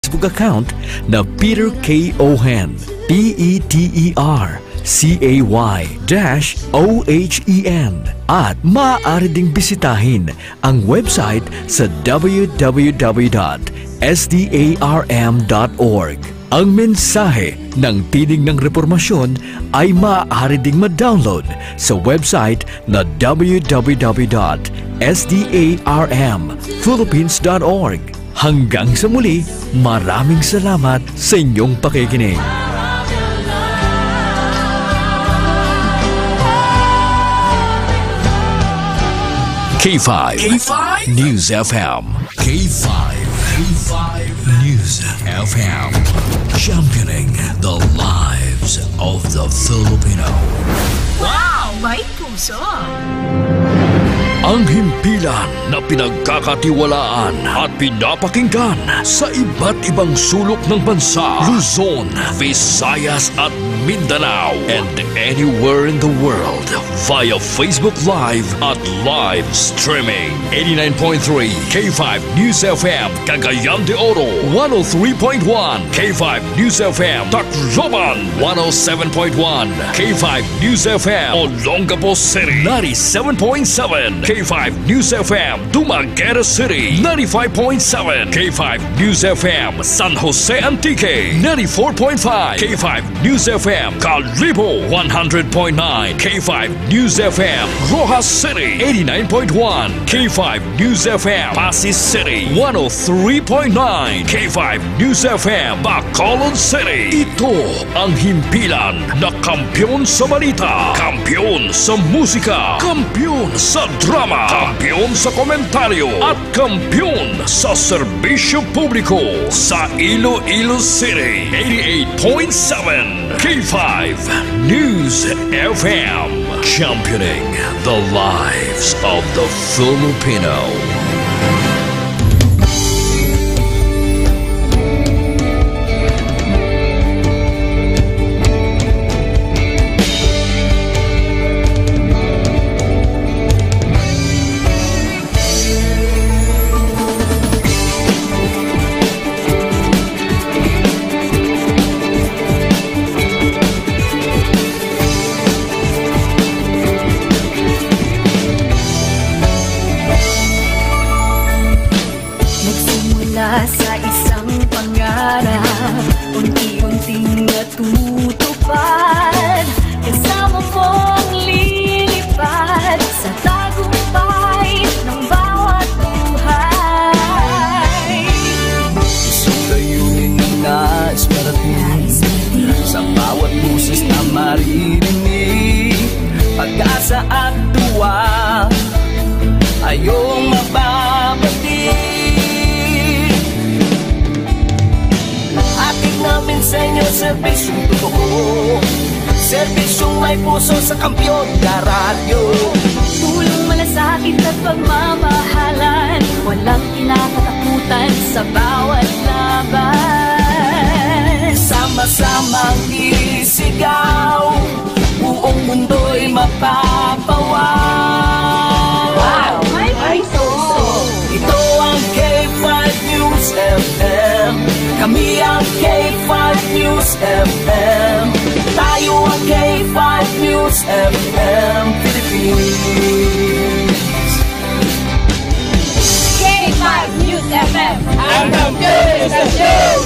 Facebook account na Peter K. Ohen, PETERCAY-OHEN, at maaari ding bisitahin ang website sa www.sdarm.org. Ang mensahe ng Tinig ng Reformasyon ay maaari ding ma-download sa website na www.sdarmphilippines.org. Hanggang sa muli, maraming salamat sa inyong pakikinig. K5 News FM. K5 News FM. Championing the lives of the Filipino. Wow! May puso! Ang himpilan na pinagkakatiwalaan at pinapakinggan sa iba't ibang sulok ng bansa, Luzon, Visayas at Mindanao, and anywhere in the world via Facebook Live at live streaming. 89.3 K5 News FM, Cagayan de Oro, 103.1 K5 News FM, Tacloban, 107.1 K5 News FM, Olongapo City, 97.7 K5 News FM, Dumaguete City, 95.7 K5 News FM, San Jose Antique, 94.5 K5 News FM, Calibo, 100.9 K5 News FM, Rojas City, 89.1 K5 News FM, Pasig City, 103.9 K5 News FM, Bacolod City. Ito ang himpilan na kampiyon sa balita, kampiyon sa musika, kampiyon sa drama, kampiyon sa komentaryo, at kampiyon sa serbisyo publiko sa Iloilo City. 88.7 K5 News FM, championing the lives of the Filipino. Sa isang pangarap, unti-unting natutupad, kasama mong lilipad sa tagumpay ng bawat buhay. Isang layunin na nais marating sa bawat boses na maririnig, pag-asa at tuwa ayong mababatid. Namin sa inyo, serbisyong totoo, serbisyong may puso sa kampiyon na radyo. Tulong malasakit at pagmamahalan, walang kinakatakutan sa bawat laban. Sama-samang isigaw, buong mundo'y mapapawaw. Wow! May puso! Ito ang K5 News FM, kami ang K5 News FM, tayo ang K5 News FM Philippines. K5 News FM, ang kampiyon sa show!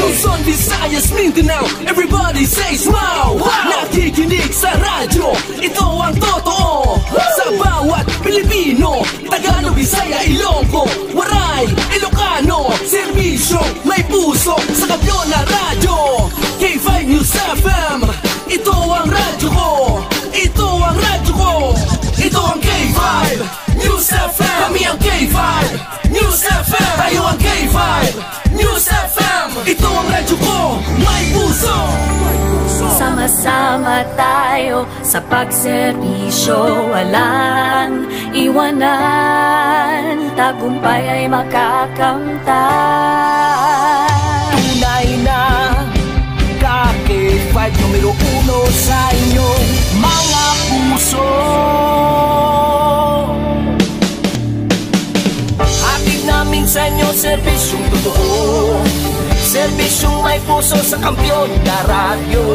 Luzon, Visayas, Mindanao, everybody say smile! Nakikinig sa radyo, ito ang totoo. Sa bawat Pilipino, Tagalog, Bisaya, Ilonggo, Waray, Ilocano, serbisyo may puso sa kampiyon na radyo. K5 News FM, ito ang radyo ko, ito ang radyo ko, ito ang K5 News FM. Kami ang K5 News FM, tayo ang K5 News FM. Ito ang radyo ko, may puso. Sama-sama tayo sa pagserbisyo, walang iwanan, tagumpay ay makakamtan. Tunay na K5 numero 1 sa inyong mga puso. Hatid namin sa inyo serbisyong totoo, serbisyong may puso sa Kampiyon na radyo.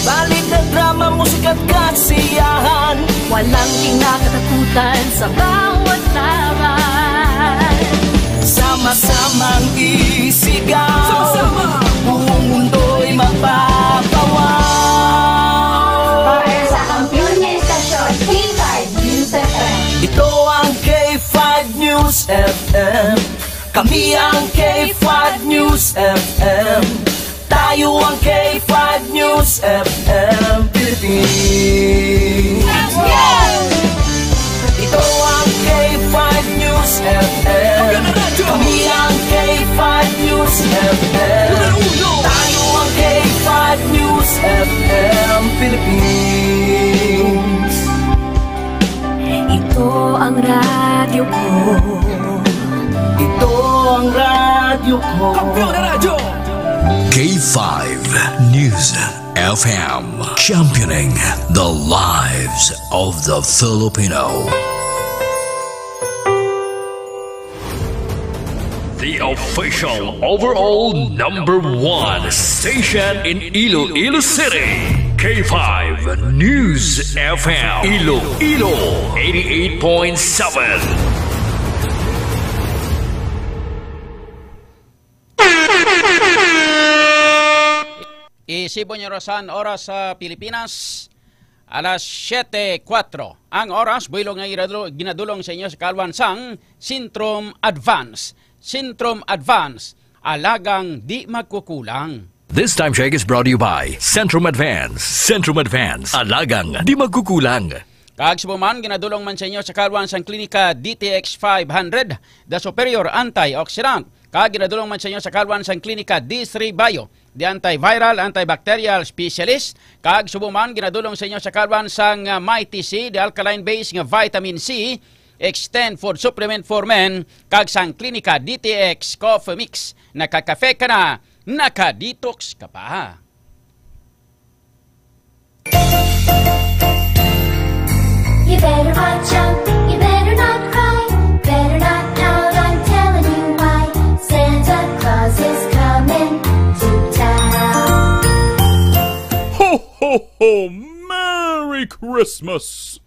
Balik na drama, musika at kasiyahan, Walang kinakatakutan sa bawat laban. sama-samang isigaw, sama-sama buong mundo'y magpapawaw. Para sa Kampiyon na Estasyon, K5 News FM. Ito ang K5 News FM. Kami ang K5 News FM. Tayo ang K5 News FM Philippines. Ito ang K5 News FM. Kami ang K5 News FM. Tayo ang K5 News FM Philippines. Ito ang radyo ko. Ito ang radyo ko. K5 News FM, championing the lives of the Filipino. The official overall #1 station in Iloilo City. K5 News FM, Iloilo 88.7. Isipon nyo Rosan, oras sa Pilipinas, alas 7:04. Ang oras, builong nga ginadulong sa inyo sa Kalwansang Sintrom Advance. Sintrom Advance, alagang di magkukulang. This time check is brought to you by Centrum Advance. Centrum Advance, alagang di magkukulang. Kagsibuman, ginadulong man sa inyo sa Kalwansang Klinika DTX 500, the superior antioxidant. Ginadulong man sa inyo sa Kalwansang Klinika D3 Bio, the antiviral, antibacterial specialist. Kagsubuman, ginadulong sa inyo sa Kalwansang Mighty C, the alkaline base nga vitamin C, Extend Food Supplement for Men. Kagsang Klinika DTX Coffee Mix. Nakakafe ka na, nakadetox ka pa. You better watch out, you better not cry, better not pout, I'm telling you why. Santa Claus is coming to town. Ho, ho, ho! Merry Christmas!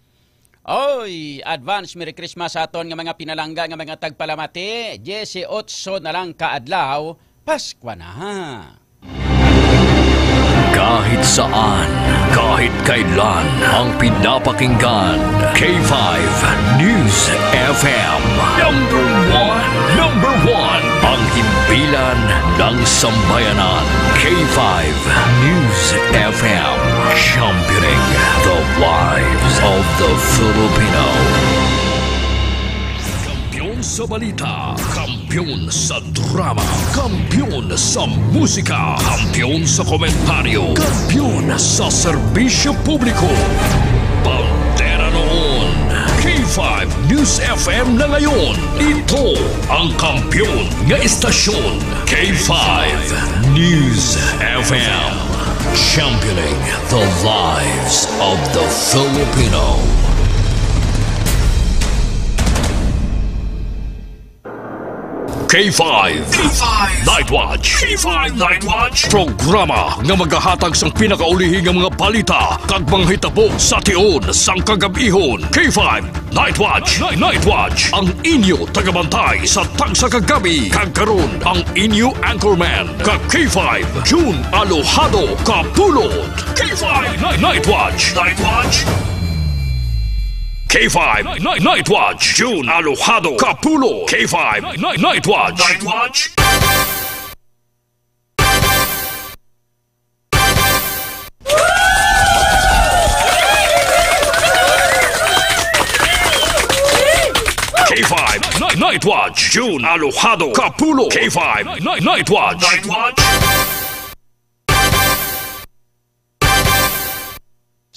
Oy, advance Merry Christmas sa aton nga mga pinalangga nga mga tagpalamati. 18 na lang kaadlaw, Pasko na. Kahit saan, kahit kailan, ang pinapakinggan. K5 News FM. Number one, ang himpilan ng sambayanan. K5 News FM. Championing the lives of the Filipino. Kampiyon sa balita, kampiyon sa drama, kampiyon sa musika, kampiyon sa komentaryo, kampiyon sa serbisyo publiko. Pantera noon, K5 News FM na ngayon. Ito ang kampiyon nga istasyon, K5 News FM. Championing the lives of the Filipino. K5 Night Watch. K5 Night Watch, programa nga magahatag sang pinakaulihing nga mga balita kag mga hitabo sa tiyon sang kagabihon. K5 Night Watch. Night Watch, ang inyo tagabantay sa tagsa kagabi. Kag karon ang inyo anchorman kag K5 June Alojado Kapulot. K5 Night Watch. K5 Night Watch, June Alojado Capulo. K5 Night Watch. K5 Night Watch, June Alojado Capulo. K5 Night Watch.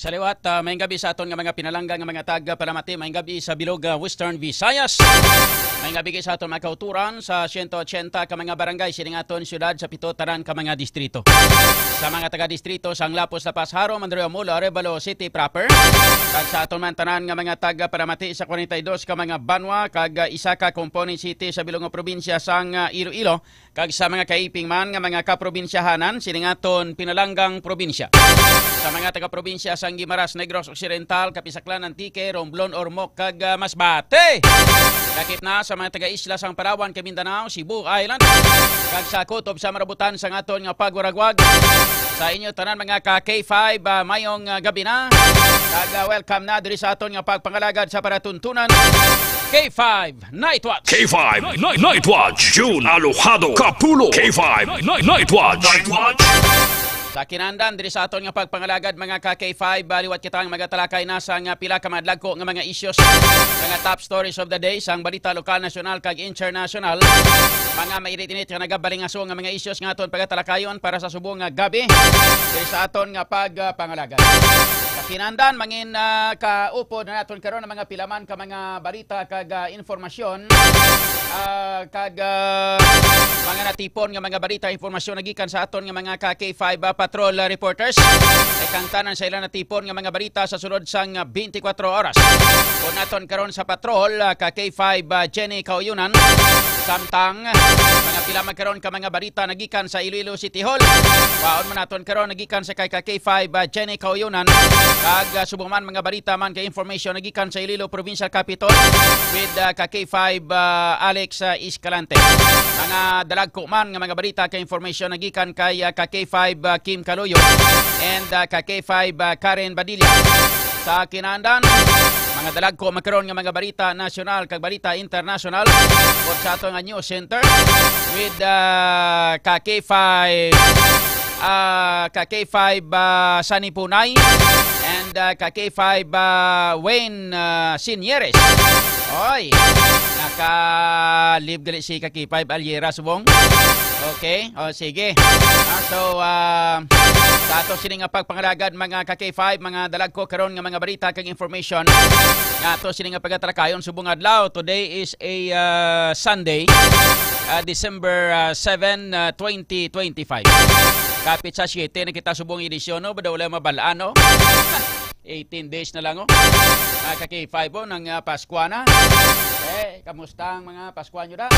Sa liwat, may gabi sa aton nga mga pinalangga nga mga taga Palamati, may gabi sa bilog Western Visayas, may May nga bigay sa aton mga kauturan sa 180 ka mga barangay sining aton syudad sa pito tanan ka mga distrito. Sa mga taga-distrito sang Lapos, Lapas, Haro, Mandaluyong, Mulo, Arevalo City proper. Kag sa aton man tanan nga mga taga Paramati sa 42 ka mga banwa kag isa ka component city sa bilong nga probinsya sang Iloilo kag sa mga kaiping man nga mga kaprobinsyahanan sining aton pinalanggang probinsya. Sa mga taga-probinsya sang Guimaras, Negros Occidental, Kapisaklan, Antique, Romblon, Ormoc kag Masbate. Dakit na sa mga taga-isla sang Palawan, Mindanao, Cebu Island, kag sa kutob sa marabutan sang aton nga pagwaragwag. Sa inyo tanan mga ka K5 mayong gabi na. Kag welcome na diri sa aton nga pagpangalagad sa paratuntunan. K5 Night Watch. K5 Night Watch. June Alojado Capulo. K5 Night Watch. Sa kinandan diri sa aton nga pagpangalagad mga ka K5 liwat kita ang magatalakay na sa nga pila ka madlagko nga mga issues, mga top stories of the day sang balita lokal, nasyonal kag international. Mga mainit-init nga nagabalingaso nga mga issues nga aton pagatalakayon para sa subong nga gabi diri sa aton nga pagpangalagad. Sa kinandan mangin kaupod na naton karon mga pilaman ka mga balita kag informasyon kag mga natipon nga mga balita informasyon nagikan sa aton nga mga ka K5 patrol reporters. Kantanan sa ilang natipon nga mga balita sa sulod sang 24 oras. Kung naton karon sa patrol ka K5 Jenny Kauyunan, samtang mga pila magkaroon ka mga balita nagikan sa Iloilo City Hall. Waon man naton karon nagikan sa kay K5 Jenny Kauyunan kag subong man mga balita man kay information nagikan sa Iloilo Provincial Capital with K5 Alex Escalante. Mga dalagko man nga mga balita kay information nagikan kay K5 Kim Caloyo and K5 Karen Badilla. Sa kinandan mga dalagko magkaroon nga mga balita nasyonal kag balita international for sa ato nga news center with K5 Sani Punay and K5 Wayne Sinieres. Oy, naka-live gali si K5 Alyera subong. Okay, o sige. Sa ato sining nga pagpangalagad mga K5 mga dalagko karon nga mga balita kag information nga ato sining nga pagatalakayon subong adlaw. Today is a Sunday, December 7, 2025. Kapit sa 7 na kita subong edisyon no, bada wala mabalaan no. 18 days na lang oh. K5 oh, ng Pasko na. Kamusta ang mga Pasko nyo da?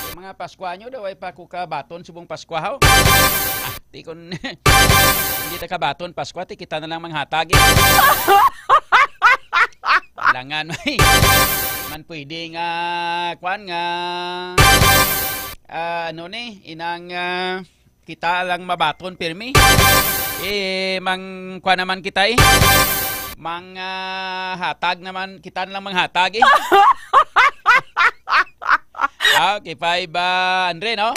Yung mga Pasko nyo daw ay pa kukabaton subong Pasko ho. Di kon hindi ta kabaton Pasko ti kita na lang manghatag. Langan may man pwede nga kwan nga ano ni inang kita lang mabaton pirmi. Mang kwan naman kita mang hatag naman kita na lang manghatag K5 Andre no?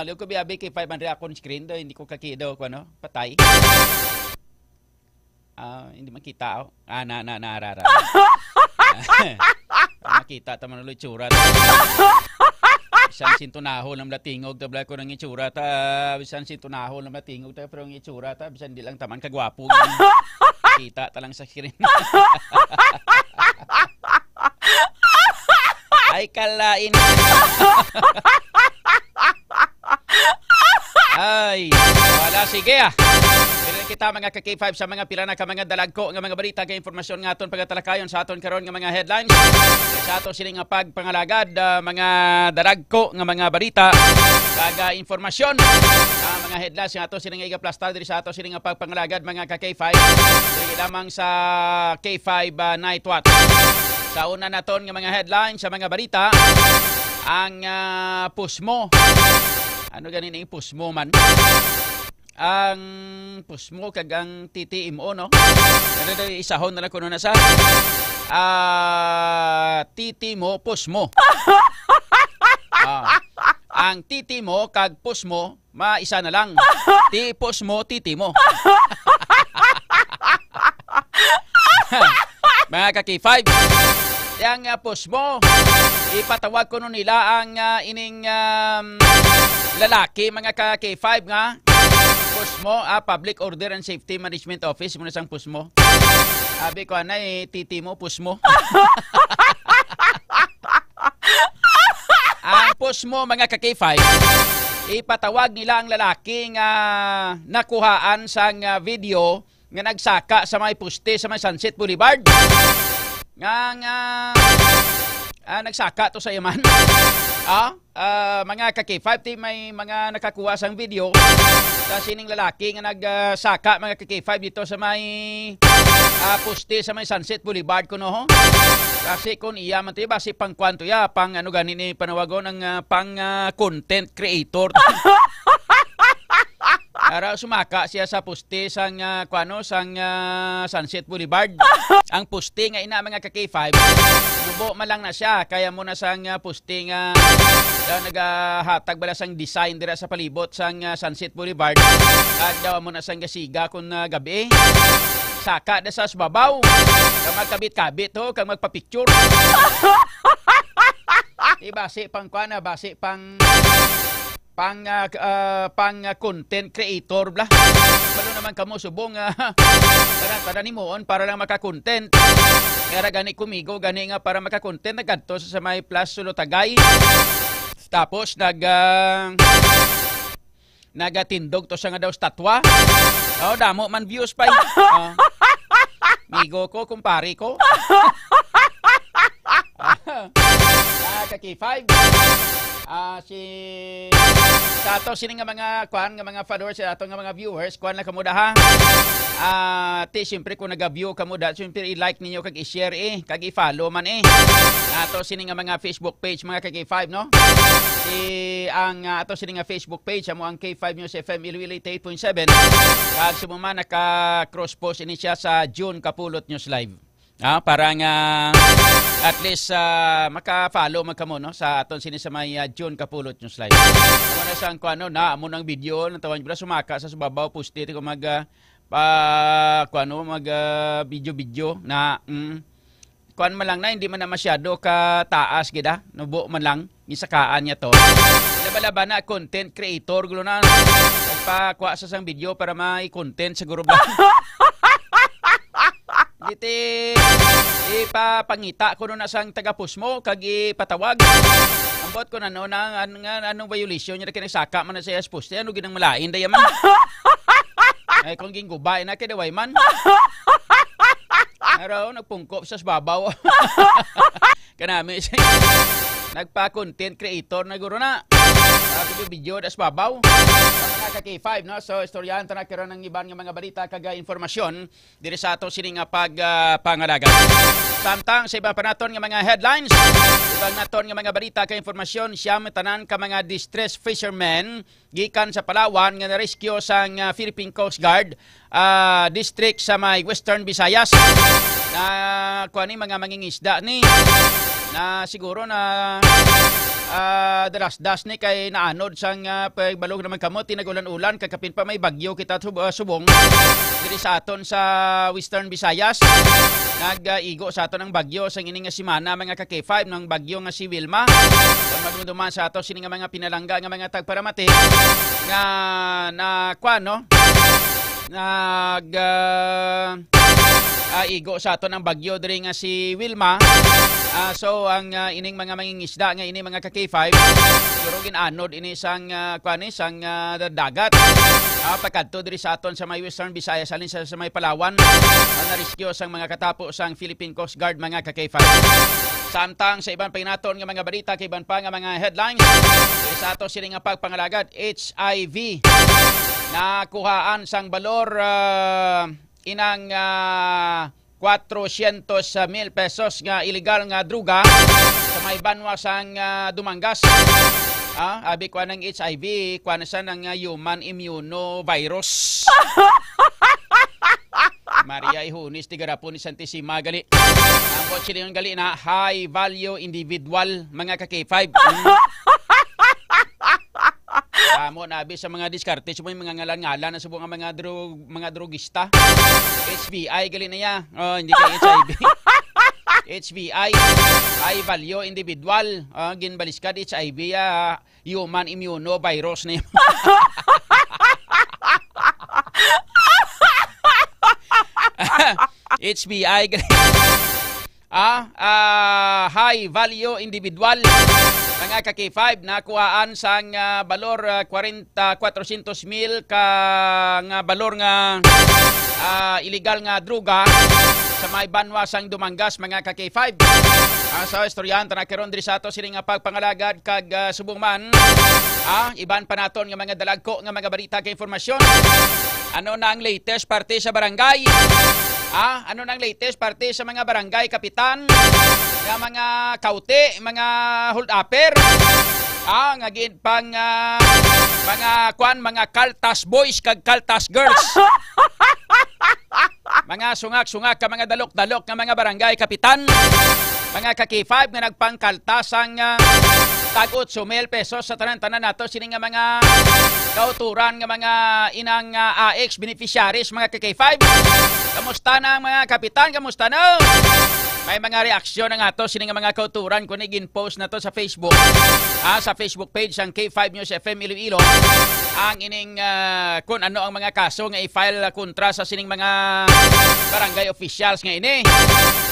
Liw ko biyabi K5 Andre akong screen do, hindi ko kakido ko no? Patay. Hindi makita oh. Naarara. Makita tama na itsura. Bisan sintunaho ng latingog tabla ko ng itsura ta. Bisan sintunaho ng latingog ta pero ang itsura ta bisan di lang taman kagwapo. Kita ta lang sa screen. Ay kalain. Ay, wala sige kita mga K5 sa mga pila na ka mga dalagko nga mga balita kay informasyon nga aton pagatalakayon sa aton karon nga mga headlines. Sa aton sining nga pagpangalagad mga dalagko nga mga balita kag informasyon mga headlines nga aton sining nga plastar diri sa aton sining nga pagpangalagad mga K5 diri lamang sa K5 Night Watch. Sa una naton nga mga headlines sa mga balita ang pusmo. Ano ganin ang pusmo man? Ang pusmo kag ang TTMO no. Ano daw isahon na lang kuno na sa TTMO pusmo. Ang TTMO kag pusmo maisa na lang. Ti pusmo TTMO. Mga K5 yang pusmo ipatawag ko nun nila ang ining lalaki mga K5 nga pusmo Public Order and Safety Management Office muna sang pusmo. Sabi ko anay titi mo pusmo. post mo mga ka-K5, ipatawag nila ang lalaki nga nakuhaan sang video nga nagsaka sa may poste sa may Sunset Boulevard. Nagsaka to sa yaman. Mga ka-K5, may mga nakakuha sang video sa sining lalaki nga nagsaka mga ka-K5 dito sa may poste sa may Sunset Boulevard kuno ho. Kasi kung iya man tayo, basi pang kwanto ya, pang ano ganin ni panawagon ng pang content creator. Ara sumaka siya sa poste sang sang Sunset Boulevard. Ang poste nga ina mga ka-K5, nubo man lang na siya, kaya mo na sang poste nga nagahatag bala sang design dira sa palibot sang Sunset Boulevard. At daw mo na sang gasiga kun gabi. Saka na sa babaw. Kang magkabit-kabit ho, kang magpa-picture. Basi pang kuana, basi pang content creator bla. Balo naman kamo subong para ni moon para lang maka-content. Kaya gani kumigo gani nga para maka-content nagadto sa may Plus Sulotagay. Tapos nagatindog to siya nga daw statwa. Damo man views pa. Migo ko, kumpari ko. Ka-K5. Sa ato sini nga mga mga followers, sa ato nga mga viewers, kuan lang kamo da ha. Siyempre kung nag-view kamo da, siyempre i-like ninyo kag i-share kag i-follow man Ato sini nga mga Facebook page mga ka-K5 no. Ang ato sini nga Facebook page amo ang K5 News FM Iloilo 88.7. Kag sumuma naka-cross post ini siya sa June Kapulot News Live. Para nga at least maka-follow magkamo no sa aton sini sa may June Kapulot News Live. Amo na sang kuano na amo nang video nang tawan bra sumaka sa subabaw poste ko mag video na kuan man lang na hindi man na masyado ka taas gida nubo man lang isakaan niya to. Labalaba na content creator gulo na nagpakuha sa sang video para may content siguro ba. Diti ipapangita ko na sang taga-push mo kag ipatawag. Ambot ko na no anong violation niya kinasaka man na sa poste ano ginang malain dayaman. Ay kung gingubay na kidaway man. Araw nagpungkop sa babaw. Kanami nagpa-content creator na guro na. Video das babaw. Mga ka-K5 no. So istoryahan ta na karon ng iban nga mga balita kag informasyon diri sa ato sini nga pangalaga. Samtang sa iba pa naton nga mga headlines, ibang naton nga mga balita kag informasyon, siyam tanan ka mga distressed fishermen gikan sa Palawan nga na-rescue sang Philippine Coast Guard district sa may Western Visayas. Na kuani mga mangingisda ni na siguro na dalas-das ni kay naanod sang pagbalog naman kamot tinagulan-ulan kakapin pa may bagyo kita subong diri sa aton sa Western Visayas. Nag-igo sa aton ang bagyo sang ining nga semana mga ka-K5 ng bagyo nga si Wilma. Kung madumduman sa ato sini nga mga pinalangga nga mga tagparamati nga na kuano igo sa aton ang bagyo diri nga si Wilma. So ang ining mga mangingisda nga ini mga ka-K5 duro ginanod ini sang sang dagat. Pagkadto diri sa aton sa may Western Visayas alin sa may Palawan na-rescue sang mga katapo sang Philippine Coast Guard mga ka-K5. Samtang sa iban pa naton nga mga balita kay iban pa nga mga headlines diri sa ato sini nga pagpangalagad HIV nakuhaan sang balor inang 400,000 pesos nga illegal nga druga sa may banwa sang Dumangas. Abi ko ng HIV, kuha na siya ng human immunovirus. Maria Ihunis, tigarapon ni Santissima gali. Ang bot sila yung gali na high value individual mga ka-K5. Amo nabi sa mga diskarte sa mga ngalan-ngalan na subong mga drogista. HBI gali na ya. Hindi kay HIV. HBI high value individual. Ginbaliskad HIV human immunovirus na. HBI gali. High value individual Mga ka-K5, nakuhaan sang balor 400,000 ka nga balor nga illegal nga droga sa may banwa sang Dumanggas, mga ka-K5. Sa istoryahan tanakiron diri sa ato sini nga pagpangalagad kag subong man. Iban pa naton nga mga dalagko nga mga balita kay informasyon. Ano na ang latest parte sa barangay? Ano na ang latest parte sa mga barangay kapitan? Nga mga kaute, mga hold upper. Nga gid pang mga kaltas boys kag kaltas girls. Mga sungak-sungak ka mga dalok-dalok nga mga barangay kapitan. Mga ka-K5 nga nagpangkaltas ang tag 8,000 pesos sa tanan-tanan nato sini nga mga kauturan nga mga inang AX beneficiaries, mga ka-K5. Kamusta na mga kapitan? Kamusta na? May mga reaksyon na nga to sini nga mga kauturan kung gin-post na to sa Facebook. Sa Facebook page ang K5 News FM Iloilo. Ang ining kung ano ang mga kaso nga i-file kontra sa sining mga barangay officials nga ini.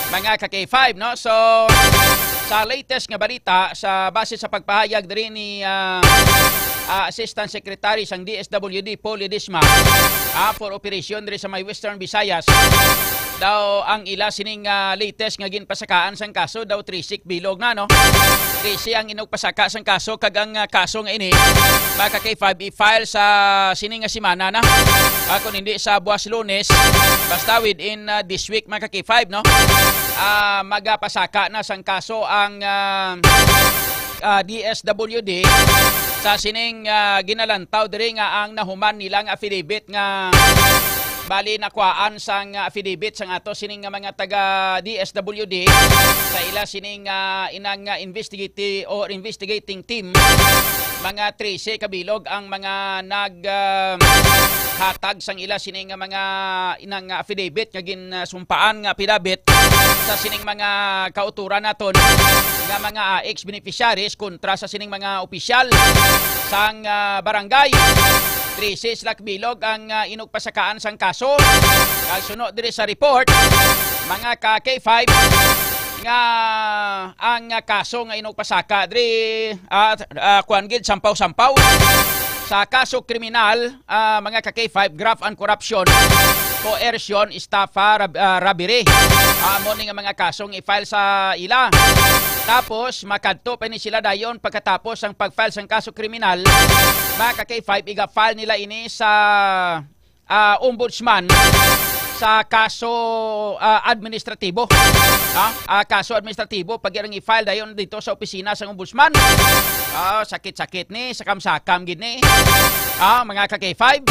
Mga ka-K5, no? So, sa latest nga balita, sa base sa pagpahayag diri ni Assistant Secretary sang DSWD Paul Ledesma for operation diri sa may Western Visayas, daw ang ila sining latest nga ginpasakaan sang kaso daw 3-6 bilog na, no? 3 ang inugpasaka sang kaso kag ang kaso nga ini mga ka-K5 i-file sa sining nga semana na. Kung hindi sa buwas Lunes, basta within this week, mga ka-K5, no? Magapasaka na sang kaso ang DSWD sa sining ginalantaw diri nga ang nahuman nilang affidavit nga bali nakuhaan sang affidavit sang ato sining nga mga taga DSWD sa ila sining inang investigating team. Mga 13 kabilog ang mga hatag sang ila sining mga inang affidavit nga ginsumpaan nga affidavit sa sining mga kauturan naton nga mga AX beneficiaries kontra sa sining mga opisyal sang barangay. 13 sila kabilog ang inugpasakaan sang kaso. Sunod diri sa report, mga ka-K5, nga ang kaso nga inugpasaka diri kuan gid sampaw-sampaw sa kaso kriminal, mga ka-K5, graft and corruption, coercion, estafa, robbery. Amo ni nga mga kasong i-file sa ila. Tapos makadto pa ni sila dayon pagkatapos ang pag-file sang kaso kriminal, mga ka-K5, iga-file nila ini sa ombudsman sa kaso administratibo. Kaso administratibo, pag yung i-file dayon dito sa opisina sa ombudsman. Sakit-sakit ni, sakam-sakam gid ni. Mga ka-K5,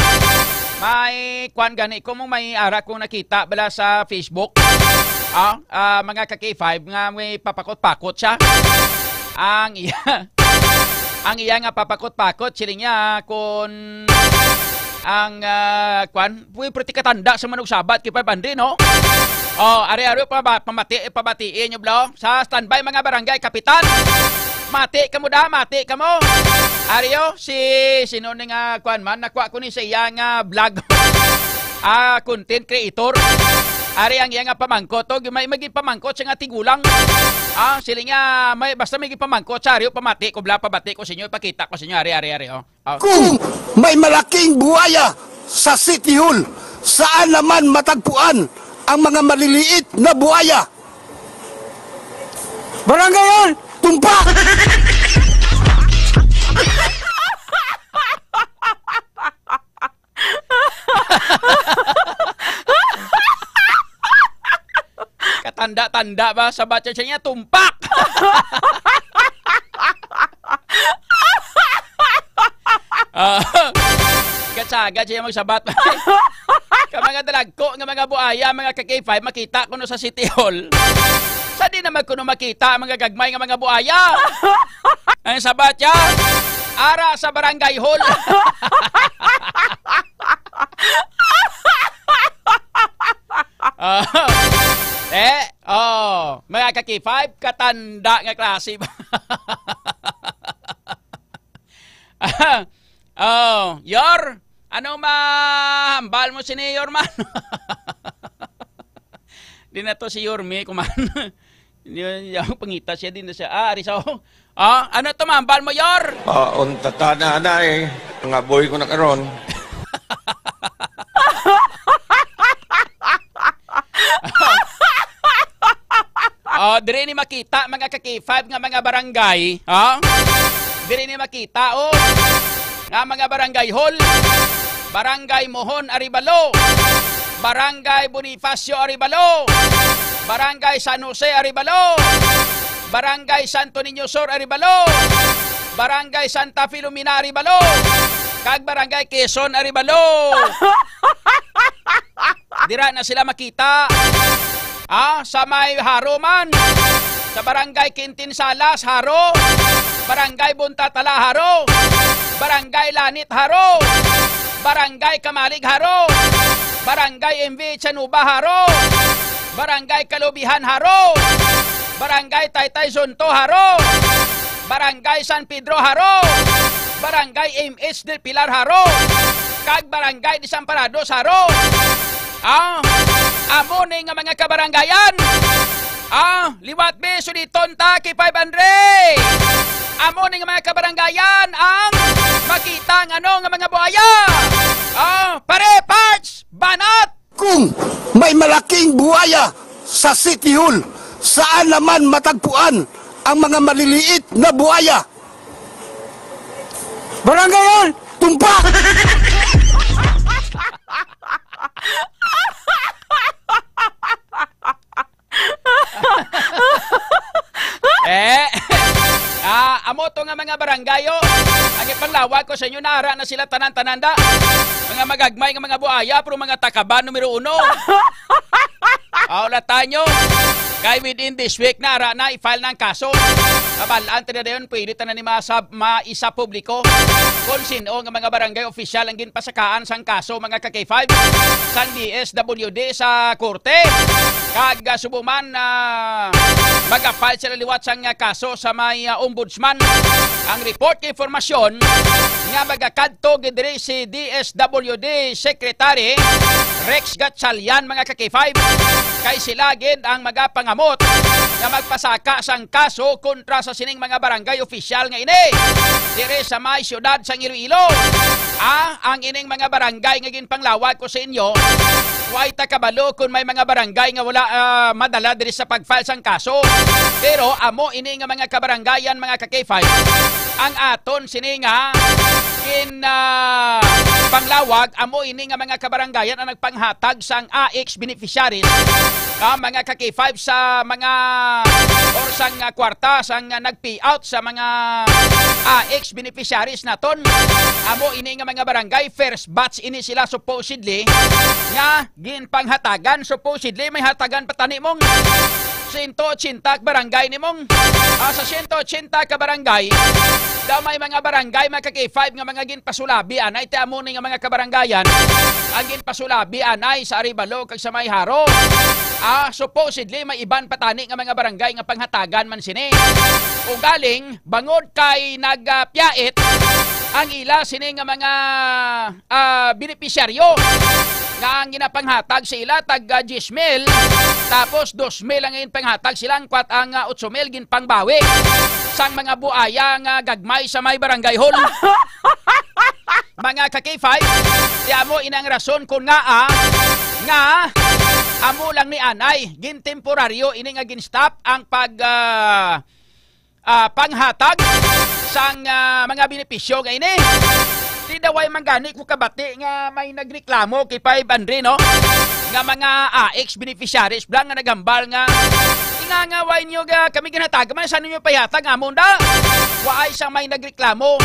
may kwan gani ko mong may ara kong nakita bala sa Facebook. Mga ka-K5 nga may papakot-pakot siya. Ang iya nga papakot-pakot sila niya kung ang kwan puwi proti katanda sa manug sabat kay 500, no? Ari-ari pabatiin nyo blo sa standby, mga barangay kapitan. Mati ka mo da, mati ka mo. Ariyo si sino ni nga kwan man nakuha ko ni sa iya nga vlog. Content creator. Ari ang iya nga pamangkot og may pamangkot sa nga tigulang. Sila nga may basta may pamangkot sa ariyo pamati ko bla pabati ko sa inyo, ipakita ko sa inyo ari. Kung may malaking buhaya sa City Hall, saan naman matagpuan ang mga maliliit na buhaya? Barangay Hall, tumpak! Katanda-tanda ba sa batya siya niya, tumpak! Gatsaga siya magsabat. Ka mga dalagko nga mga buaya, mga ka-K5, makita ko no sa City Hall. Sa di naman ko no makita mga gagmay nga mga buaya. Ang sabat siya, ara sa Barangay Hall. Mga ka-K5, katanda nga klase ba? Yor, ano mahambal mo si Yor man? Di na to si Yorme, kuman. Yung pangita siya din na siya. Arisaw. Ano to ma'am? Bal mo yor? Unta na eh. Nga boy ko na karon. Dire ni makita mga kaki-5 nga mga barangay. Dire ni makita nga mga barangay hall. Barangay Mohon Aribalo. Barangay Bonifacio Aribalo. Barangay San Jose Aribalo. Barangay Santo Niño Sur Aribalo. Barangay Santa Filomena Aribalo. Kag Barangay Quezon Aribalo. Dira na sila makita. Sa may Haro man. Sa Barangay Quintin Salas, Haro. Barangay Buntatala, Haro. Barangay Lanit, Haro. Barangay Kamalig, Haro. Barangay MV Chanuba, Haro. Barangay Kalubihan, Haro. Barangay Taytay Zonto, Haro. Barangay San Pedro, Haro. Barangay MH del Pilar, Haro. Kag Barangay Desamparados, Haro. Amo ni nga mga kabaranggayan. Liwat be suliton ta kay 500. Amo ni nga mga kabaranggayan ang makita nga nga mga buhaya. Pare parts banat. Kung may malaking buhaya sa City Hall, saan naman matagpuan ang mga maliliit na buhaya? Barangay Hall, tumpak! Amo to nga mga baranggayo. Ang ipanglawag ko sa inyo, nara na sila tanan-tananda. Mga magagmay nga mga buhaya, pero mga takaban numero 1. Aulatan nyo. Kaya within this week, nara na i-file ng kaso. Kabalaan tayo na yun, pwede tayo na ni maisa publiko. Kung sino nga mga barangay official ang ginpasakaan sang kaso, mga ka-K5, sang DSWD sa korte. Kag subuman na mag-file sila liwat sang kaso sa may ombudsman. Ang report kay informasyon nga magakadto gidiri si DSWD Secretary Rex Gatchalian, mga ka-K5. Kay sila gid ang magapangamot nga magpasaka sang kaso kontra sa sining mga barangay official nga ini dire sa may siyudad sang Iloilo. Ang ining mga barangay nga ginpanglawag ko sa inyo, way takabalo kung may mga barangay nga wala madala diri sa pag-file sang kaso. Pero amo ini nga mga kabaranggayan, mga ka-K5, ang aton sini nga panglawag, amo ini nga mga kabaranggayan ang nagpanghatag sang AX beneficiaries, mga ka-K5 sa mga or sang kwarta sang nag-payout sa mga AX beneficiaries naton. Amo ini nga mga barangay, first batch ini sila supposedly nga ginpanghatagan. Supposedly may hatagan patani mong 180 barangay ni mong. Sa 180 ka barangay, daw may mga barangay, mga ka-K5 nga mga ginpasulabi anay. Iti amo ni nga mga kabaranggayan ang ginpasulabi anay sa Aribalo kag sa may Haro. Supposedly may iban patani nga mga barangay nga panghatagan man sini. O galing bangod kay nagpiait ang ila sini nga mga benepisyaryo nga ang ginapanghatag sa ila tag 10,000, tapos 2,000 ang ginpanghatag silang kwat ang 8,000 ginpangbawi sang mga buaya nga gagmay sa may barangay hall. Mga ka-K5, tiya mo inang rason kung nga amo lang ni anay gintemporaryo ini nga ginstop ang panghatag sang mga benepisyo nga ini. Di daway manggani ko kabati nga may nagreklamo kay 500, no? Nga mga AX beneficiaries blang nga nagambal nga ingangaway nyo kami ginhatag man saan nyo payatag amon da. Waay sa may nagreklamo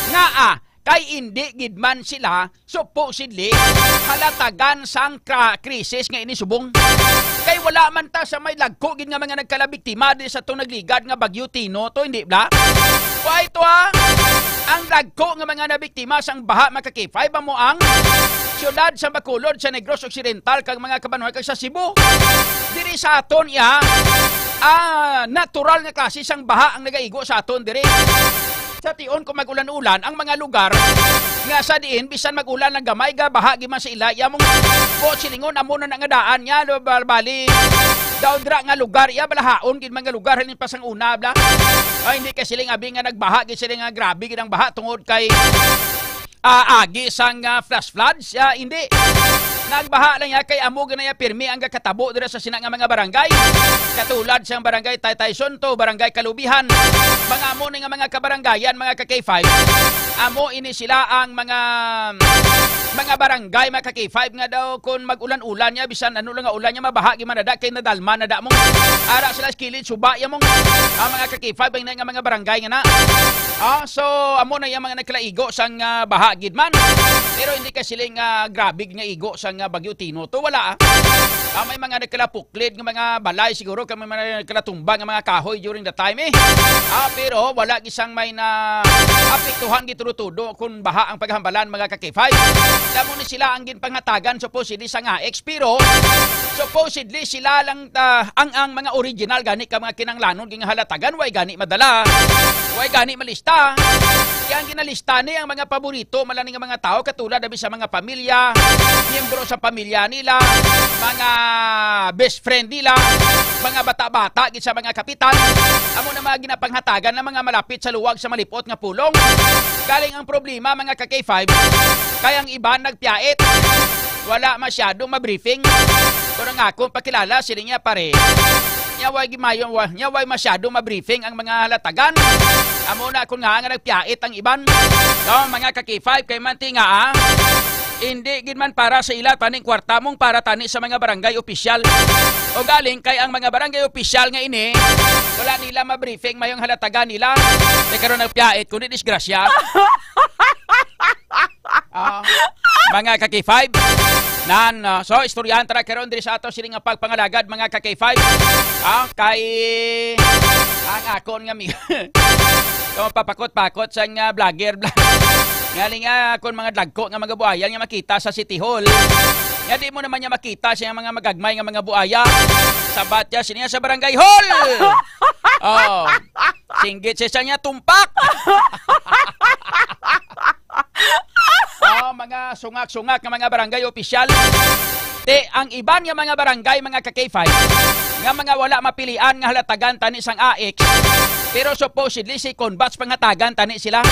nga kay hindi gidman sila supposedly halatagan sang krisis nga inisubong. Kay wala man ta sa may lagko gid nga mga nagkalabiktima di sa itong nagligad nga Bagyo Tino to, hindi bla? Waay to ang lagko nga mga nabiktima sang baha, mga ka-K5, mo ang siyudad sa Bacolod, sa Negros Occidental kag mga Kabanway kag sa Cebu. Diri sa aton natural nga klase sang baha ang nagaigo sa aton diri. Sa tion kung mag-ulan-ulan ang mga lugar nga sa diin bisan mag-ulan ng gamay ga bahagi man sa ilaya mong silingon amo na nga daan nya bali Daw dra nga lugar iya balahaon gid mga lugar halin pa sang una bla. Ay hindi ka sila nga abi nga nagbaha gid sila nga grabe gid ang baha tungod kay agi sang flash floods. Hindi. Nagbaha lang ya kay amo ganaya pirmi ang katabo dira sa sina nga mga barangay. Katulad sa barangay Taytay Sonto, barangay Kalubihan. Mga amo nga mga kabarangayan, mga ka-K5. Amo ini sila ang mga barangay, mga ka-K5 nga daw kung mag-ulan-ulan niya bisan ano lang nga ulan niya mabaha gi manada kay nadalma nada mong ara sila skilid suba ya mong mga ka-K5 ang nga mga barangay nga na. So amo na yung mga nagkalaigo sang baha gid man. Pero hindi ka sila nga grabe nga igo sang Bagyo Tino to wala may mga nagkalapuklid ng mga balay siguro kami mga nagkalatumbang ng mga kahoy during the time pero wala gisang may na apektuhan giturutudo kung baha ang paghambalan mga ka-K5. Damo ni sila ang ginpanghatagan supposedly sa AX pero supposedly sila lang ang mga original gani ka mga kinanglanon ging halatagan way gani madala way gani malista. Yang ginalista ni ang mga paborito malaning mga tao katulad dabi sa mga pamilya, miyembro sa pamilya nila, mga best friend nila, mga bata-bata gid sa mga kapitan. Amo na mga ginapanghatagan ng mga malapit sa luwag sa malipot nga pulong. Galing ang problema mga ka-K5 kayang iba nagpiait. Wala masyadong mabriefing. Pero nga kung pakilala sila niya pare. Nyaway masyado mabriefing ang mga halatagan. Amo na kung nga nagpiait ang iban. Mga ka-K5 kay manti nga hindi gid man para sa ila taning kwarta mong para tani sa mga barangay opisyal. O galing kay ang mga barangay opisyal nga ini wala nila mabriefing mayong halatagan nila. Kay karon nagpiait kundi disgrasya. Mga ka-K5 so istoryahan tara karon diri sa ato sila nga pagpangalagad mga ka-K5 kay ang akon nga papakot-pakot sa nga vlogger ngaling akon mga dagko nga mga buaya nga makita sa City Hall nga di mo naman niya makita siya mga magagmay nga mga buaya sabat niya siniya sa Barangay Hall singgit siya niya tumpak. Mga sungak-sungak ng mga barangay opisyal. Ang iban nga mga barangay, mga ka-K5, nga mga wala mapilian nga halatagan tani sang AX, pero supposedly si Conbats panghatagan tani sila.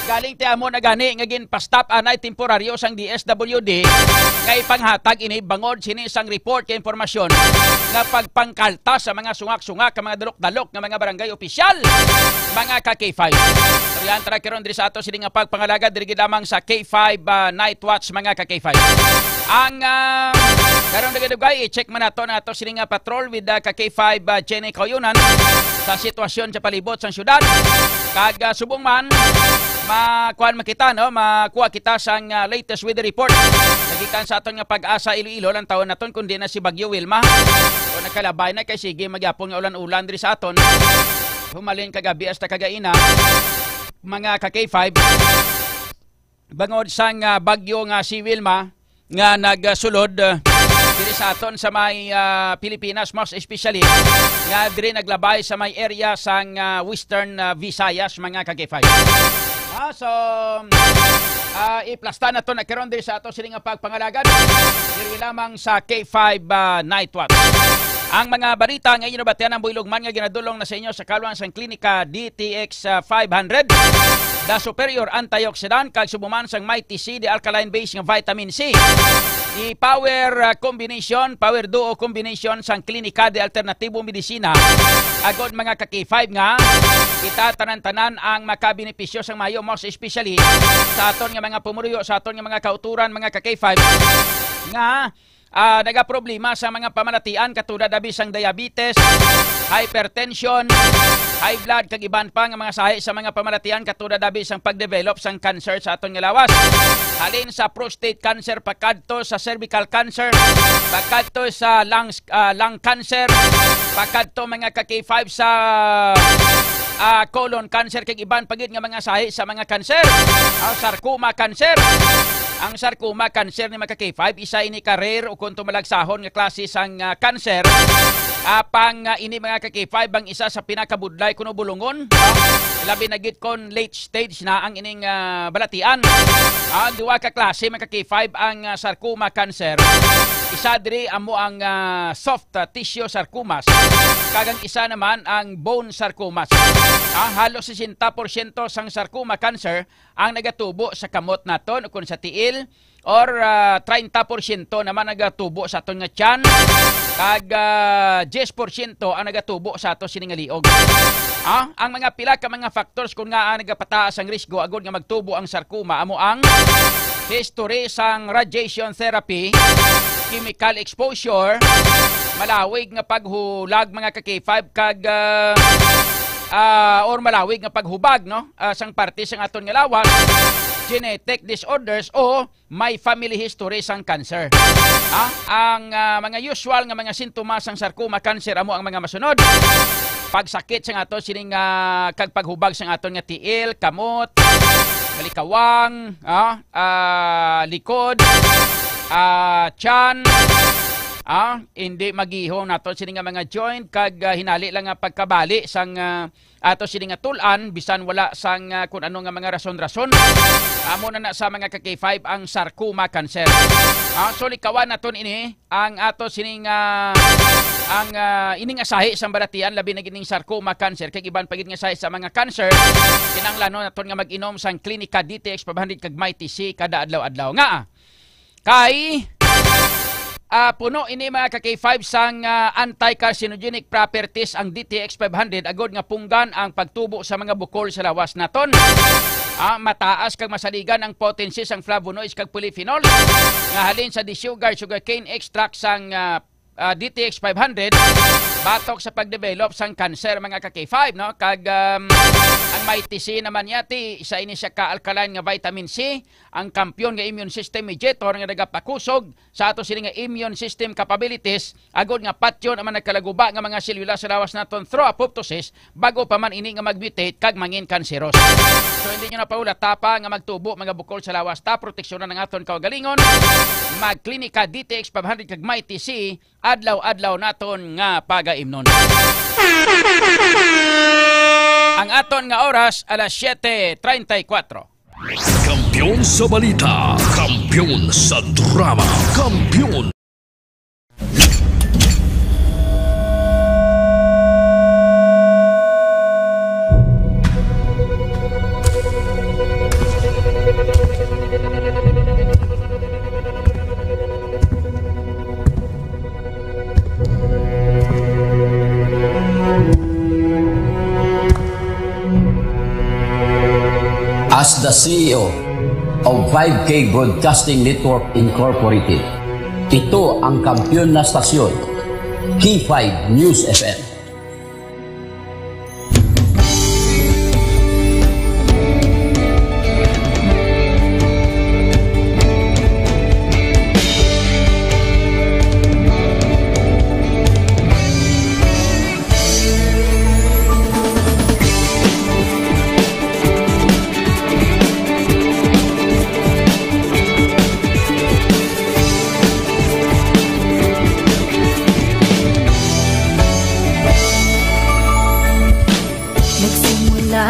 Galing ti amo na gani nga ginpastop anay temporaryo sang DSWD nga ipanghatag ini bangod sini sang report kay impormasyon nga pagpangkalta sa mga sungak-sungak ka mga dalok-dalok nga mga barangay opisyal mga ka-K5. Yan tara karon diri sa ato sini nga pagpangalaga diri lamang sa K5 Night Watch mga ka-K5. Ang karon dagay i-check man nato na ato sini nga patrol with ka-K5 Jenny Koyunan sa sitwasyon sa palibot sang syudad. Kag subong man makuha kita sang latest weather report. Nagikan sa aton nga Pag-asa Iloilo lang taon naton kundi na si Bagyo Wilma. O nakalabay na kay sige magyapon nga ulan-ulan diri sa aton. Humalin kagabi hasta kagaina. Mga ka-K5 bangod sang bagyo nga si Wilma nga nagsulod diri sa aton sa may Pilipinas, most especially nga diri naglabay sa may area sang Western Visayas mga ka-K5. I-plasta na ito na karon diri sa ato siling pagpangalagad diri lamang sa K5 Night Watch. Ang mga balita ngayon na batian ng builogman nga ginadulong na sa inyo sa Kalawang sang Klinika DTX 500 the superior antioxidant kag subuman sang Mighty C the alkaline base nga vitamin C. Di power combination, power duo combination sang Klinika de Alternatibo Medisina. Agod mga ka-K5 nga kita tanan-tanan ang makabenepisyo sang mayo most especially sa aton nga mga pumuruyo, sa aton nga mga kauturan mga ka-K5 nga nagaproblema sa mga pamalatian katulad dabi sang diabetes, hypertension, high blood kag iban pa nga mga sahi sa mga pamalatian katulad dabi sang pagdevelop sang cancer sa aton nga lawas. Halin sa prostate cancer pakadto sa cervical cancer, pakadto sa lung cancer, pakadto mga ka-K5 sa colon cancer kag iban pagid nga mga sahi sa mga cancer. Sarcoma cancer. Ang sarcoma cancer ni mga ka-K5 isa ini ka rare o kung tumalagsahon nga klase sang cancer. Ini mga ka-K5 ang isa sa pinakabudlay kuno bulungon. Labi na gid kon late stage na ang ining balatian. Duwa ka klase mga ka-K5 ang sarcoma cancer. Isa diri amo ang soft tissue sarcomas. Kagang isa naman ang bone sarcomas. Halos 60% sang sarcoma cancer ang nagatubo sa kamot naton o kung sa tiil, or 30% naman nagatubo sa aton nga tiyan, kag 10% ang nagatubo sa ato sining nga liog. Ang mga pila ka mga factors kung nga nagapataas ang risgo agod nga magtubo ang sarcoma amo ang history sang radiation therapy, chemical exposure, malawig nga paghulag mga ka-K5 kag or malawig nga paghubag no sang parte sang aton nga lawas, genetic disorders o may family history sang cancer. Ang mga usual nga mga sintomas sang sarcoma cancer amo ang mga masunod: pagsakit sang aton sining kag paghubag sang aton nga tiil, kamot, balikawang, likod, tiyan, hindi magihong nato sini nga mga joint kag hinali lang nga pagkabali sang ato sini nga tulan bisan wala sang kun ano nga mga rason-rason. Amo na sa mga ka-K5 ang sarcoma cancer. So likawan naton ini ang ato sini nga ang ining asahi sang balatian labi na gining sarcoma cancer kay iban pagid nga sahi sa mga cancer kinahanglan naton nga mag-inom sang Clinica DTX 500 kag Mighty C kada adlaw-adlaw nga kay puno ini mga ka-K5 sang anti-carcinogenic properties ang DTX 500 agod nga punggan ang pagtubo sa mga bukol sa lawas naton. Mataas kag masaligan ang potency sang flavonoids kag polyphenols nga halin sa sugarcane extract sang DTX 500 batok sa pagdevelop sang cancer mga ka-K5 no kag ang Mighty C naman yati isa ini siya ka-alkaline nga vitamin C, ang kampiyon nga immune system mediator nga nagapakusog sa ato sini nga immune system capabilities agod nga patyon naman nagkalaguba nga mga selula sa lawas naton through apoptosis bago pa man ini nga magmutate kag mangin kanseros. So hindi nyo na paula tapa nga magtubo mga bukol sa lawas ta proteksyonan ng aton kaugalingon mag Clinica DTX 500 kag Mighty C adlaw-adlaw naton nga pagaimnon. Ang aton nga oras alas 7:34. Kampiyon sa balita, kampiyon sa drama, kampiyon. As the CEO of 5K Broadcasting Network Incorporated, ito ang kampiyon na stasyon, K5 News FM.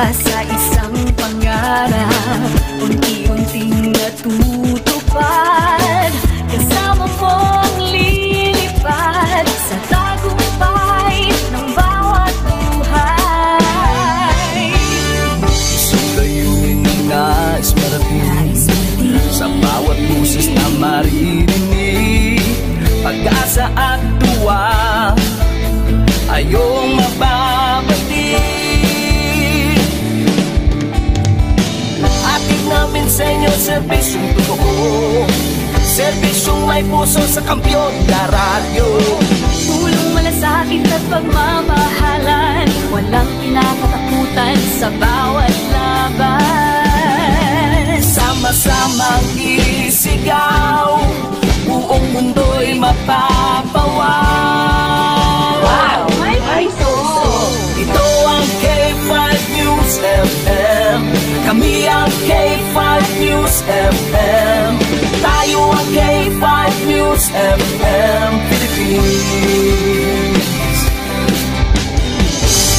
Sa isang pangarap, unti-unting natutupad, kasama mong lilipad sa tagumpay ng bawat buhay. Isang layunin na nais marating sa bawat buses na maririnig, pag-asa at tuwa ayong mababati. Namin sa inyo, serbisyong totoo, serbisyong may puso sa kampiyon na radyo. Tulong malasakit at pagmamahalan, walang kinakatakutan sa bawat laban. Sama-samang isigaw, buong mundo'y mapapawaw. Wow! May Ito ang K5 News FM. Kami ang K5 News FM. Tayo ang K5 News FM Philippines.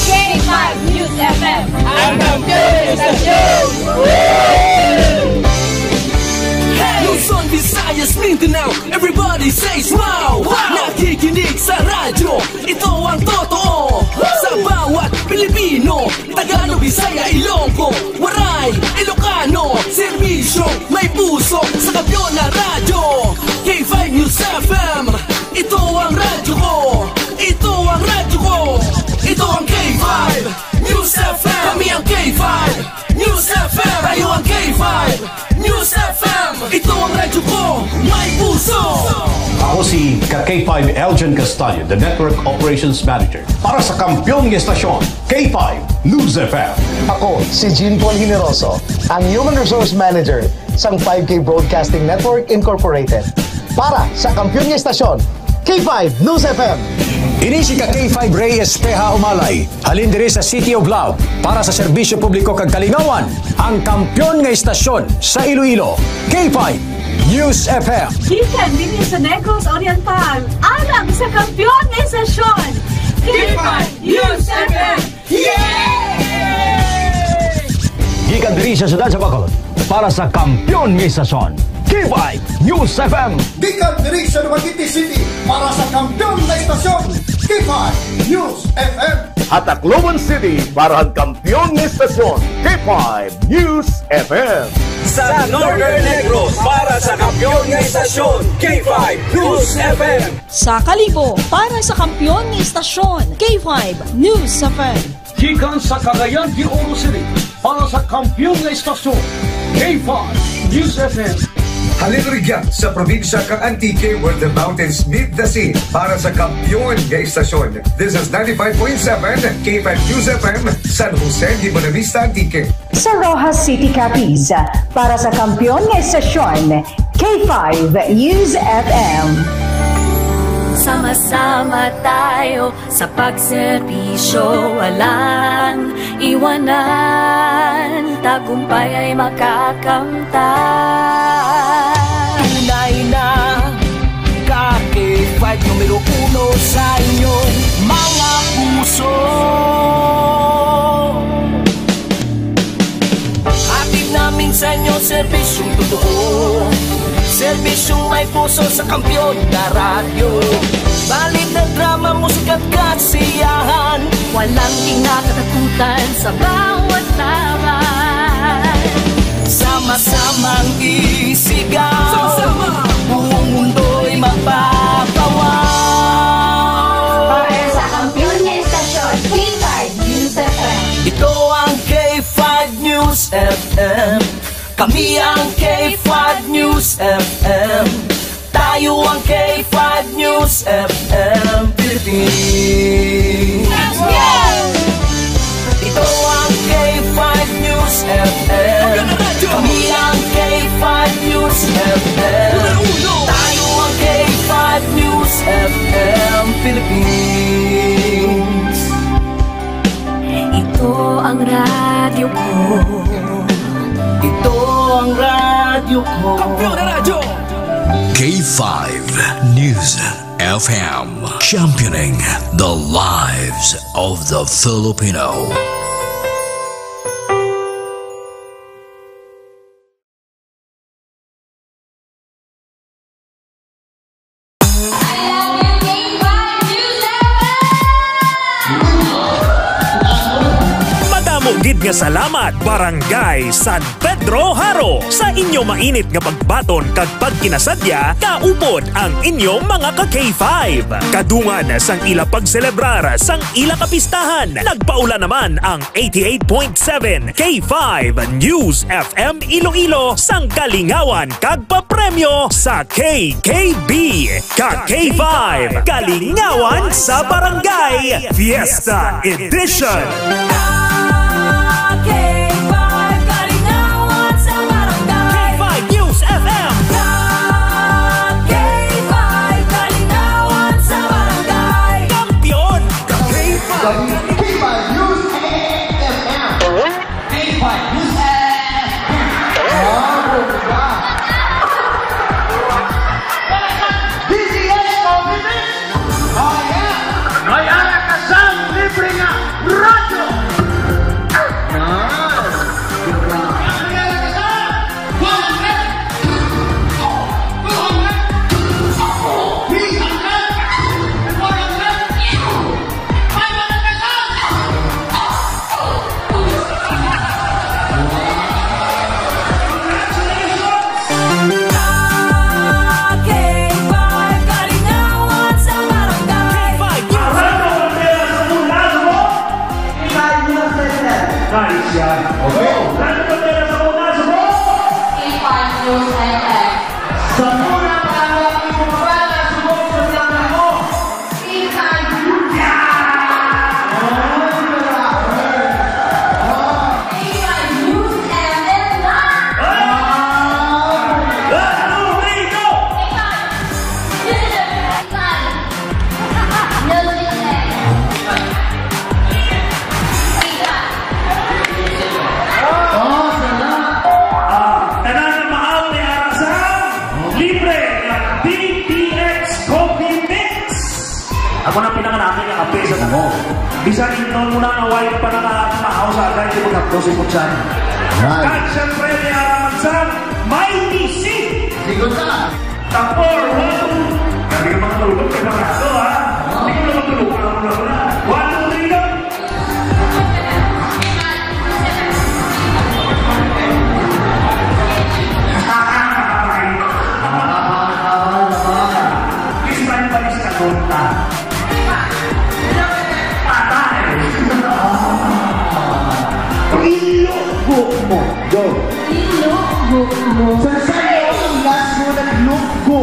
K5 News FM. Ang kampiyon sa Luzon, Visayas, Mindanao, everybody say smile. ka K5 Elgin Castaño, the Network Operations Manager. Para sa kampiyon ng estasyon, K5 News FM. Ako, si Jean Paul Generoso, ang Human Resource Manager sa 5K Broadcasting Network Incorporated. Para sa kampiyon ng estasyon, K5 News FM. Inisi ka K5 Reyes Peha Umalay, halin diri sa City of Love para sa serbisyo publiko kag kalingawan, ang kampiyon nga estasyon sa Iloilo, K5 News FM. Gikan din sa Negros Oriental, alang sa kampiyon nga estasyon, K5 News FM. Gikan diri sa siyudad sa Bacolod para sa kampiyon nga estasyon, K5 News FM. Gikan diri sa Dumaguete City para sa kampiyon na estasyon, K5 News FM. At Tacloban City para ang kampiyon ng estasyon, K5 News FM. Sa Northern Negros para sa kampiyon ng estasyon, K5 News FM. Sa Kalibo para sa kampiyon ng estasyon, K5 News FM. Gikan sa Cagayan de Oro City para sa kampiyon ng estasyon, K5 News FM. Halilrigyan sa probinsya kang Antique where the mountains meet the sea para sa kampiyon ng estasyon. This is 95.7 K5 News FM, San Jose de Buenavista, Antique. Sa Rojas City, Capiz para sa kampiyon ng estasyon, K5 News FM. Sama-sama tayo sa pagserbisyo, walang iwanan, tagumpay ay makakamtan. Tunay na ka K5 numero 1 sa inyong mga puso. Hatid namin sa inyo serbisyong totoo, serbisyong may puso sa kampiyon na radyo. Balit na drama, musika at kasiyahan, walang kinakatakutan sa bawat laban. Sama-samang isigaw, sama-sama, buong mundo'y magpapawaw. Para sa kampiyon ng estasyon, K5 News FM. Ito ang K5 News FM. Kami ang K5 News FM. Tayo ang K5 News FM Philippines. Ito ang K5 News FM. Kami ang K5 News FM. Tayo ang K5 News FM Philippines. Ito ang radyo ko. Ito ang radyo ko. Kampiyon na radyo! K5 News FM, championing the lives of the Filipino. Gid nga salamat Barangay San Pedro Haro sa inyo mainit nga pagbaton kag pagkinasadya kaupod ang inyong mga ka-K5. Kadungan sang ila pagselebrar sang ila kapistahan. Nagpaula naman ang 88.7 K5 News FM Iloilo sang kalingawan kag papremyo sa KKB. Ka-K5 Kalingawan sa Barangay Fiesta Edition. Bisan noon muna na white pa nakakamahaw sa agad, hindi magkakdosipot siya. At siyempre, may araman sa Mighty Seed. Sigot na. Tapor, Hindi ka makatulog, kaya marado ha. Hindi ka na matulog, wala. 1, 2, 3, go! Ilog mo. Go. Ilog mo. Sa'yo ang last mo nagluggo.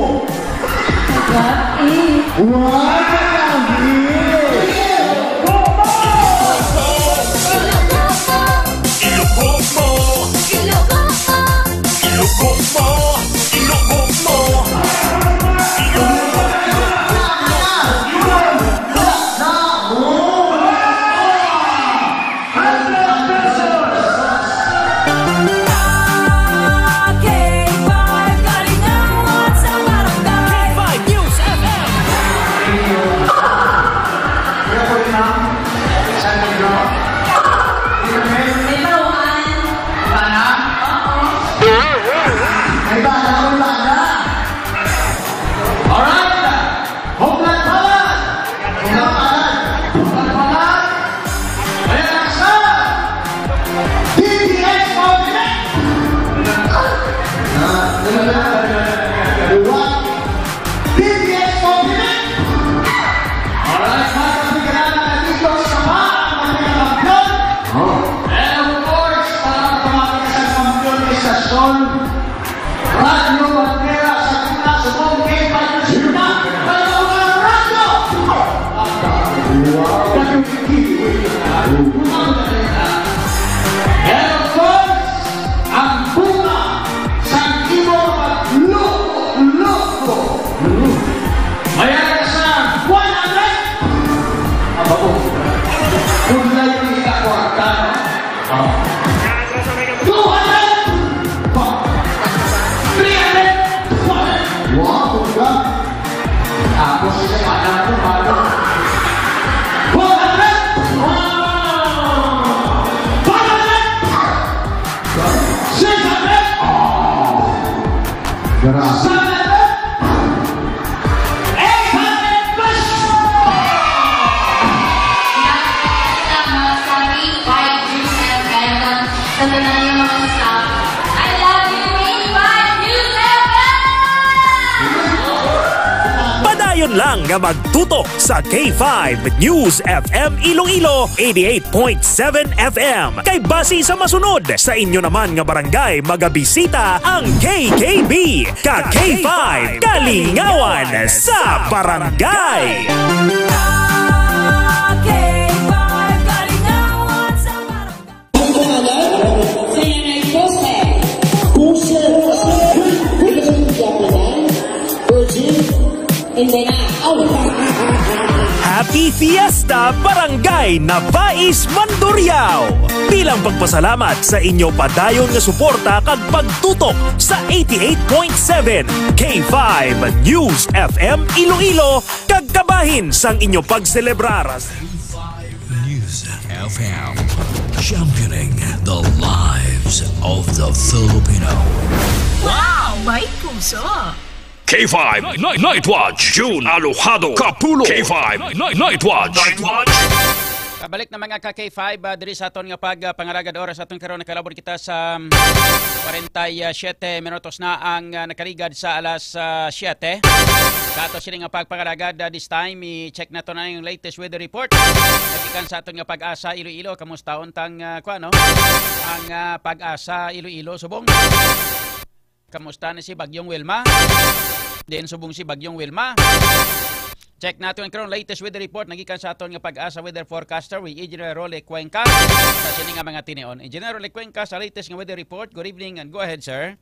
Lang nga magtutok sa K5 News FM Iloilo 88.7 FM. Kay base sa masunod sa inyo naman nga barangay magabisita ang KKB ka K5 Kalingawan sa barangay. Happy Fiesta Barangay Navais Mandurriao! Bilang pagpasalamat sa inyo padayon nga suporta kag pagtutok sa 88.7 K5 News FM Iloilo kag kabahin sang inyo pagselebrar. News FM, championing the lives of the Filipino. Wow! May puso! K5 Night Watch, June Alojado, Kapulo. K5 Night Watch. Kabalik na mga ka-K5, diri sa aton nga pangaragad oras aton karon nakalabot kita sa 47 minutos na ang nakarigad sa alas 7. Kato sila nga pagpangaragad this time, i-check na to na yung latest weather report. Nagikan sa aton nga Pag-asa Iloilo, kamusta untang ang Pag-asa Iloilo subong. Kamusta na si Bagyong Wilma? Din subong si Bagyong Wilma. Check natin ang latest weather report nagikan sa aton nga Pag-asa weather forecaster with Engineer Role Cuenca. Sa sini nga mga tinion. Engineer Role Cuenca sa latest nga weather report. Good evening and go ahead, sir.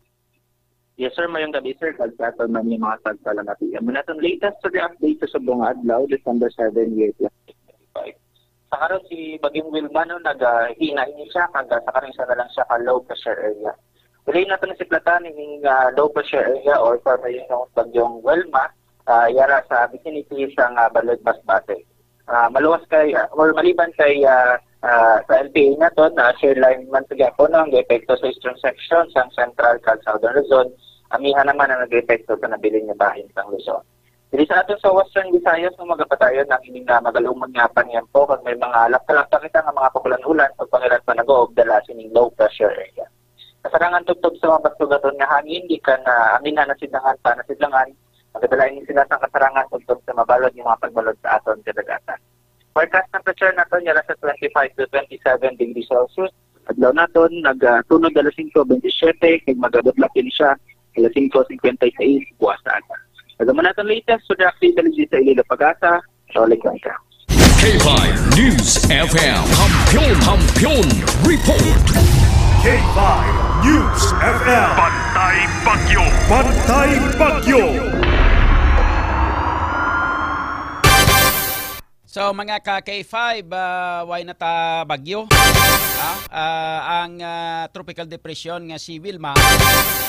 Yes, sir. Mayong gabi, sir. Kagsaton man yung mga tagsalang natin. Muna itong latest sa update sa buong adlaw, December 7, year 2025. Sa karon si Bagyong Wilma no, naghina-ini siya. Sa karon isa na lang siya ka low pressure area. Uli na ito na si Platan, yung low pressure area or former yung Bagyong Wilma, yara sa vicinity sa Balod Basbate. maluwas kay or maliban kay sa LPA na to na share line man sa gyapon ang epekto sa eastern section sa central kag southern Luzon, amihan naman ang nag-epekto sa nabiling nga bahin sa Luzon. Dili sa ato sa Western Visayas no magapatayon ng ining nga magalumon nga panyempo kag may mga lapta-lapta kita nga mga pagulan-ulan pag pangilan pa nag-oob dala sining low pressure area. Kasarangan tugtog sa mga basugaton nga hangin di ka na aminan na sidlangan pa na sidlangan magdalain sila sa kasarangan tugtog sa mabalod yung mga pagbalod sa aton kadagatan. Forecast temperature naton yara sa 25 to 27 degrees Celsius. Adlaw naton nagtunog alas 5:27 kay magadot kini siya alas 5:56 buwas sa aga. Nagaman natin latest so the activity sa Iloilo Pag-asa, Rolik ka. K5 News FM Kampiyon Report. K5 News FM Bantay Bagyo. Bantay Bagyo. So mga ka-K5, why na ta bagyo? Ang tropical depression nga si Wilma,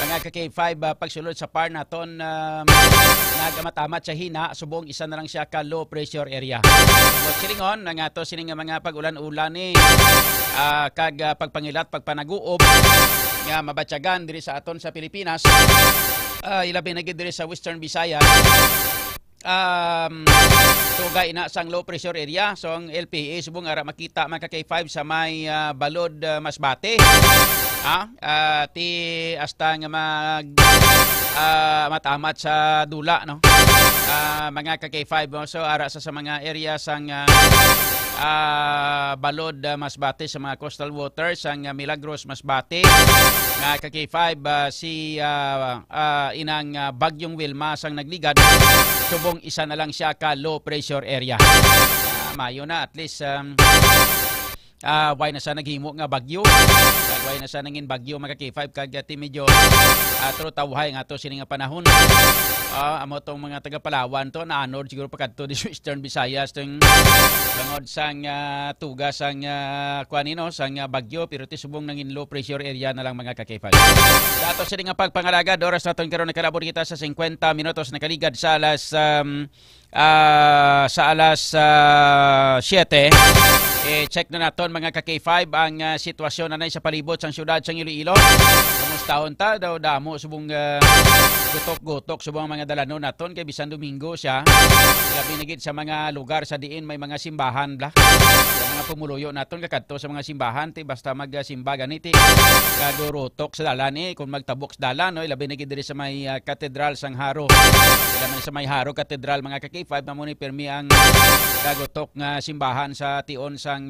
mga ka-K5, pagsulod sa par naton nagamatamat sa hina, subong isa na lang siya ka low pressure area. So silingon, nga to sining mga pag-ulan-ulan ni kag pagpangilat, pagpanaguob, nga mabatyagan diri sa aton sa Pilipinas, ilabi na gid diri sa Western Visayas. Tugay na sang low pressure area. So ang LPA subong ara makita mga K5 sa may balod Masbate. Ti hasta nga matamat sa dula no. Mga K5 so ara sa mga area sang balod Masbate sa mga coastal waters ang Milagros Masbate. Mga K5 si inang bagyong Wilma sang nagligad subong isa na lang siya ka low pressure area. Mayo na at least why na sa naghimo nga bagyo, why na sa nangin bagyo mga K5 kag ti medyo tro tawhay nga to sini nga panahon. Amo tong mga taga Palawan to na anod siguro pakadto di Eastern Visayas tong bangod sang tugas sang kuanino sang bagyo pero ti subong nangin low pressure area na lang mga K5. Dato sini nga pagpangalagad oras naton karon nakalabot kita sa 50 minutos nakaligad sa alas 7. Check na naton mga ka-K5 ang sitwasyon na sa palibot sang syudad sang Iloilo. Kamusta unta daw damo subong gutok-gutok subong mga dalanon naton kay bisan Domingo siya. Labi na gid sa mga lugar sa diin may mga simbahan bla. Mga pumuluyo naton kakadto sa mga simbahan ti basta magsimba ganiti kadurotok sa dalan kung magtabok sa dalan no labi na gid diri sa may katedral sang Haro. Labi sa may Haro Katedral mga ka-K5 na mo ni permi ang kagutok nga simbahan sa tion sang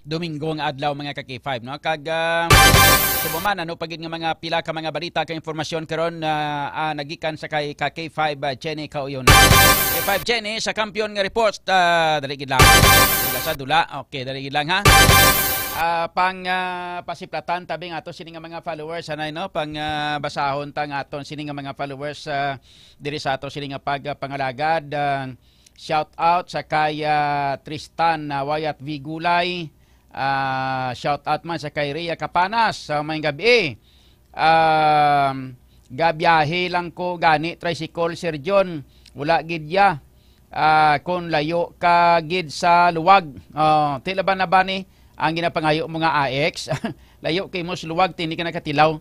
Domingo nga adlaw mga ka-K5 no kag subuman ano pagid nga mga pila ka mga balita ka informasyon karon nagikan sa kay K5 Jenny Kauyon. K5 Jenny sa kampiyon nga report dali gid lang. Dula sa dula. Okay, dali gid lang ha. Pasiplatan tabi nga ato sini nga mga followers anay no pang basahon ta nga aton sini nga mga followers diri sa ato sini nga pagpangalagad. Shout out sa kay Tristan Wayat Vigulay. Shout out man sa kay Rhea Capanas sa may gabi. Gabiyahe lang ko gani tricycle Sir John. Wala gid ya. Kung layo ka gid sa luwag. Tila ba na ba ni ang ginapangayo mga AX? Layo kay mos luwag tini ka nakatilaw.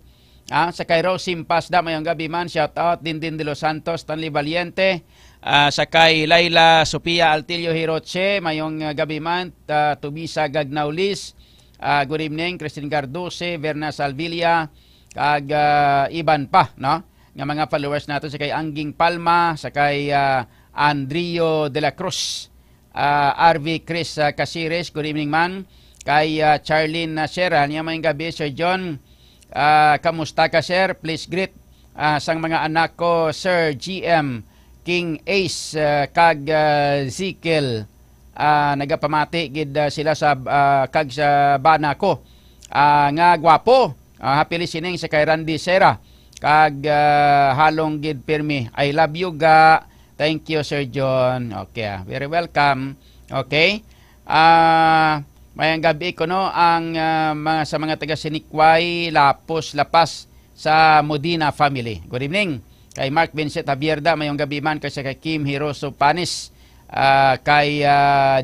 Sa kay Rose Simpas da mayong gabi man. Shout out Dindin de los Santos Stanley Valiente. Sa kay Laila Sofia Altilio Hiroche mayong gabi man. Tubisa Gagnaulis. Good evening Christine Gardose, Verna Salvilla kag iban pa no nga mga followers nato sa kay Angging Palma, sa kay Andrio de la Cruz, RV Chris Casires, good evening man. Kay Charlene Sierra niya mayong gabi Sir John. Kamusta ka sir? Please greet sang mga anak ko Sir GM King Ace kag Zikel. Nagapamati gid sila sa kag sa bana ko nga gwapo. Happy listening sa kay Randy Sera kag halong gid pirmi. I love you ga. Thank you Sir John. Okay, very welcome. Okay. Mayang gabi ko no ang sa mga taga Sinikway, Lapos, Lapas sa Modina family. Good evening. Kay Mark Vincent Javierda mayong gabi man kay sa kay Kim Hiroso Panis. kay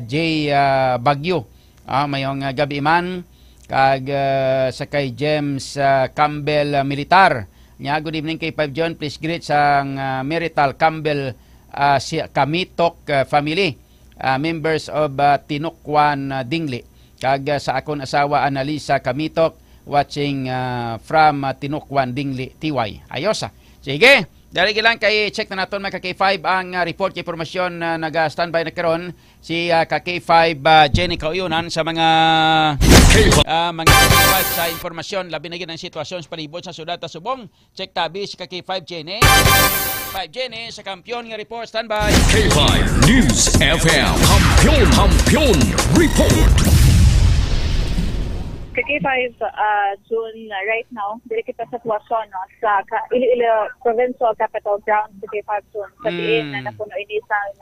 Jay Bagyo. Mayong gabi man kag sa kay James Campbell Militar. Nya good evening kay 5 John, please greet sang Marital Campbell si Kamitok family, members of Tinukwan Dingli. Kag sa akon asawa Analisa Kamitok watching from Tinukwan Dingli TY. Ayos. Sige. Dari lang kay check na naton mga K5 ang report kay informasyon na naga-standby na karon si K5 Jenny Kauyunan sa mga K5 sa informasyon labi na gid ang sitwasyon sa palibot sa syudad ta Subong. Check tabi si K5 Jenny. 5 Jenny sa kampiyon nga report standby. K5 News FM Kampiyon Report. K5 June right now, dili kita sa sitwasyon no, sa Iloilo Provincial Capital Grounds sa K5 June. Sa diin na napuno ini sang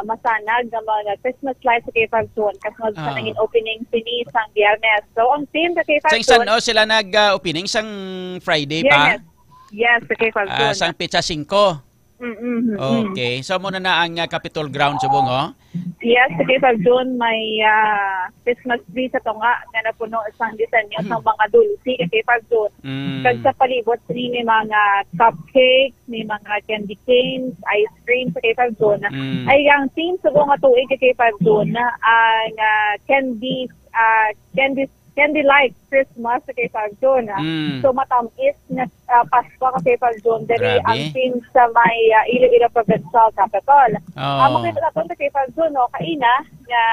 masanag ng mga Christmas lights sa K5 June kasunod sa naging opening sini sang Biyernes. So ang team sa K5 June... Sang sila nag-opening sang Friday pa? Yes, sa K5 June. Sang Pizza 5? Okay. So muna na ang Capitol Ground Subong, ho? Yes, sa K5 June may Christmas tree sa tunga na napuno isang disenyo sa mga dulce sa K5 June. Kag sa palibot ni mga cupcakes, may mga candy canes, ice cream sa K5 June. Ay ang team subong nga tuig sa K5 June ang candy-like Christmas sa K5 June. So matamis na Pasko sa K5 June. Dari ang team sa may Iloilo Provincial Capital. Makita natin sa K5 June, no, kaina nga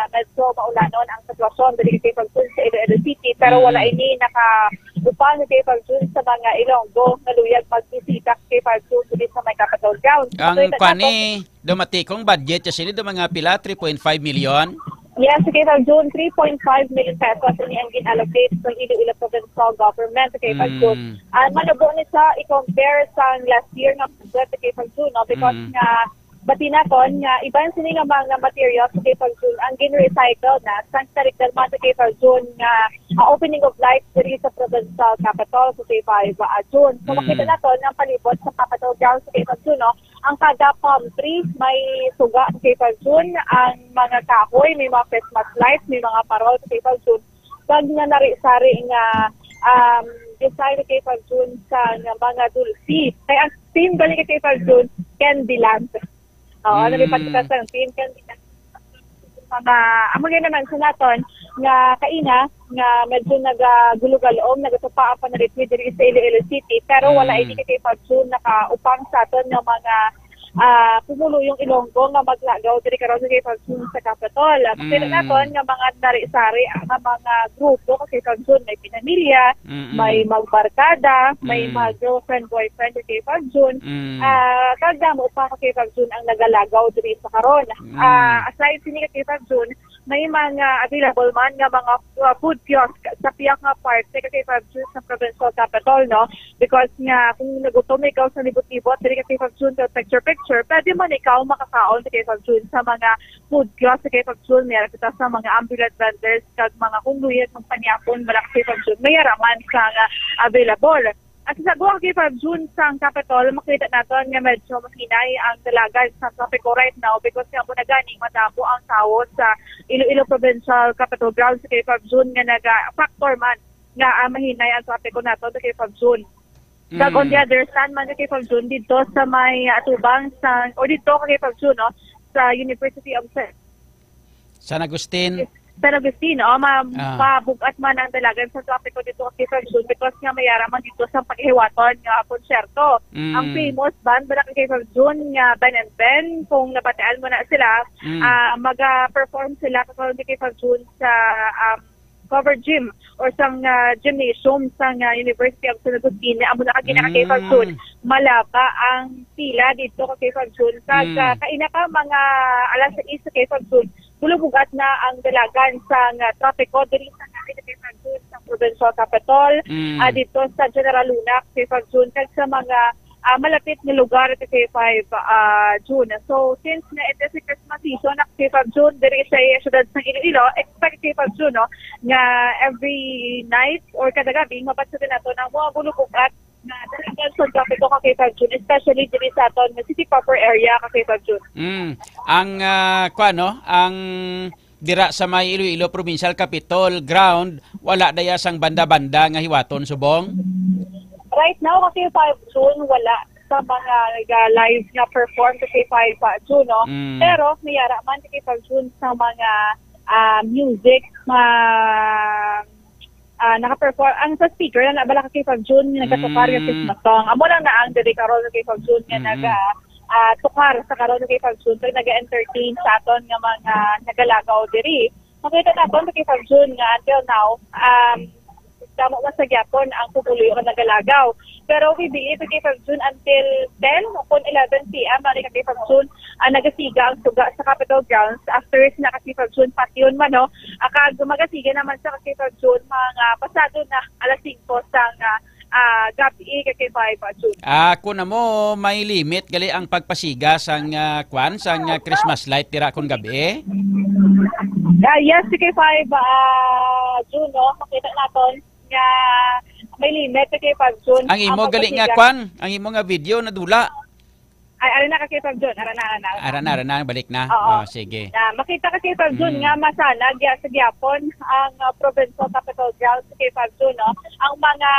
medyo maulanon ang sitwasyon dari K5 June sa Iloilo City. Pero wala ini naka-upang sa K5 June sa mga Ilonggo na luyag magbisita sa K5 June sa may Capital Grounds. Ang pani, dumatikong budget sa sila mga pila, 3.5 million? Yes, sa K5 June, 3.5 million pesos ini ang gin-allocate sa Iloilo Provincial Government sa K5 June. Malabo ni sa i-compare sa last year nga budget sa K5 June, no? Because nga batinaton nga iban sini nga mga materials sa K5 June ang gin-recycle na sang tarikdal man sa K5 June nga opening of lights diri sa provincial capital sa K5 June. So makita naton ang palibot sa Capital Grounds sa K5 June, no? Ang kada palm tree may suga sa K5 June, ang mga kahoy may mga Christmas lights, may mga parol sa K5 June. Pag nga nari-sari nga design sa K5 June sa mga dulce. Kaya ang team galing sa K5 June, Candyland. Nalipat ka sa team Candyland. Amo nga naman sa naton nga kaina nga medyo nagagulog-alom, nagatupaan pa na rin diri sa Iloilo City, pero wala ini kay K5 June nakaupang sa aton ng mga pumulo yung Ilonggo nga maglagaw diri karon sa K5 June sa Capitol. Kasi naton nga mga nari-sari nga mga grupo kasi K5 June may pinamilya, may magbarkada, may mga girlfriend boyfriend sa K5 June. Kada mo pa sa K5 June ang nagalagaw diri sa karon. Aside sini sa K5 June, may mga available man nga mga food kiosk sa piyang nga part sa K5 June sa Provincial Capital, no? Because nga kung nagutom ikaw sa libot-libot diri sa K5 June sa picture, pwede man ikaw makakaon sa K5 June sa mga food kiosk sa K5 June. Meron kita sa mga ambulant vendors kag mga kungluyan ng panyapon malak sa K5 June. May raman sa available. At sa buwang K5 June sa Capitol, makita natin nga medyo makinay ang dalagan sa traffic right now because nga muna ganing matabo ang tawos sa Iloilo Provincial Capital Grounds sa K5 June nga naga-factor man nga mahinay ang traffic nato sa K5 June. Kag on the other stand man sa K5 June dito sa may atubang sa o dito sa K5 June, no, sa University of San Agustin. San Agustin, mabugat man ang dalagan sa traffic dito sa K5 June because nga mayaraman dito sa paghiwaton nga konsyerto. Ang famous band ba ng K5 June nga Ben and Ben, kung nabataan mo na sila, mag-perform sila sa K5 June sa cover gym or sang gymnasium sang University of San Agustin. Amo na kagina ka K5 June, malaba ang pila dito sa K5 June. Kag kaina ka mga alas 6 sa K5 June, bulubugat na ang dalagan sa traffic ko diri sa K5 June sa Provincial Capital, dito sa General Luna K5 June, kag sa mga malapit na lugar sa K5 June. So since na ito si Christmas season na K5 June diri sa syudad sa Iloilo, expect K5 June, no, nga every night or kada gabi mapasod nato na mga bulubugat na dalagan sa trapiko ka kay June, especially diri sa aton city proper area ka kay June. Ang ang dira sa may Iloilo Provincial Capitol ground, wala daya sang banda-banda nga hiwaton subong? Right now kasi 5 June wala sa mga live nga perform kasi 5 June, no? Pero mayara man kay 5 June sa mga music naka-perform ang sa speaker na bala kay 5 June nagkatukar yung Christmas song. Amo lang na ang diri karon kay 5 June nga tukar sa karon kay 5 June so naga-entertain sa aton nga mga nagalagaw diri. Makita naton kay 5 June nga until now damo man sa gyapon ang tutuloy nga nagalagaw. Pero we be able kay 5 June until 10 o 11 PM mali kay 5 June nagasiga ang suga sa Capitol Grounds. After na kasi 5 June patyon man no. Akag magasiga naman sa kay 5 June mga pasado na alas 5 sang gabi kay 5 June. Kuno mo may limit gali ang pagpasiga sang sang Christmas light tira kun gabi. Yes, kay 5 June no. Makita naton nga may limit kay 5 June. Ang imo gali nga ang imo nga video na dula. Ay na kay 5 June, ara na balik na. Sige. Makita kasi 5 June nga masanag sa gyapon ang Provincial Capitol Grounds kay 5 June no. Ang mga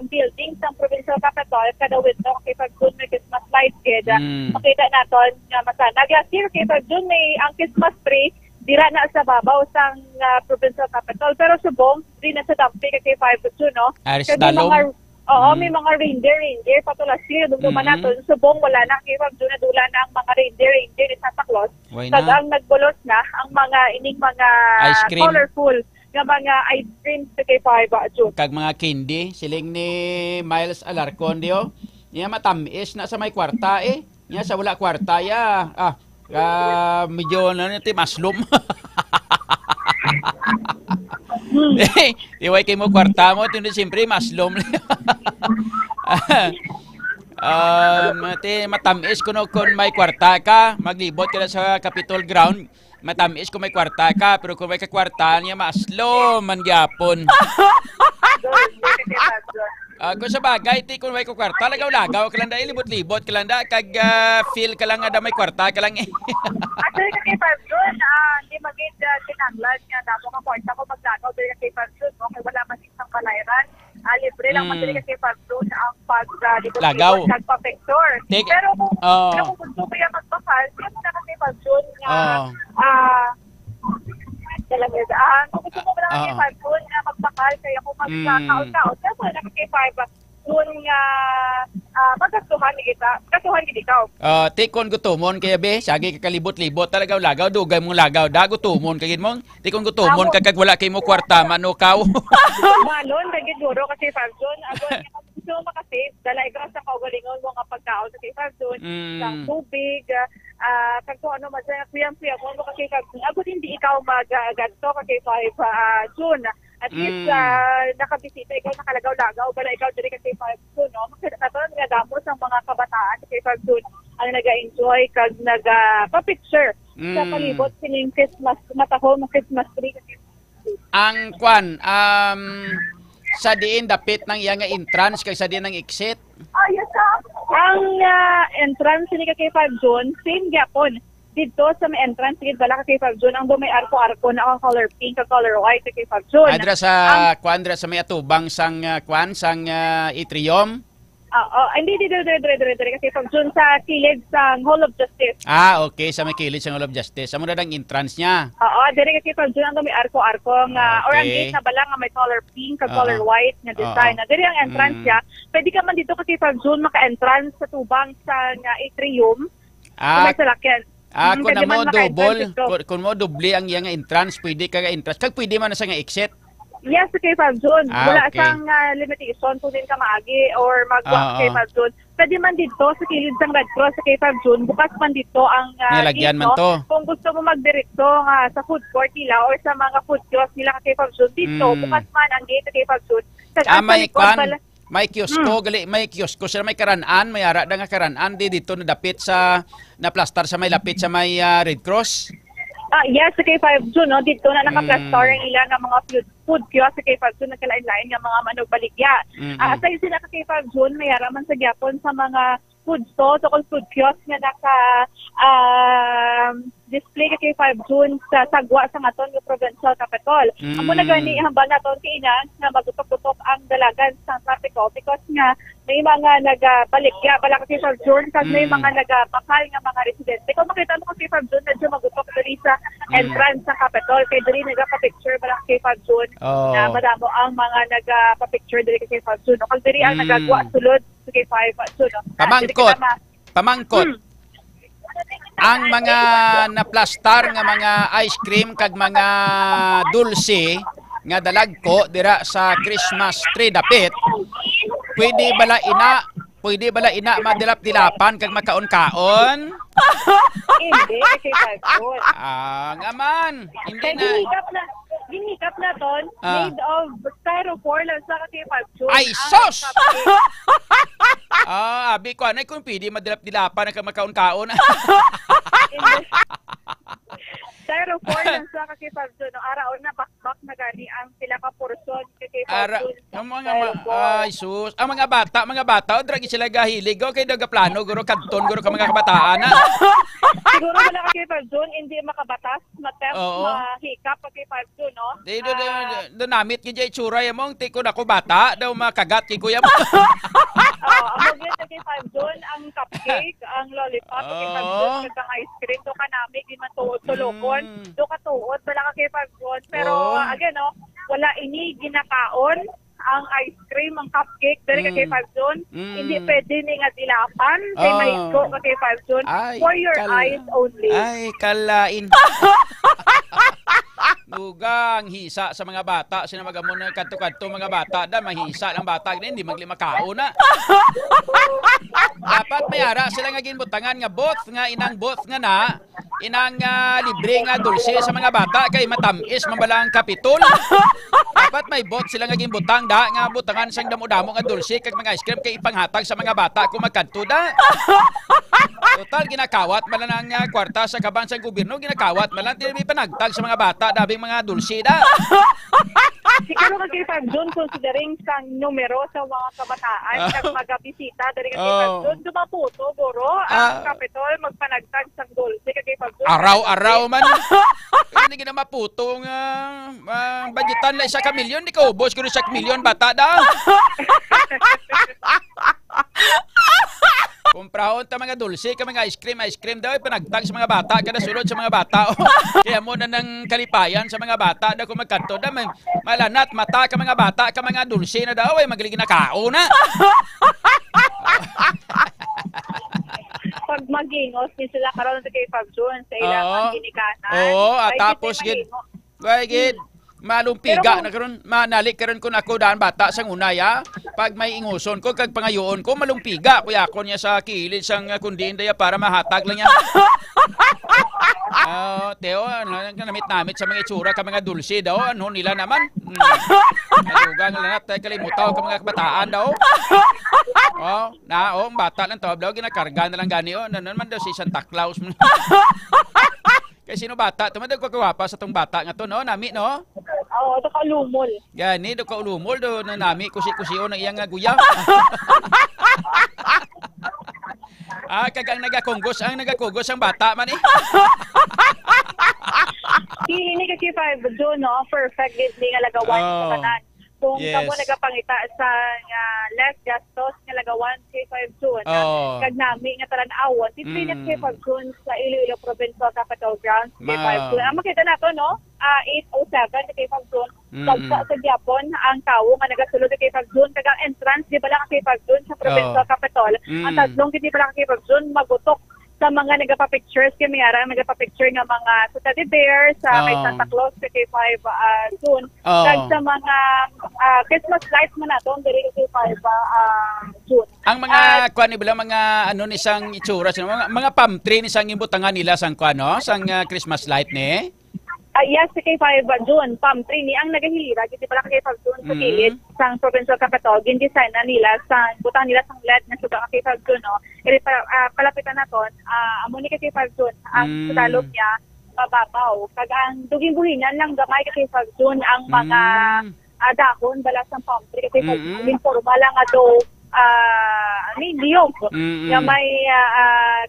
buildings ng Provincial Capitol kada window kay 5 June may Christmas lights kid. Makita naton nga masanag kay 5 June may ang Christmas tree dira na sa babaw sang Provincial Capitol pero subong di na sa dampi kay 5 June no. May mga reindeer patulas siya duman naton subong wala na kay 5 June dula na ang mga reindeer ni Santa Claus. Kag ang nagbulos na ang mga ining mga colorful nga mga ice cream kay 5 June. Kag mga candy siling ni Miles Alarcon dio. Niya matamis na sa may kwarta Niya sa wala kwarta ya. Medyo maslom. Iway kay mo kwarta mo tundo siyempre maslom. Matamis kuno kun may kwarta ka, maglibot ka sa Capitol Ground. Matamis kung may kwarta ka, pero kung may kakwarta niya maslom man gyapon. Kung sa bagay, kung may kwarta, lagaw-lagaw ka lang da, ilibot-libot ka lang da, kag feel ka lang nga da may kwarta ka lang Actually, kay 5 June, hindi maging kinanglan nga damo ka kwarta ko maglagaw dili kay 5 June, okay, wala man isang kalairan. Libre lang man dili kay 5 June ang lagaw kag pa-picture. Pero kung gusto ko yung magpapal, kaya mo na kay 5 June nga kung gusto mo lang kay 5 June nga magpakal kaya kung magkakaot-kaot kasi na kay 5 June nga magkasuhan gid ikaw. Tikon gutumon kaya be, sagi ka kalibot-libot talaga lagaw dugay mong lagaw da gutumon kagid mong tikon gutumon kag wala kay mo kwarta manukaw. Malon kagid duro kasi 5 June gusto mo makasave dala ikaw sa kaugalingon mo nga pagkaon sa 5 June sa tubig kag kung ano man sa kuyang-kuyang mo kasi agud hindi ikaw magagadto kasi 5 June. At least nakabisita ikaw nakalagaw-lagaw bala ikaw diri kasi 5 June no. Katon nga damo sa mga kabataan kasi 5 June ang naga-enjoy kag naga-picture sa palibot sining Christmas matahom Christmas tree kasi ang sa diin dapit ng iya nga entrance kay sa diin ng exit. Yes ang entrance ni kay 5 June same gyapon dito sa may entrance gid bala kay 5 June ang may arko-arko na ang color pink kag color white kay 5 June. Adra sa kwadra sa may atubang sang sang atrium. Hindi dire kasi 5 June sa kilid sa Hall of Justice. Okay sa may kilid sa Hall of Justice. Amo na dang entrance niya. Dire kasi 5 June ang may arko-arko nga or ang gate na bala nga may color pink kag color white nga design. Dire ang entrance niya. Pwede ka man dito kasi 5 June maka-entrance sa tubang sa atrium. May salakyan. Kung mo doble ang iyang entrance, pwede ka entrance. Kag pwede man na sa nga exit. Yes, kay 5 June. Wala sang limitation kung din ka maagi or mag-walk kay 5 June. Pwede man dito sa kilid sang Red Cross sa kay 5 June. Bukas man dito ang nilagyan man to. Kung gusto mo magdiretso sa food court nila or sa mga food kiosk nila kay 5 June dito, bukas man ang gate kay 5 June. May kiosko, may kiosko sila may karanaan, may ara da nga karanaan dito na dapit sa na plaster sa may lapit sa may Red Cross. Yes, kay 5 June no, dito na naka-plaster ang ilang mga food kiosk sa K5 June nagkalain-lain nga mga manugbaligya. Asay sila ka K5 June may araman sa gyapon sa mga food stall o food kiosk nga naka display ka K5 June sa sagwa sa ngaton ng provincial capital. Amo na gani hambal naton kainan nga magutok-gutok ang dalagan sa trapiko because nga may mga nagabaligya bala ka K5 June kasi may mga nagabakal nga mga residente. Kung makita mo ka K5 June medyo magutok dali sa entrance sa capital kay dali nagapa-picture bala ka K5 June na madamo ang mga nagapa-picture dali ka K5 June. Kag diri ang nagagwa sulod sa K5 June. Pamangkot. Ang mga naplastar nga mga ice cream kag mga dulce nga dalagko dira sa Christmas tree dapit. Pwede bala ina madilap-dilapan kag makaon-kaon? Hindi kasi K5 nga man. Hindi na. Ginikap na ton, made of styrofoam lang sa K5 June. Ay, sos! Abi ko, anay kung pwede madilap-dilapan na makaon-kaon. Styrofoam lang sa K5 June. Araw na bakbak na gani ang sila ka porson sa K5 June. Ay, sus. Ang mga bata, o dragi sila gahilig. O kayo plano, guro kadton, guro ka mga kabataan. Siguro wala ka K5 June, hindi makabatas, matempt, mahikap ka K5 June, no? Do namit yung jay tsura yung mong tiko na ko bata, daw makagat kay kuya mo. Ang mga K5 June, ang cupcake, ang lollipop, K5 June, ang ice cream, do ka namin, di man tuod, tulokon, do ka tuod, wala ka K5 June. Pero, again, no, wala ini ginakaon, ang ice cream, ang cupcake, dari ka K5 June, hindi pwede ni nga dilapan, kay may go ka K5 June, for your eyes only. Ay, kalain. Dugang hisa sa mga bata, sina magamon na kadto-kadto mga bata, dan mahisa lang bata, hindi maglimakaon na. Dapat mayara sila nga ginbutangan nga both nga inang both nga na inang libre nga dulce sa mga bata kay matamis mambalang kapitol. Dapat may bot sila nga ginbutang da nga butangan sang damo-damo nga dulce kag mga ice cream kay ipanghatag sa mga bata kung magkadto da. Total ginakawat man lang ang kwarta sa kabansang gobyerno, ginakawat man lang tinabi panagtag sa mga bata dabing mga dulce da. Siguro ka K5 June considering sang numero sa mga kabataan kag magabisita dari ka K5 June dumaputo guro ang Capitol magpanagtag sang dulce ka K5 June. Araw-araw man. Hindi gina maputo nga budgetan na 1 milyon, di ka ubos guro 1 milyon bata da. Kumprahon ta mga dulce ka mga ice cream daw panagtag sa mga bata kada sulod sa mga bata. Kaya mo na ng kalipayan sa mga bata da kung magkanto da malanat mata ka mga bata ka mga dulce na daw ay magaling na kao na. Pag magingos ni sila karon sa K5 June sa ilang ginikanan. Tapos gid malumpiga na karon manalik karon kun ako daan bata sang unaya pag may inguson ko kag pangayoon ko malumpiga kuya ako niya sa kilid sang kundin daya para mahatag lang niya. Teo namit sa mga itsura ka mga dulce daw ano nila naman. Dugang lanat kalimutaw ka mga kabataan daw. Ang bata lang tawag daw ginakarga na lang gani naman daw si Santa Claus. Kaya sino bata? Tumadag ko kawapa sa tong bata nga to, no? Nami, no? Oo, do ka ulumol. Gani, do ka ulumol, do na nami, kusi-kusiyo ng iyang guya. Kagang nagakugos ang bata man eh. Hindi ka K5 June, no? Perfect gid nga lagawan sa tanan. Kung kamo nagapangita sa less gastos nga lagawan K5 June, kag nami nga talan-awon, dito K5 June sa Iloilo Provincial Capital Grounds, K5 June. Ang makita nato, no? 807 sa K5 June. Sa Japon, ang tawo nga nagasulod sa K5 June, kag ang entrance, di bala ka K5 June sa Provincial Capital. Ang tatlong di bala ka K5 June, magutok sa mga nagapa-pictures kay Miara, nagapa-picture nga mga sa Teddy Bear, sa kay Santa Claus, sa K5 June, kag sa mga Christmas lights man naton diri kay K5 June. Ang mga kuan ni bala mga ano ni sang itsura mga palm tree ni sang imbutangan nila sang kuan no, sang Christmas light ni. Yes, sa K5 June, palm tree ni ang nagahilira giti pala kay K5 June sa kilid sang provincial capital, gin-design na nila sang butang nila sang LED na suga kay K5 June no. Iri palapitan naton amo ni kay K5 June ang sa dalom niya pababaw. Kag ang duging buhinan lang gamay kay Fag June ang mga dahon balas ng palm tree kay Fag June formal lang ato medium nga may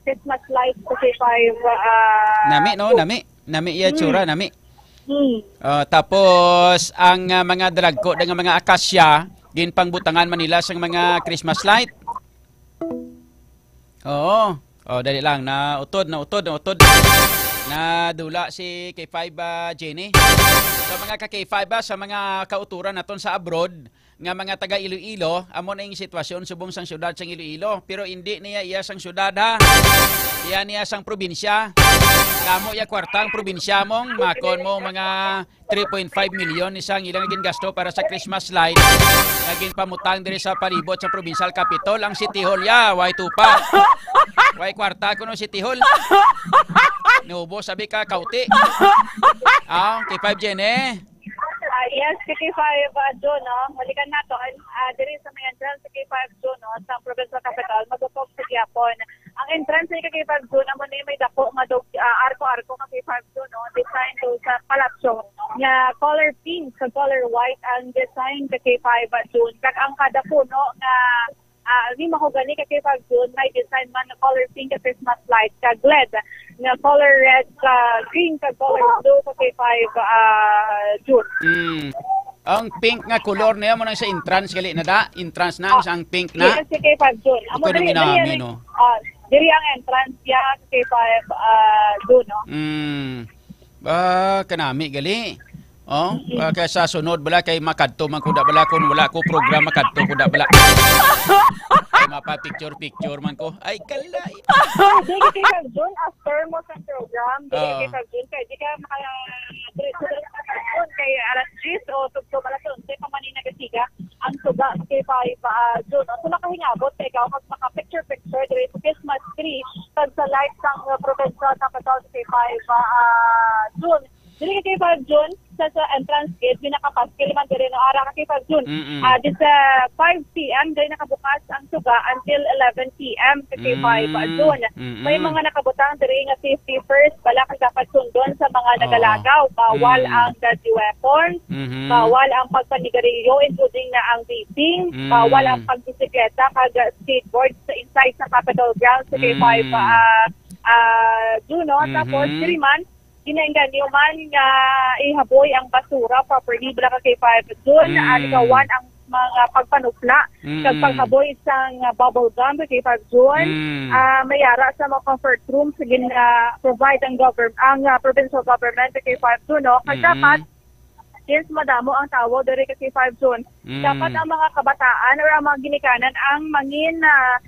Christmas lights kay 5 nami iya tsura nami. Tapos ang mga dalagko ng mga akasya ginpangbutangan man nila sang mga Christmas light. Oo. Dali lang na utod. Na dula si K5 Jenny. Sa mga ka-K5 sa mga kauturan naton sa abroad nga mga taga Iloilo, amo na yung sitwasyon subong sang syudad sang Iloilo, pero hindi niya iya sang syudad ha. Iya niya sang probinsya. Kamo ya kwartang probinsya mong makon mo mga 3.5 million isang ilang gingasto para sa Christmas light. Naging pamutang diri sa palibot sa provincial capital ang City Hall ya, way tupa. Way kwarta kuno City Hall. Nubo sabi ka kauti. K5 Jenny. Yes, K5 June, no? Malikan nato. Diri sa may entrance sa K5 June, no? Sa provincial capital, magupog sa Gyapon. Ang entrance sa K5 June, amo ni may dako nga arko-arko nga K5 June, no? Design to sa palasyo. Nga color pink sa color white ang design sa K5 June. Kag ang kada puno nga di mahogani ka K5 June, may design man na color pink ka Christmas light, kag LED na color red, green ka color blue ka K5 June. Ang pink nga color niya mo nang sa entrance gali na da, entrance na ang pink na. Yes, K5 June. Amo diri no. Diri ang entrance ya K5 June, no. Kanami gali. Kaya sa sunod bala kay makadto man kuda bala kun wala ko program makadto kuda bala. Kay mapa picture man ko. Ay kalay. Di ka June after mo sa program, di ka June kay di ka kay alas 10 o tugtog alas 11 pa manina gasiga ang suga kay 5 June. So nakahingabot kay ikaw kag maka-picture diri sa Christmas tree kag sa lights sang provincial capital kay 5 June. Dili kay 5 June sa entrance gate pinakapaskil man diri no ara kay 5 June. Di sa 5 PM diri nakabukas ang suga until 11 PM kay 5 June. May mga nakabutang diri nga safety first bala kay dapat sundon sa mga nagalagaw, bawal ang deadly weapons, bawal ang pagpanigarilyo including na ang vaping, bawal ang pagbisikleta kag skateboard sa inside sa Capitol grounds kay 5 June, no? Tapos diri man ginaingan niyo man nga ihaboy ang basura properly bala ka kay 5 June. Aligawan ang mga pagpanupla kag paghaboy sang bubble gum kay 5 June. Mayara sa mga comfort rooms provide ang provincial government kay 5 June, no. Kag dapat since madamo ang tawo diri kay 5 June, dapat ang mga kabataan or ang mga ginikanan ang mangin na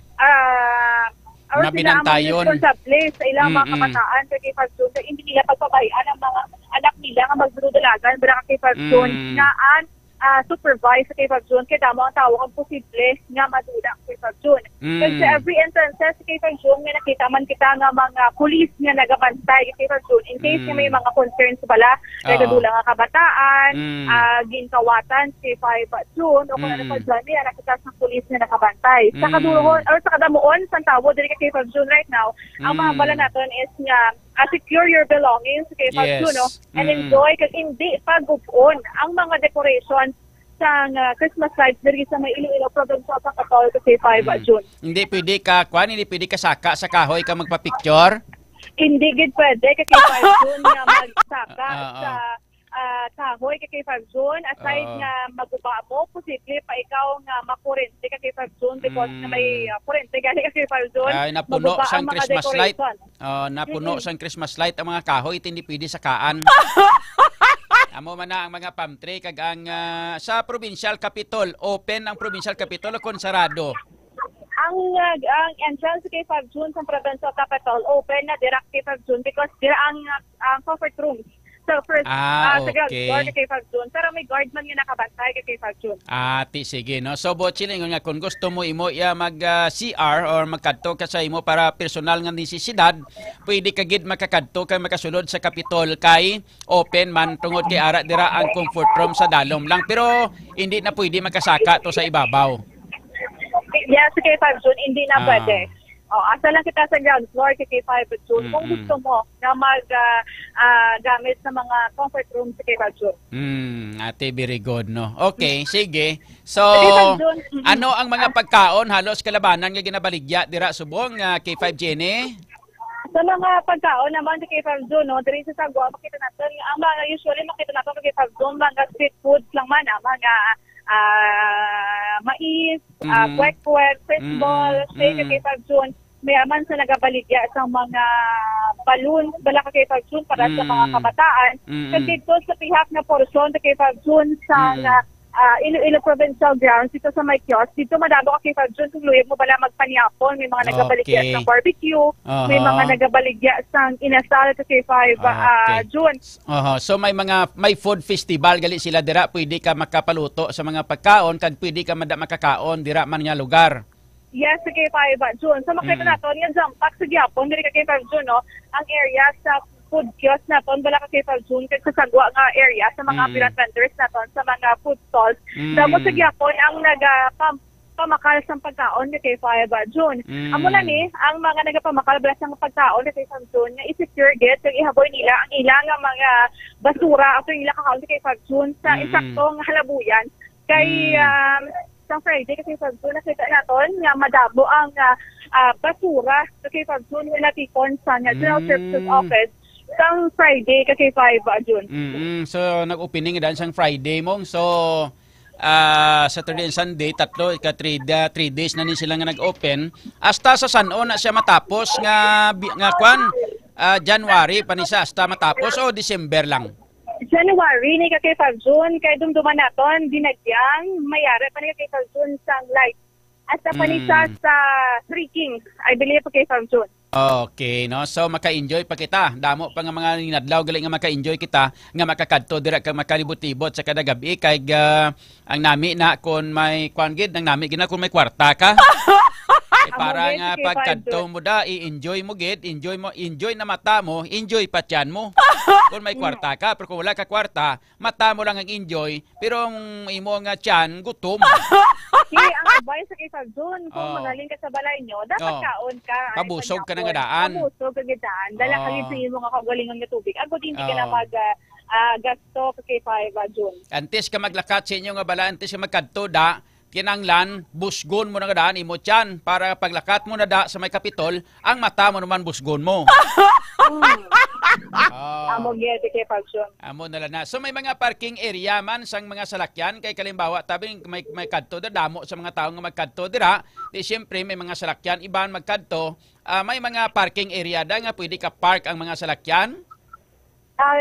binantayon sa place sa ilang mga kabataan kay 5 June, hindi nila pagpabayaan ang mga anak nila nga magdudulagan bala kay 5 June nga supervise sa kay 5 June kay damo ang tawag ang posible nga madula kay 5 June. Kasi every instance sa kay 5 June nga nakita man kita nga mga police nga nagabantay kay 5 June in case nga may mga concerns bala nagadula nga kabataan, ginkawatan kay 5 June o kung ano pa dyan niya nakita sa police nga nakabantay. Sa kaduron or sa kadamuon sa tawo diri kay 5 June right now, ang mga bala naton is nga secure your belongings kay 5 June, no? And enjoy kag hindi pag-upon ang mga decorations sa Christmas lights diri sa may Iloilo provincial sa Capital kay 5 June. Hindi pwede ka saka sa kahoy ka magpa-picture. Hindi gid pwede kay 5 June nga magsaka sa kahoy kay 5 June aside nga maguba mo posible pa ikaw nga makurente kay 5 June because na may kurente gali kay 5 June. Napuno sang Christmas light. Napuno sang Christmas light ang mga kahoy hindi pwede sakaan. Amo man na ang mga palm tree kag ang sa provincial capital open ang provincial capital o sarado. Ang entrance kay 5 June sa provincial capital open na direct kay 5 June because dira ang comfort rooms. So first, sa ground floor kay 5 June. Pero may guard man yung nakabantay kay 5 June. Sige, no? So, Bochiling, nga kung gusto mo imo mag-CR or magkadto ka sa imo para personal nga nisisidad, pwede ka gid makakadto kay makasulod sa Capitol kay open man tungod kay ara dira ang comfort room sa dalom lang. Pero hindi na pwede makasaka to sa ibabaw. Yes, kay 5 June, hindi na pwede. Asa lang kita sa ground floor kay 5 June. Kung gusto mo na gamit sa mga comfort room sa K5 June. Ate, very good, no? Okay, sige. So, ano ang mga pagkaon halos kalabanan nga ginabaligya dira subong K5 Jenny? Sa mga pagkaon naman sa K5 June, no, diri sa Sagwa, makita natin, ang mga usually makita natin sa K5 June, mga street foods lang man, mga mais, kwek-kwek, fishball, steak sa K5 June. Mayaman sa nagabaligya sa mga balloons, bala ka K5 June para sa mga kabataan. Kasi dito sa pihak na porsyon sa K5 June sa Iloilo Provincial Grounds, dito sa may kiosk, dito madabo ka K5 June, kung luyag mo bala magpaniapon, may mga nagabaligya sa barbecue, may mga nagabaligya sa inasal sa K5 June. So may food festival gali sila dira, pwede ka makapaluto sa mga pagkaon, kag pwede ka makakaon dira man nga lugar. Yes, sa K5 June. So makita natin, yung jump pack sa Gyapon, diri ka K5 June, no? Ang area sa food kiosk natin, bala ka K5 June, sa Sagwa nga area, sa mga pirate vendors natin, sa mga food stalls. Damo sa Gyapon, ang nagapamakal sa pagkaon ni K5 June. Amo na ni, ang mga nagapamakal bala sa pagkaon ni K5 June, nga i-secure get, yung ihaboy nila, ang ilang mga basura, after nila kakaon ni K5 June, sa isaktong halabuyan. Kay sa Friday kasi sa June nakita natin nga madabo ang basura sa K5 June na tipon sa General Services Office sa Friday kasi K5 June. So nag-opening dan sang Friday mong so Saturday and Sunday 3 days na ni sila nga nag-open hasta sa San-O na siya matapos nga January pa ni siya hasta matapos o December lang. January ni ka K5 June kay dumduman naton dinagyang mayari pa ni ka K5 June sang light at sa panisa sa Three Kings I believe pa K5 June. Okay, no? So maka-enjoy pa kita. Damo pa nga mga ninadlaw gali nga maka-enjoy kita nga makakadto dira ka makalibot-libot sa kada gabi kay ang nami na kon may kuan gid ang nami gina kon may kwarta ka. Para nga pagkadto mo da i-enjoy mo gid, enjoy na mata mo, enjoy pa tiyan mo. Kung may kwarta ka, pero kung wala ka kwarta, mata mo lang ang enjoy, pero ang imo nga tiyan gutom. Ang advice sa K5 June, kung magaling ka sa balay nyo, dapat kaon ka. Pabusog ka na nga daan. Pabusog ka nga daan. Dala ka sa imo nga kagalingon nga tubig. Agod hindi ka na gasto sa K5 June. Antes ka maglakat sa inyo nga bala, antes ka magkadto da, kinanglan, busgon mo na nga daan, imo tiyan, para paglakat mo na da sa may Kapitol, ang mata mo naman busgon mo. Amo gyud K5 June. Amo na lang na. So may mga parking area man sang mga salakyan kay kalimbawa tabing may kadto damo sa mga tawo nga magkadto dira. Di syempre may mga salakyan iban magkadto, may mga parking area da nga pwede ka park ang mga salakyan.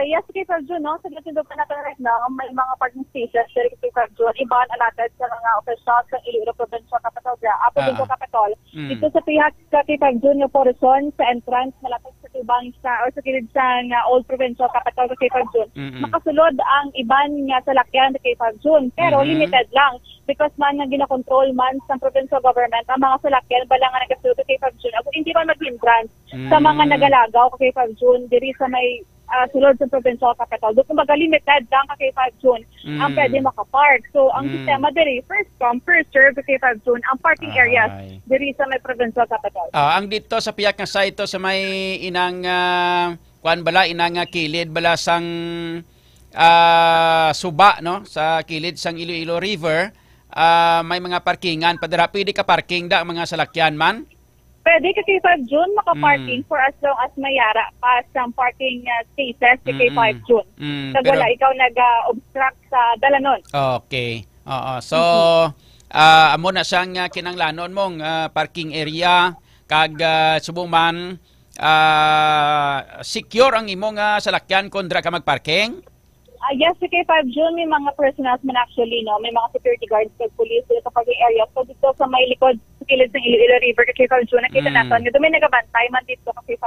Yes, K5 June, no? Sa Gatindo pa natin right now, may mga parking stations sa K5 June, iban alatad sa mga officials sa Iloilo Provincial Capital, Apo Dingko Capital. Dito sa pihak sa K5 June, yung Porizon, sa entrance, malapit sa tubang o sa kilid sa Old Provincial Capital sa K5 June. Makasulod ang iban nga salakyan sa K5 June, pero limited lang because man nga ginakontrol man sa provincial government ang mga salakyan bala nga nagasulod sa K5 June. Ako hindi man mag-hindrance sa mga nagalagaw sa K5 June, diri sa may sulod sa provincial capital. Doon kumbaga limited lang ka K5 June ang pwede makapark. So, ang sistema diri, first come, first serve sa K5 June, ang parking areas diri sa may provincial capital. Ang dito sa piyak nga site sa may inang inang kilid bala sang suba no sa kilid sang Iloilo River, may mga parkingan padara pwede ka parking da mga salakyan man. Pwede ka K5 June maka-parking for as long as mayara pa sa parking spaces sa K5 June. Kag wala ikaw nag-obstruct sa dalanon. Okay. So, amo na siyang kinanglanon mong parking area kag subong man secure ang imong salakyan kung dra ka magparking. Yes, sa K5 June, may mga personals man actually, no? May mga security guards at police sa parking area. So, dito sa may likod, sa kilid ng Iloilo River, ka K5 June, nakita natin, may nagabantay man dito ka K5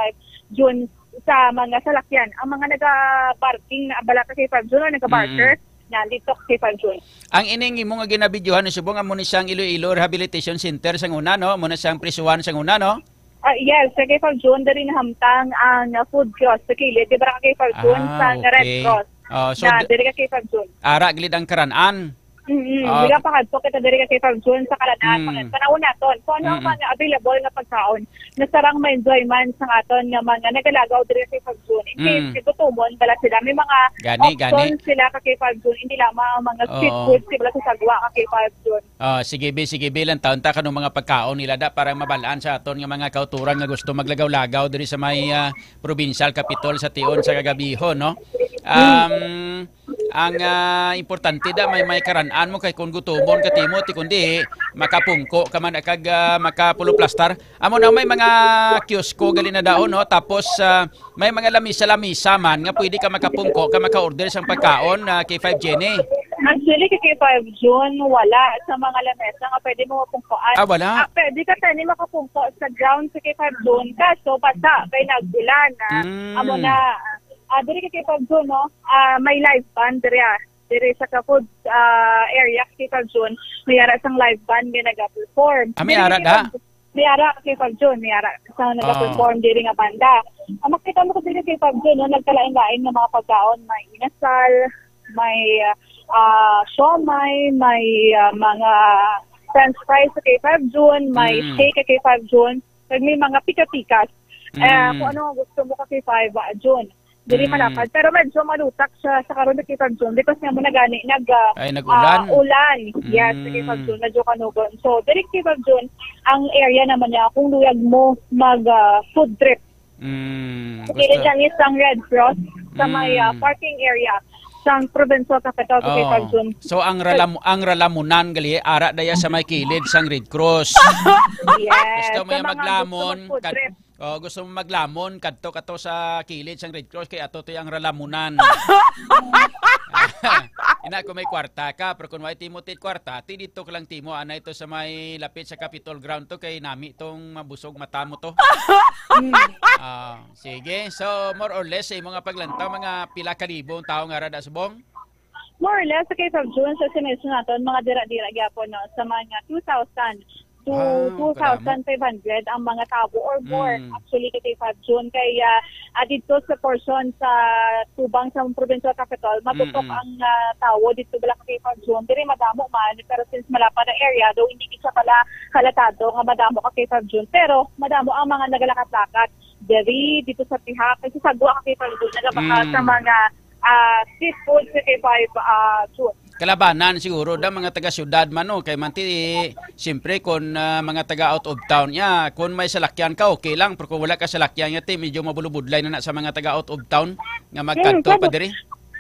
June sa mga salakyan. Ang mga nag-parking na abala ka K5 June o nag-barker, dito ka K5 June. Ang ining mo nga ginabidyohan, subong mo ni siyang Iloilo Rehabilitation Center sa una, no? Muna siyang prisuhan sa una, no? Yes, sa K5 June, dari nahamtang ang food kiosk sa kilid. Di ba ka K5 June sa Red Cross? So, diri ka K5 June. Ara gilid ang karan-an. Biga pa kadto kita diri kay Fab June sa kalanaan. Panahon naton. Kung ano ang mga available nga pagkaon na sarang ma-enjoy man sa aton nga mga nagalagaw diri kay Fab June. In case gutumon bala sila may mga options sila kay Fab June, hindi lamang mga street food sila sa sagwa kay Fab June. Sige lang taon ta kanong mga pagkaon nila da para mabalaan sa aton nga mga kauturan nga gusto maglagaw-lagaw diri sa may provincial capital sa Tion sa kagabihon, no? Ang importante da may karan-an mo kay kung gutumon ka Timothy kundi makapungko ka man kag makapuloplastar. Amo na may mga kiosko gali na daon, no? Tapos may mga lamisa man nga pwede ka makapungko ka maka-order sang pagkaon kay 5 Jenny. Actually, kay 5 June, wala sa mga lamesa nga pwede mo mapungkoan. Wala? Pwede ka tani makapungko sa ground sa kay 5 June, kaso basta kay nagbulan. Amo na, diri kay 5 June, no? May live band diri sa food area kay 5 June, may ara sang live band nga nag-perform. May ara da? May ara kay 5 June, may ara sa nag-perform diri nga banda. Makita mo ko diri kay 5 June, no? Nagkalain-lain nga mga pagkaon, may inasal, may siomay, may mga french fries kay 5 June, may steak kay 5 June, may mga pika-pikas. Kung ano gusto mo kay 5 June. Dili malapad, pero medyo malutak siya sa karon kay 5 June because nga mo nag-ulan. Ulan. Yes, kay 5 June, medyo kanugon. So, diri kay 5 June, ang area naman niya, kung luyag mo mag-food trip. Kailan siya isang Red Cross sa may parking area sang provincial capital kay 5 June. So ang ralamunan gali ara daya sa may kilid sang Red Cross. Yes. Gusto mo maglamon gusto mo maglamon kadto sa kilid sang Red Cross kay ato to yang ralamunan. Ina kung may kwarta ka pero kung may Timothy kwarta ti dito ka lang timo ana ito sa may lapit sa Capitol ground to kay nami tong mabusog mata mo to. Sige, so more or less sa mga paglantaw mga pila ka libong tao nga ra da subong. More or less sa kay 5 June sa sinesyon naton mga dira-dira gyapon, no, sa mga 2,000 to 2,500 ang mga tabo or more actually kay 5 June kay dito sa portion sa tubang sa provincial capital matutok ang tawo dito bala kay 5 June diri madamo man pero since malapad ang area do hindi siya pala halatado nga madamo kay 5 June pero madamo ang mga nagalakat-lakat dito sa pihak kasi sagwa kay 5 June nagabaka sa mga street food sa kay 5 June. Kalabanan siguro da mga taga-syudad man no kay manti siyempre kun mga taga out of town kun may salakyan ka okay lang pero kung wala ka salakyan ti medyo mabulubudlay na sa mga taga out of town nga magkanto pa diri.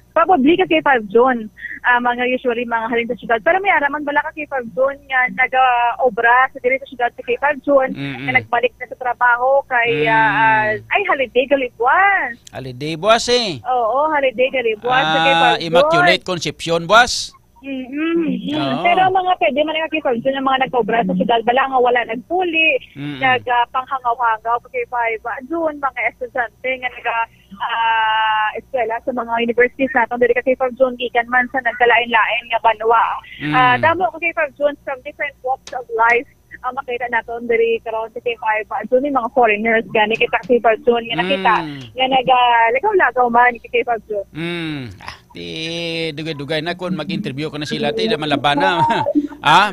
Probably ka kay 5 June mga usually mga halin sa syudad pero may araman bala ka kay 5 June nga naga-obra sa diri sa syudad sa kay 5 June nga nagbalik na sa trabaho kay ay holiday galibwas. Holiday buwas Oo, holiday galibwas sa kay 5 June. Immaculate Conception buwas. Pero mga pwede man nga kay 5 June mga nag-obra sa syudad bala nga wala nagpuli, nagpanghangaw-hangaw kay 5 June mga estudyante nga eskwela sa mga universities natin diri kay 5 June gikan man sa nagkalain-lain nga banwa. Damo kay 5 June from different walks of life makita natin diri karon sa kay 5 June mga foreigners gani kita kay 5 June nga nakita nga nagalagaw-lagaw man kay 5 June. Ti dugay-dugay na kun mag-interview ko na sila ti malaban na.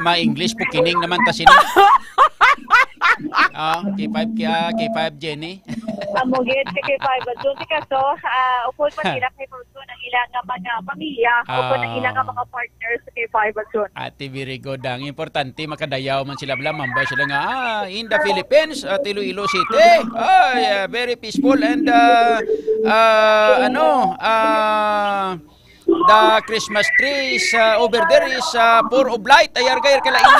Ma-English po kining naman ta sila. K5 Jenny. Amugit kay 5 June kaso upod man nila kay 5 June ang ilang mga pamilya upod ang ilang mga partners kay 5 June. Ati very good ang importante makadayaw man sila bla mambay sila nga in the Philippines at Iloilo City. Very peaceful and the Christmas trees over there is full of light. Ayar-gayar kalain.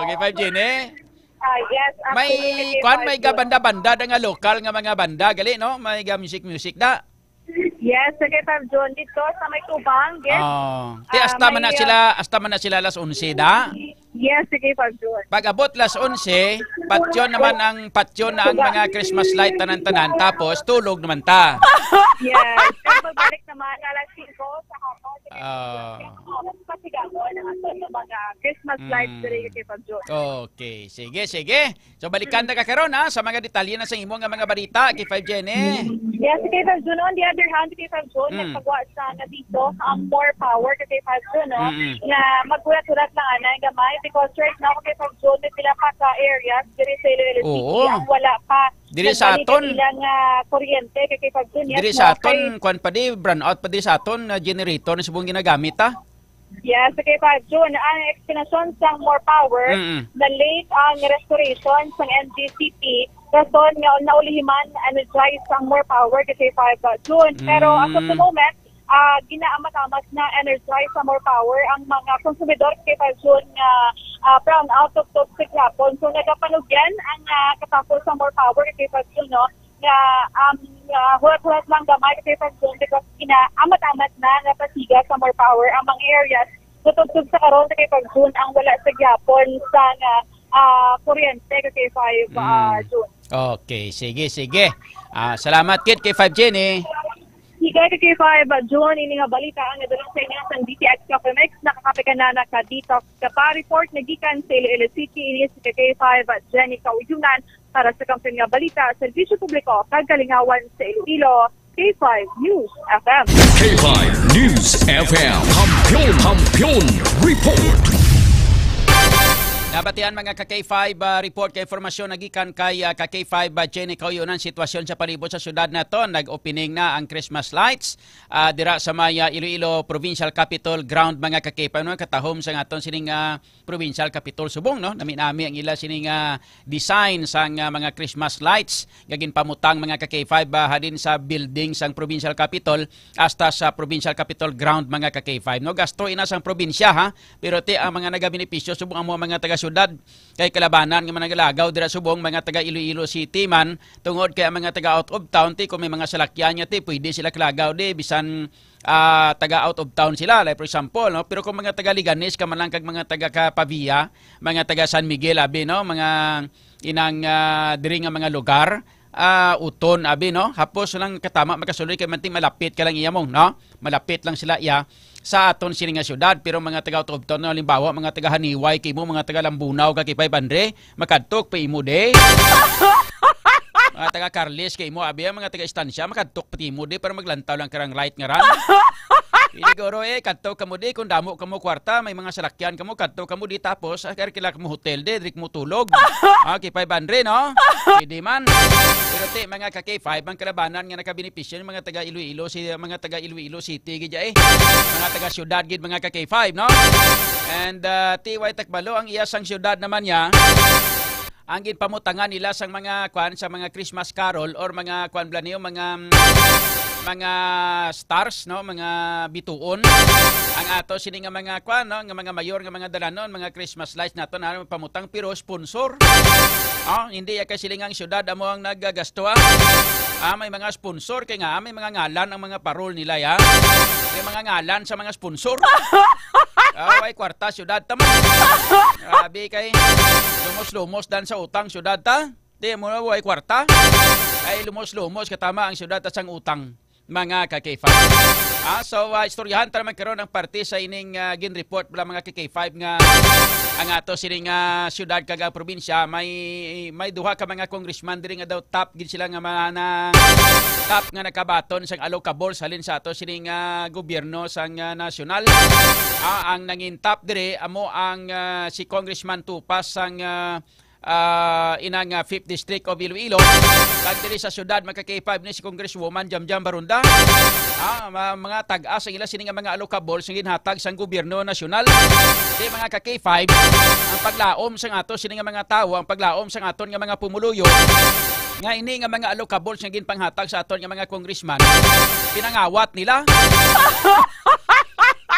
Okay, 5 Jenny. Yes. May banda-banda nga lokal nga mga banda gali no? May music da. Yes, kay 5 June dito sa may tubang. Yes. Ti hasta man na sila alas 11 da. Yes, kay 5 June. Pag abot las 11 patyon naman ang patyon na ang mga Christmas light tanan-tanan tapos tulog naman ta. Yes. Pero pagbalik naman alas 5 sa hapon. Pasigawan ang ato ng mga Christmas lights diri kay Pagjo. Okay, sige. So balikan na ka karon ha sa mga detalye na sa imo nga mga balita kay 5 Jenny. Yes, kay Pagjo on the other hand, kay Pagjo nagpagawa sa na dito ang more power kay Pagjo no na magkulat-kulat lang ana gamay because right now kay Pagjo may pila pa ka areas diri sa Iloilo City ang wala pa diri sa aton ilang kuryente kay Pagjo niya. Diri sa aton kwan pa di brown out pa di sa aton generator na subong ginagamit ha. Yes, kay Pagjo ang explanation sang more power na late ang restoration sang NGCP rason nga naulihiman energize sang more power kay Pagjo. Pero as of the moment ginaamat-amat na energize sa more power ang mga konsumidor kay Pagjo nga brown out of toxic hapon. So nagapanugyan ang katapos sa more power kay Pagjo no nga hulat-hulat lang gamay kay Pagjo because inaamat-amat na napasiga sa more power ang mga areas tutugtog sa karon kay Pagjo ang wala sa gyapon sa kuryente kay 5 June. Okay, sige. Salamat kid kay 5 Jenny. Higay kay 5 June ini nga balita ang nadulong sa inyo sa DTX Cafe-Mix nakakapikan na ka detox ka pa report nagikan sa Iloilo City ini si kay 5 Jenny Kauyunan para sa kampiyon nga balita sa serbisyo publiko kag kalingawan sa Iloilo K5 News FM. K5 News FM. Kampiyon report. Nabatian mga ka-K5 report kay informasyon nagikan kay ka-K5 Jenny Kauyunan sitwasyon sa palibot sa syudad nato nag-opening na ang Christmas lights dira sa may Iloilo Provincial Capitol ground mga ka-K5 no katahom sa aton sining Provincial Capitol Subong no nami-nami ang ila sining design sang mga Christmas lights gagin pamutang mga ka-K5 hadin sa building sang Provincial Capitol hasta sa Provincial Capitol ground mga ka-K5 no gasto ina sang probinsya ha pero ti ang mga nagabenepisyo subong ang mga taga syudad kay kalabanan nga managalaagaw dira subong mga taga Iloilo City man tungod kay mga taga out of town ti kung may mga salakyan nya ti pwede sila kalagaw di bisan taga out of town sila like for example no pero kung mga taga Liganes ka man lang kag mga taga Pavia mga taga San Miguel abi no mga inang diri nga mga lugar uton abi no hapos lang katama makasuloy kay manting malapit ka lang iya mo no malapit lang sila iya sa aton sining nga syudad pero mga taga out of town halimbawa mga taga Haniway kay mo mga taga Lambunaw kay 500 makadtok pa imo de mga taga Carles kay mo abi mga taga Estancia makadtok pa imo de para maglantaw lang karang light nga ran Siguro kadto kamo di kung damo kamo kwarta may mga salakyan kamo kadto kamo di tapos kila kamo hotel de drik mo tulog kay 500 no hindi man pero te mga ka-K5 ang kalabanan nga nakabenepisyo ng mga taga Iloilo mga taga Iloilo City gid mga taga syudad gid mga ka-K5 no and TY Takbalo ang iyasang syudad naman niya ang ginpamutangan nila sang mga kwan sa mga Christmas carol or mga kwan blaniyo mga stars no mga bituon ang ato sini nga mga kwan no nga mga mayor nga mga dalanon mga Christmas lights nato na pamutang pero sponsor hindi kay silingang syudad amo ang naggagasto may mga sponsor kay nga may mga ngalan ang mga parol nila ya may mga ngalan sa mga sponsor ay kwarta syudad tama grabe kay lumos dan sa utang syudad ta di mo na ay kwarta ay lumos katama ang syudad at sang utang mga ka-K5. So istoryahan ta naman karon ang parte sa ining gin-report pala mga ka-K5 nga ang ato sining syudad kag probinsya may duha ka mga congressman diri nga daw top gid sila nga mga top nga nakabaton sang allocable salin sa ato sining gobyerno sang nasyonal. Ang nangin top diri amo ang si Congressman Tupas sang inang 5th District of Iloilo kag diri sa syudad magka-K5 ni si Congresswoman Jamjam Barunda mga tag-as ang ila sining mga allocable sing ginhatag sang gobyerno nasyonal di mga ka-K5 ang paglaom sang ato sining mga tawo ang paglaom sang aton nga mga pumuluyo nga ini nga mga allocable sing ginpanghatag sa aton nga mga congressman pinangawat nila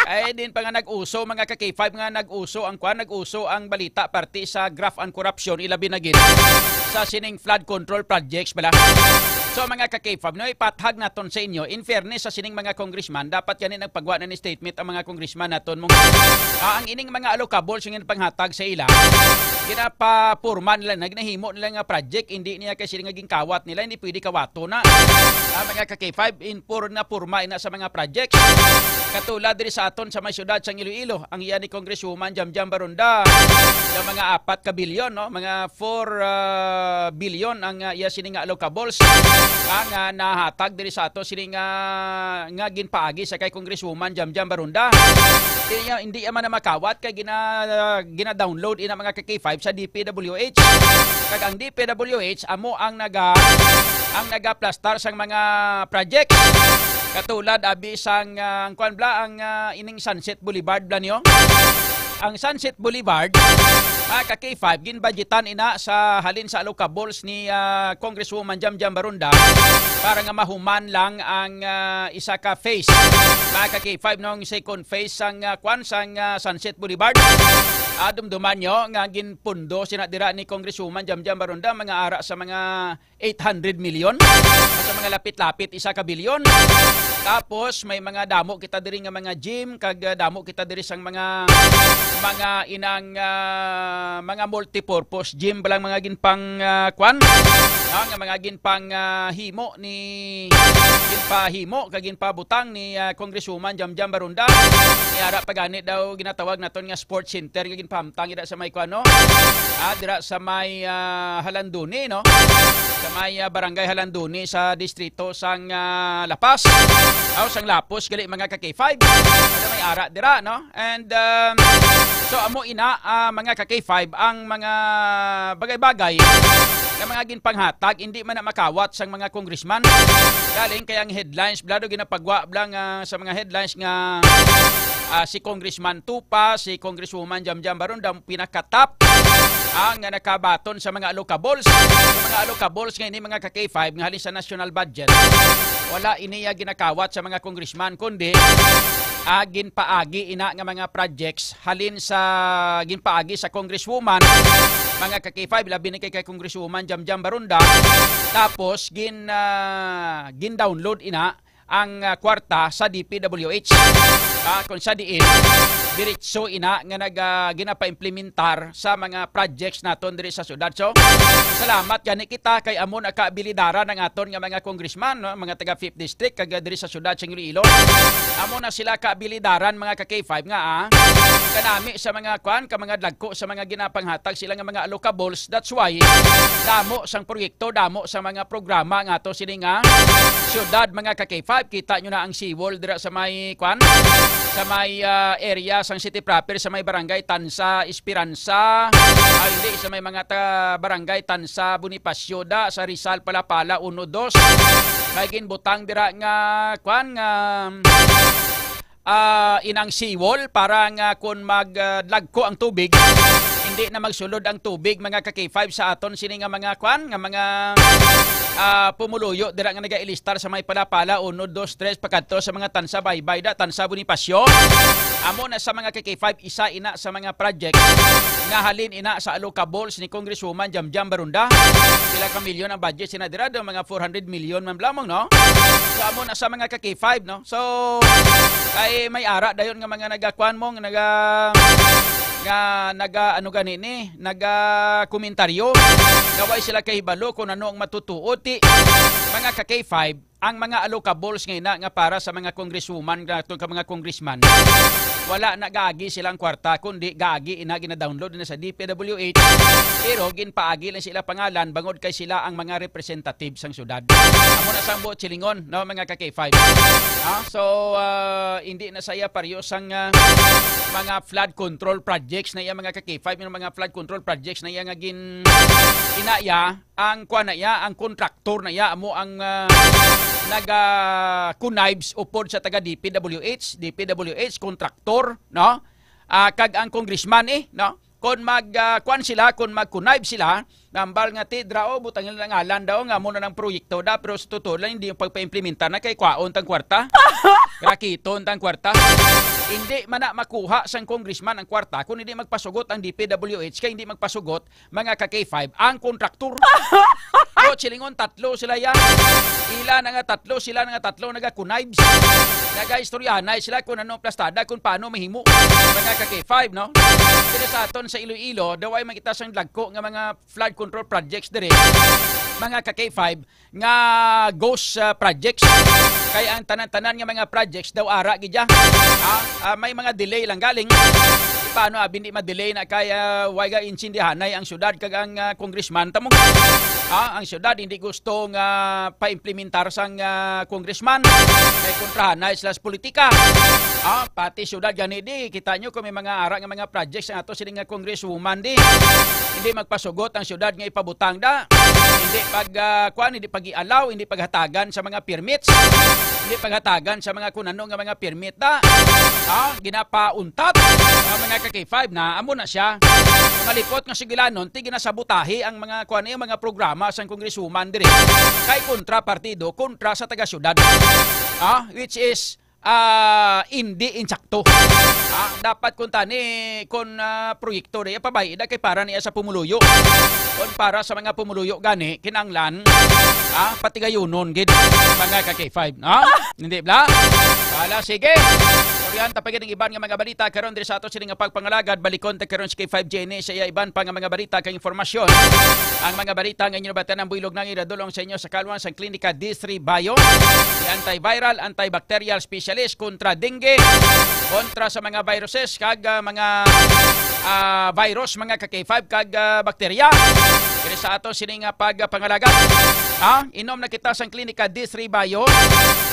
ay din pa nga nag-uso mga ka-K5 nga nag-uso ang balita parte sa graft and corruption ilabi na gid sa sining flood control projects bala So mga ka-K-FAB, no, ipathag naton sa inyo, in fairness sa sining mga congressman, dapat yan nagpagwa na ni statement ang mga congressman naton mong ang ining mga allocables yung panghatag sa ila. Ginapapurma nila, nagnahimo nila nga project, hindi niya kasi naging kawat nila, hindi pwede kawato na. Mga ka-K-FAB, na purma ina sa mga projects. Katulad diri sa aton sa may syudad sa Iloilo, ang iya ni Congresswoman Jamjam Barunda, yung mga 4 bilyon, no? Mga 4 bilyon ang iya sining nga allocables ang nahatag diri sa ato sining nga ginpaagi sa kay Congresswoman Jamjam Barunda. Hindi man na makawat kay gina-download ina mga K-5 sa DPWH. Kag ang DPWH amo ang naga-plastar sang mga project. Katulad abi sang ang ining Sunset Boulevard bla niyo. Ang Sunset Boulevard, mga K5, ginbudgetan ina sa halin sa allocables ni Congresswoman Jamjam Barunda para nga mahuman lang ang isa ka phase. Mga K5, nung second phase sang Sunset Boulevard. Dumduman nyo, nga ginpundo sinadira ni Congresswoman Jamjam Barunda mga ara sa mga 800 million. Sa mga lapit-lapit, 1 bilyon. Tapos may mga damo kita diri nga mga gym, kag damo kita diri sang mga inang mga multipurpose gym balang mga ginpang nga mga ginpang himo ni ginpahimo kag ginpabutang ni Congresswoman Jamjam Barunda. Iara pagani daw ginatawag naton nga sports center nga ginpamtang ida sa may kuano. Dira sa may Halanduni, no? Sa may barangay Halanduni sa distrito sang Lapas. Sang Lapos gali mga ka-K5. May ara dira, no? And so amo ina mga ka-K5 ang mga bagay-bagay na mga ginpanghatag hindi man na makawat sang mga congressman. Galing kay ang headlines blado ginapagwa blang sa mga headlines nga si Congressman Tupa, si Congresswoman Jamjam Barunda pinakatap ang nakabaton sa mga allocables. Mga allocables nga ini mga ka-K5 nga halin sa national budget. Wala iniya ginakawat sa mga congressman kundi ginpaagi ina nga mga projects halin sa ginpaagi sa Congresswoman mga ka-K5 labi ni kay Congresswoman Jamjam Barunda. Tapos gin-download ina ang kwarta sa DPWH. Kung sa diin diretso ina nga ginapa-implementar sa mga projects naton diri sa syudad. So salamat gani kita kay amon akaabilidara ng aton nga mga congressman, no? Mga taga 5th district kag diri sa syudad sa Iloilo. Amon na sila kaabilidaran mga ka-K5 nga kanami sa mga ka mga dagko sa mga ginapanghatag sila nga mga allocables. That's why damo sang proyekto, damo sa mga programa nga ato sini nga syudad mga ka-K5. Kita nyo na ang seawall dira sa may sa may area sang city proper sa may barangay Tansa Esperanza, hindi sa may mga barangay Tansa Bonifacio da sa Rizal Palapala 1-2. May ginbutang dira nga inang seawall para nga kung maglagko ang tubig hindi na magsulod ang tubig mga ka-K5 sa aton sini nga mga pumuluyo dira nga nagailistar sa may Palapala 1, 2, 3 pagkadto sa mga Tansa Baybay da Tansa Bonifacio. Amo na sa mga ka-K5 isa ina sa mga project nga halin ina sa allocables ni Congresswoman Jamjam Barunda. Pila ka milyon ang budget sinadira do mga 400 million man lamang, no? So amo na sa mga ka-K5, no? So kay may ara dayon nga mga nagakuan mo nga komentaryo gaway sila kahibalo kung ano ang matutuoti mga ka-K5 ang mga allocables ngayon nga para sa mga congresswoman ka mga congressman. Wala na gaagi silang kwarta kundi gaagi ina gina-download na sa DPWH pero ginpaagi lang sila pangalan bangod kay sila ang mga representatives sang syudad. Amo na sang buot silingon, no mga ka-K5. So hindi na saya pareho sang mga flood control projects na iya mga ka-K5, yung mga flood control projects na iya nga inaya ang ang kontraktor na iya amo ang naga-connibes upod sa taga DPWH kontraktor, no? Kag ang congressman no? Kung mag-connive sila, nambal nga tidra butang nila ngalan daw nga muna ng proyekto da pero sa totoo lang hindi yung pagpa-implementa na kay kwaon tang kwarta. Rakiton tang kwarta. Hindi man na makuha sang congressman ang kwarta kung hindi magpasugot ang DPWH kay hindi magpasugot mga ka-K5 ang kontraktor. Sugot silingon tatlo sila yan. Ila na nga tatlo sila naga-connives. Naga-istoryanay sila kung ano plastada kung paano mahimo. Mga ka-K5 no. Kaya sa aton sa Iloilo, daw ay makita sang lagko nga mga flood control projects dire. Mga ka-K5 nga ghost projects. Kaya ang tanan-tanan nga mga projects daw ara gidya. May mga delay lang galing. Paano hindi ma-delay na kaya waiga insindihanay ang syudad kag ang congressman tamo. Ang syudad hindi gusto nga pa-implementar sang congressman kay kontrahanay sila sa politika. Pati syudad gani di kita nyo kung may mga ara nga mga projects ang ato sila nga congresswoman di. Hindi magpasugot ang syudad nga ipabutang da. Hindi hindi pag-i-allow, hindi paghatagan sa mga permits. Hindi paghatagan sa mga kunano nga mga permit da. Ginapauntat ang mga ka-K5 na amo na siya. Malipot nga sigilanon ti ginasabutahi ang mga mga programa sa congresswoman dire. Kay kontra partido, kontra sa taga-syudad. Which is hindi insakto. Dapat kung tani kung proyekto niya pabayad kay para niya sa pumuluyo. Kung para sa mga pumuluyo gani kinanglan pati gayunon gid mga ka-K5. Hindi bla? Wala sige. Oriyan tapagid ng iban nga mga balita karon diri sa ato sila nga pagpangalagad balikon ta karon sa K5 sa iban pa nga mga balita kang informasyon. Ang mga balita nga inyo batan ang builog nang idadulong sa inyo sa kalwan sa klinika D3 Bio. Antiviral, antibacterial specialist kontra dengue, kontra sa mga viruses kag mga virus mga ka-K5 kag bakterya. Kini sa ato sini nga pagpangalagad. Inom na kita sa klinika D3 Bio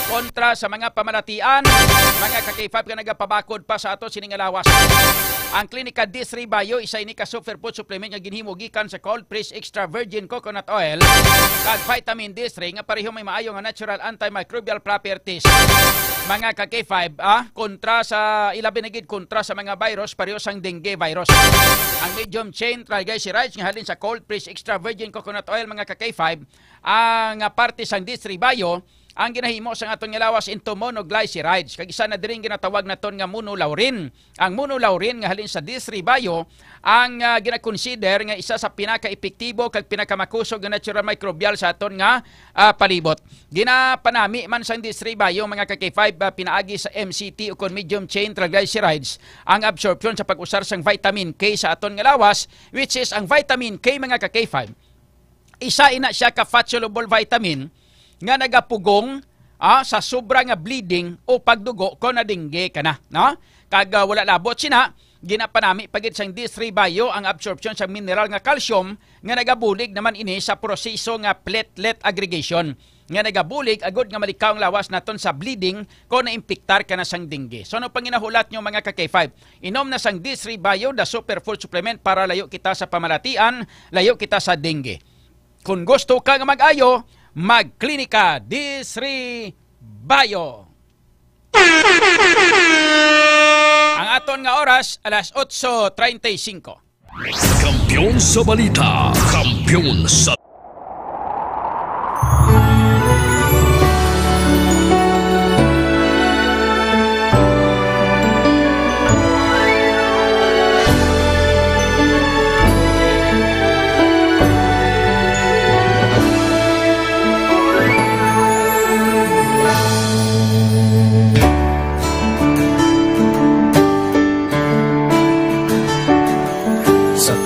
kontra sa mga pamalatian mga ka-K5 ka nagapabakod pa sa ato sini nga lawas. Ang klinika D3 Bio isa ini ka superfood supplement nga ginhimo gikan sa cold press extra virgin coconut oil kag vitamin D3 nga pareho may maayo nga natural antimicrobial properties. Mga ka-K5 kontra sa ilabi na gid kontra sa mga virus pareho sang dengue virus. Ang medium chain triglycerides nga halin sa cold press extra virgin coconut oil mga ka-K5 ang parte sang D3 Bio ang ginahimo sa aton nga lawas into monoglycerides kag isa na diring ginatawag naton nga monolaurin. Ang monolaurin nga halin sa D3 Bio ang gina-consider nga isa sa pinaka-epektibo kag pinakamakusog nga natural microbial sa aton nga palibot. Ginapanami man sa D3 Bio mga ka-K5 pinaagi sa MCT o kon medium chain triglycerides ang absorption sa pag-usar sang vitamin K sa aton nga lawas which is ang vitamin K mga ka-K5. Isa ina siya ka fat soluble vitamin nga nagapugong sa sobra nga bleeding o pagdugo ko na dengue ka na. No? Kag wala labot sina, ginapanami pagit sang D3 Bio ang absorption sa mineral nga calcium nga nagabulig naman ini sa proseso nga platelet aggregation. Nga nagabulig agod nga malikaw ang lawas naton sa bleeding ko na impiktar ka na sang dengue. So ano pang ginahulat nyo mga ka-K5? Inom na sang D3 Bio, the superfood supplement para layo kita sa pamalatian, layo kita sa dengue. Kung gusto ka nga mag-ayo, mag-klinika D3 Bio. Ang aton nga oras, alas 8:35. Kampiyon sa balita, kampiyon sa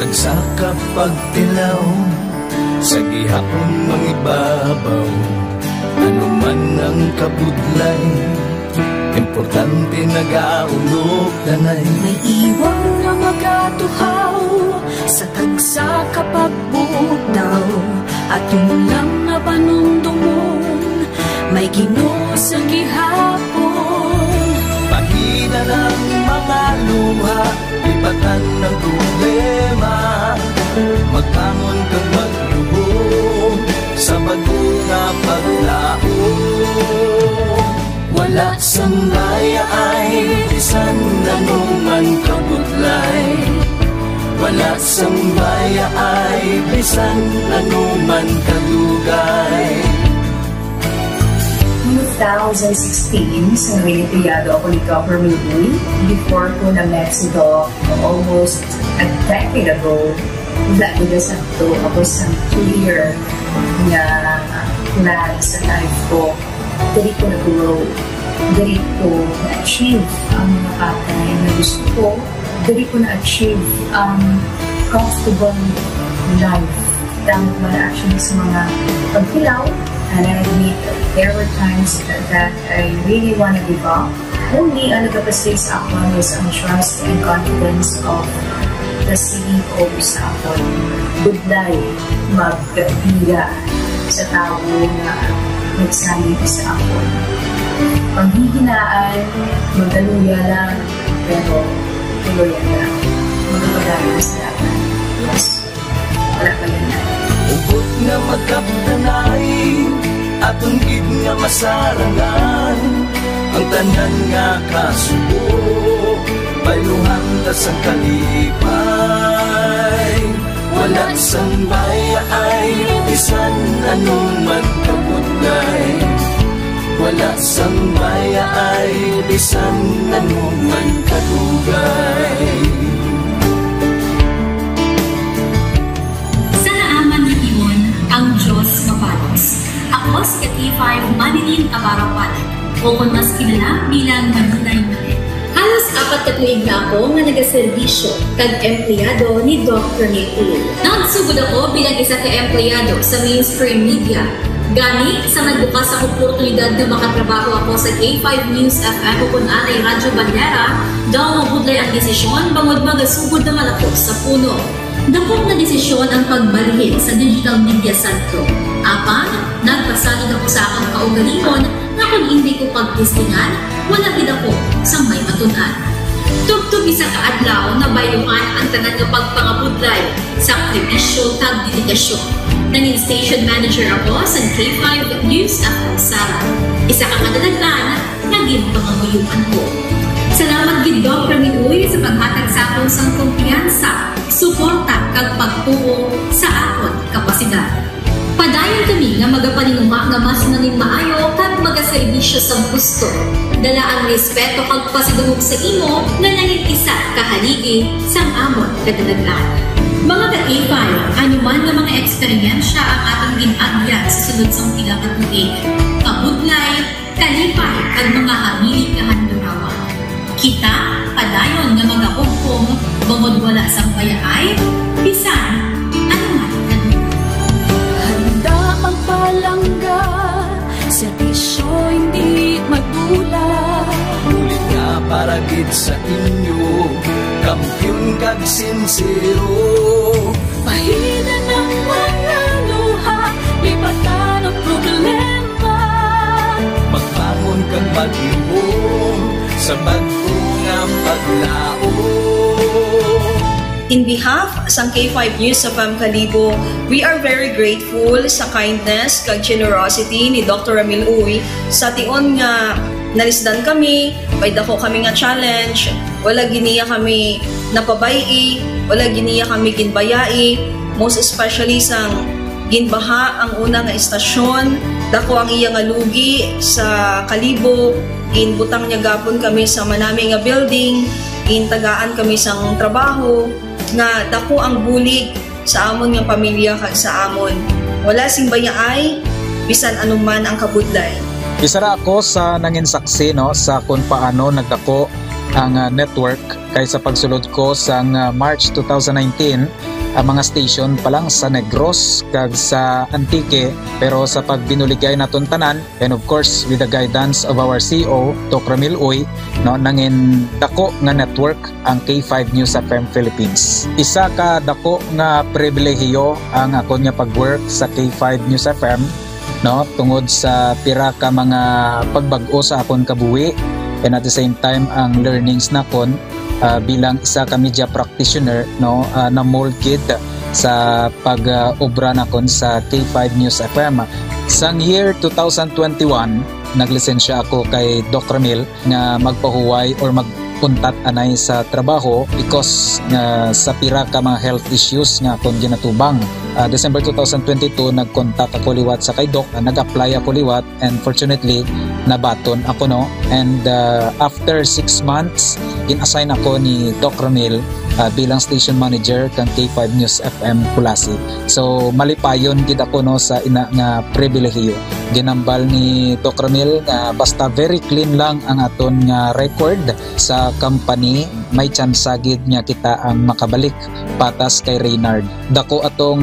sa kapagtilaw sa gihapon mangibabaw ano man ang kabudlay importante nagaulog danay may iwang na magatuhaw sa tagsa kapagbutaw at yung lang na panundumon may Ginoo sa gihapon pahina ng mga luha ibatan ng problema magkamon kag maglubog sa bagunga paglaom wala sang laya ay bisan nanuman kabudlay wala sang laya ay bisan nanuman kadugay 2016 sa Olimpiado ako ni Government Day before po na Mexico almost a decade ago wala nila sa ito. Ako sa clear na plan sa life ko. Dali ko nag-grow. Dali ko na-achieve ang mga patay na gusto ko. Dali ko na-achieve ang comfortable life. Dahil wala actually sa mga pagkilaw. And I admit there were times that I really want to give up. Only ang nagkapasay sa ako is ang trust and confidence of the CEO sa ako. Budlay magpila sa tao na nagsalit sa ako. Panghihinaan, magaluya lang, pero tuloyan lang. Magpapagayon sa lahat. Yes, wala pa yan na. Ubot nga magkaptanay, atong gid nga masarangan, ang tanan nga kasubo, bayuhan ta sa kalipay. Wala sang baya ay bisan anong magkabutlay. Wala sang baya ay bisan anong magkadugay. Sa naaman ni Iyon, ang Diyos mapalos. Ako si K5 Manilin Abarapan, o kung mas kilala bilang Manilay Manil. Halos 4 ka tuig na ako nga nagaserbisyo kag empleyado ni Dr. Nick. Nagsugod ako bilang isa ka empleyado sa mainstream media. Gani sa nagbukas ang oportunidad na makatrabaho ako sa K5 News FM o kung anay Radyo Bandera, daw mabudlay ang desisyon bangod magasugod na malakot sa puno. Dakot na desisyon ang pagbalhin sa digital media sentro. Apan, nagpasalid ako sa akong kaugalingon na kung hindi ko pagtistingan, wala din ako sa may matunan. Tugtog isa ka adlaw na bayuhan ang tanan nga pagpangabudlay sa sakripisyo kag dedikasyon. Nanging station manager ako sa K5 News FM Sara. Isa ka kadagdagan naging panganguyuan ko. Salamat gid Dr. Minuy sa paghatag sa akong sang kumpiyansa, suporta kag pagtuo sa akon kapasidad. Padayon kami nga magapaninuma nga mas nanging maayo kag magaserbisyo sa gusto. Dala ang respeto kag pasidungog sa imo nga nanging isa kahaligi sang amon kadagdagan. Mga ka-K5, anuman nga mga eksperyensya ang atong ginagyan sa sunod sang pila ka tuig. Kabudlay, kalipay kag mga hamilig nga handurawa. Kita padayon nga magahugpong bangod wala sang payaay, bisan anuman kanila. Handa ang palangga, serbisyo hindi magdula. Ulit nga para gid sa inyo, kampiyon kag sincero. Pahina ng mga luha, lipatan ang problema. Magbangon kang mag-iwong sa bago nga paglao. In behalf sa K5 News FM Kalibo, we are very grateful sa kindness kag generosity ni Dr. Ramil Uy sa tion nga nalisdan kami, may dako kami nga challenge, wala giniya kami napabayi, wala giniya kami ginbayai, most especially sang ginbaha ang una nga istasyon, dako ang iya nga lugi sa Kalibo, ginbutang niya gapon kami sa manami nga building, gintagaan kami sang trabaho, nga dako ang bulig sa amon nga pamilya kag sa amon. Wala sing bayaay, bisan anuman ang kabudlay. Isa ra ako sa nangin saksi no sa kung paano nagdako ang network kay sa pagsulod ko sa March 2019 ang mga station pa lang sa Negros kag sa Antique, pero sa pagbinuligay naton tanan and of course with the guidance of our CEO Dr. Ramil Uy no nangin dako nga network ang K5 News FM Philippines. Isa ka dako nga pribilehiyo ang ako nga pagwork sa K5 News FM no tungod sa pira ka mga pagbag-o sa akon kabuhi and at the same time ang learnings nakon bilang isa ka media practitioner no na mold kid sa pag-obra nakon sa K5 News FM. Sang year 2021 naglisensya ako kay Dr. Ramil nga magpahuway or puntat anay sa trabaho because sa pira ka mga health issues nga akong ginatubang. December 2022 nag-contact ako liwat sa kay Doc, nag-apply ako liwat and fortunately nabaton ako no. And after 6 months in-assign ako ni Doc Ramil bilang station manager kang K5 News FM Kulasi. So malipayon gid ako no sa ina nga pribilehiyo. Ginambal ni Doc Ramil nga basta very clean lang ang aton nga record sa company, may chance gid nga kita ang makabalik patas kay Reynard. Dako atong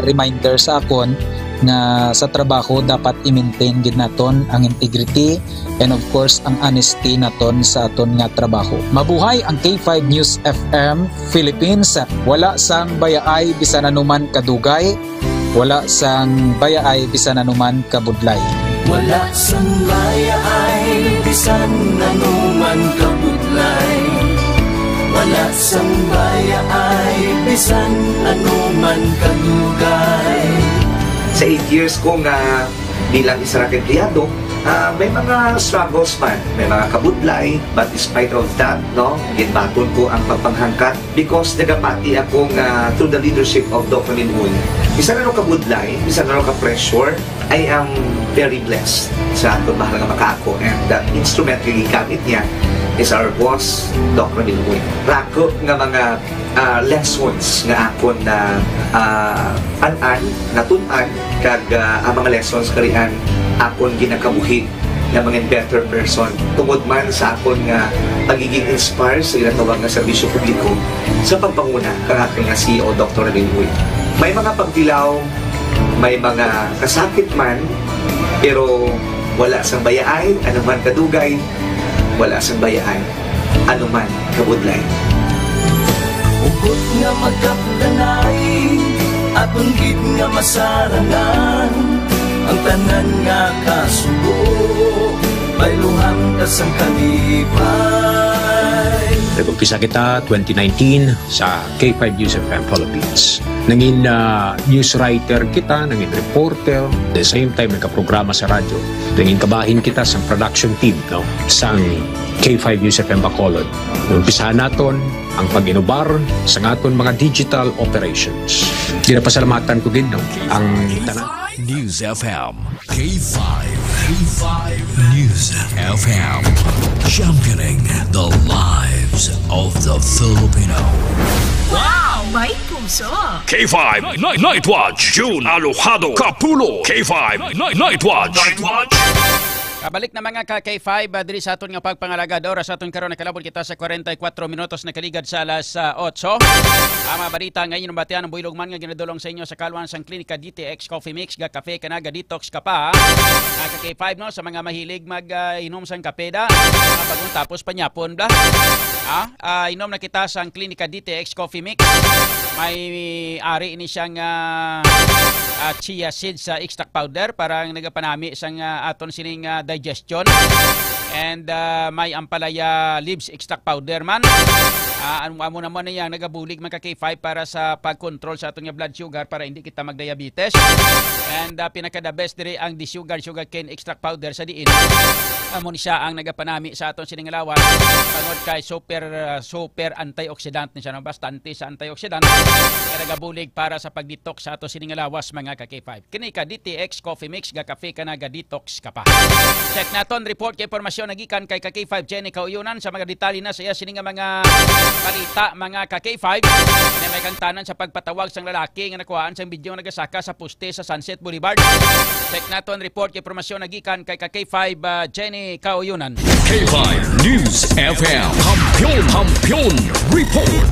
reminder sa akon nga sa trabaho dapat i-maintain gid naton ang integrity and of course ang honesty naton sa aton nga trabaho. Mabuhay ang K5 News FM Philippines. Wala sang bayaay bisan anuman kadugay, wala sang bayaay bisan anuman kabudlay. Wala sang bayaay bisan anuman kabudlay. Wala sang bayaay bisan anuman kadugay. Sa 8 years ko nga bilang isa na empleyado, may mga struggles man, may mga kabudlay, but despite of that, no, ginbaton ko ang pagpanghangkat because nagapati ako nga through the leadership of Dr. Minun. Bisa na kabudlay, bisa na ka-pressure, I am very blessed sa ato mahal nga makako, and that instrument nga gamit niya is our boss, Dr. Minun. Rako nga mga lessons nga akon na natunan kag ang mga lessons karian akon ginakabuhi na mga better person tungod man sa akon nga pagiging inspired sa ginatawag nga serbisyo publiko sa pagpanguna kang aking nga CEO Dr. Ramil. May mga pagdilaw, may mga kasakit man, pero wala sang bayaay, anuman kadugay, wala sang bayaay, anuman kabudlay. Ugot nga magkapdanay at unggit nga masarangan ang tanan nga kasubo bayluhan ka sang kalipay. Nag-umpisa kita 2019 sa K5 News FM Philippines. Nangin news writer kita, nangin reporter, the same time nagka-programa sa radyo. Nangin kabahin kita sa production team, no, sang K5 News FM Bacolod. Umpisahan naton ang pag-inobar sa aton mga digital operations. Ginapasalamatan ko din, no, ang tanan. News FM K5 News FM, championing the lives of the Filipino. Wow! May puso! K5 Night Watch, June Alojado Capulo. K5 Night Watch. Kabalik na mga ka-K5, diri sa aton nga pagpangalagad oras sa aton karon nakalabot kita sa 44 minutos na kaligad sa alas 8. Ang mga balita ngayon ng batian ng buhilog man nga ginadulong sa inyo sa Kalwan sang Klinika DTX Coffee Mix ga kafe kanaga detox ka pa. Ka-K5 no sa mga mahilig mag-inom sang kape da, bagong tapos panyapon bla. Inom na kita sang Klinika DTX Coffee Mix. May ari ini siyang chia seeds sa extract powder para nagapanami sang aton sining digestion, and may ampalaya leaves extract powder man. Amo naman na yan nagabulig mga K5 para sa pag-control sa aton nga blood sugar para hindi kita magdiabetes. And pinaka-the best diri ang sugar cane extract powder sa diin. Amo ni siya ang nagapanami sa aton sining lawas tungod kay super antioxidant ni siya, no? Bastante sa antioxidant kaya nagabulig para sa pag-detox sa aton sining lawas mga K5. Kini ka DTX Coffee Mix ga kafe kanaga detox ka pa. Check naton report kay impormasyon nagikan kay K5 Jenny Kauyunan sa mga detalye na sa iya sining mga balita mga ka-K5 na may kantanan sa pagpatawag sang lalaki nga nakuhaan sang video nagasaka sa poste sa Sunset Boulevard. Check naton report kay impormasyon nagikan kay ka-K5 Jenny Kauyunan. K5 News FM Kampiyon Report.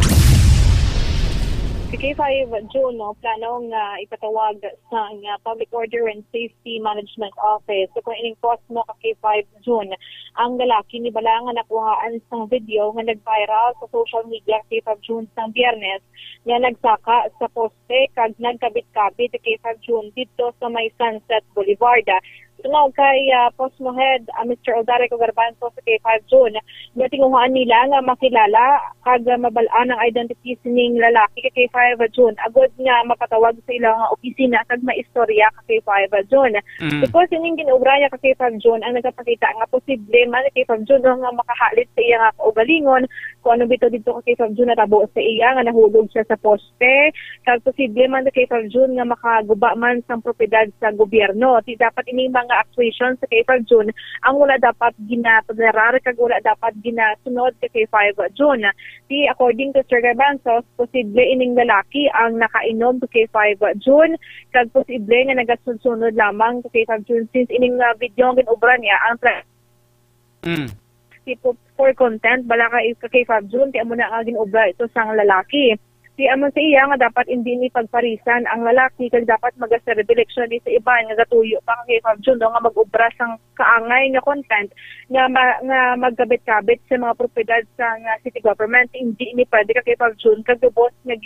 Si K5 June, no, planong ipatawag sa Public Order and Safety Management Office. So kung ining post mo ka K5 June, ang lalaki ni Balangan nakuhaan sa video nga nag-viral sa social media K5 June sang Biyernes, nga nagsaka sa poste kag nagkabit-kabit K5 June dito sa may Sunset Boulevard. Tungod kay Posmo Head Mr. Odarico Garbanzo sa K5 June, nga tinguhaan nila nga makilala kag mabalaan ang identity sining lalaki kay K5 June. Agod nga mapatawag sa ilang opisina kag maistorya kay K5 June. Because ining ginuubra niya kay K5 June ang nagapakita nga posible man kay K5 June nga makahalit sa iya nga kaugalingon kung ano bito dito kay K5 June natabo sa iya nga nahulog siya sa poste kag posible man kay K5 June nga makaguba man sa propiedad sa gobyerno. Di dapat ining mga actuation sa K5 June ang wala dapat ginapadarar kag wala dapat ginasunod sa K5 June. Di according to Sir Garbanzo, posible ining lalaki ang nakainom sa K5 June kag posible nga nagasunod lamang sa K5 June since ining video ang ginubra niya ang tipo for content bala ka K5 June ti amo na nga ginubra ito sang lalaki. Di amon sa iya nga dapat hindi ni pagparisan ang lalaki kag dapat magaserve election di sa iba nga gatuyo pa kay K5 June nga mag-ubra sang kaangay nga content nga magkabit-kabit sa mga propiedad sa city government hindi ni pwede ka K5 June kag boss nga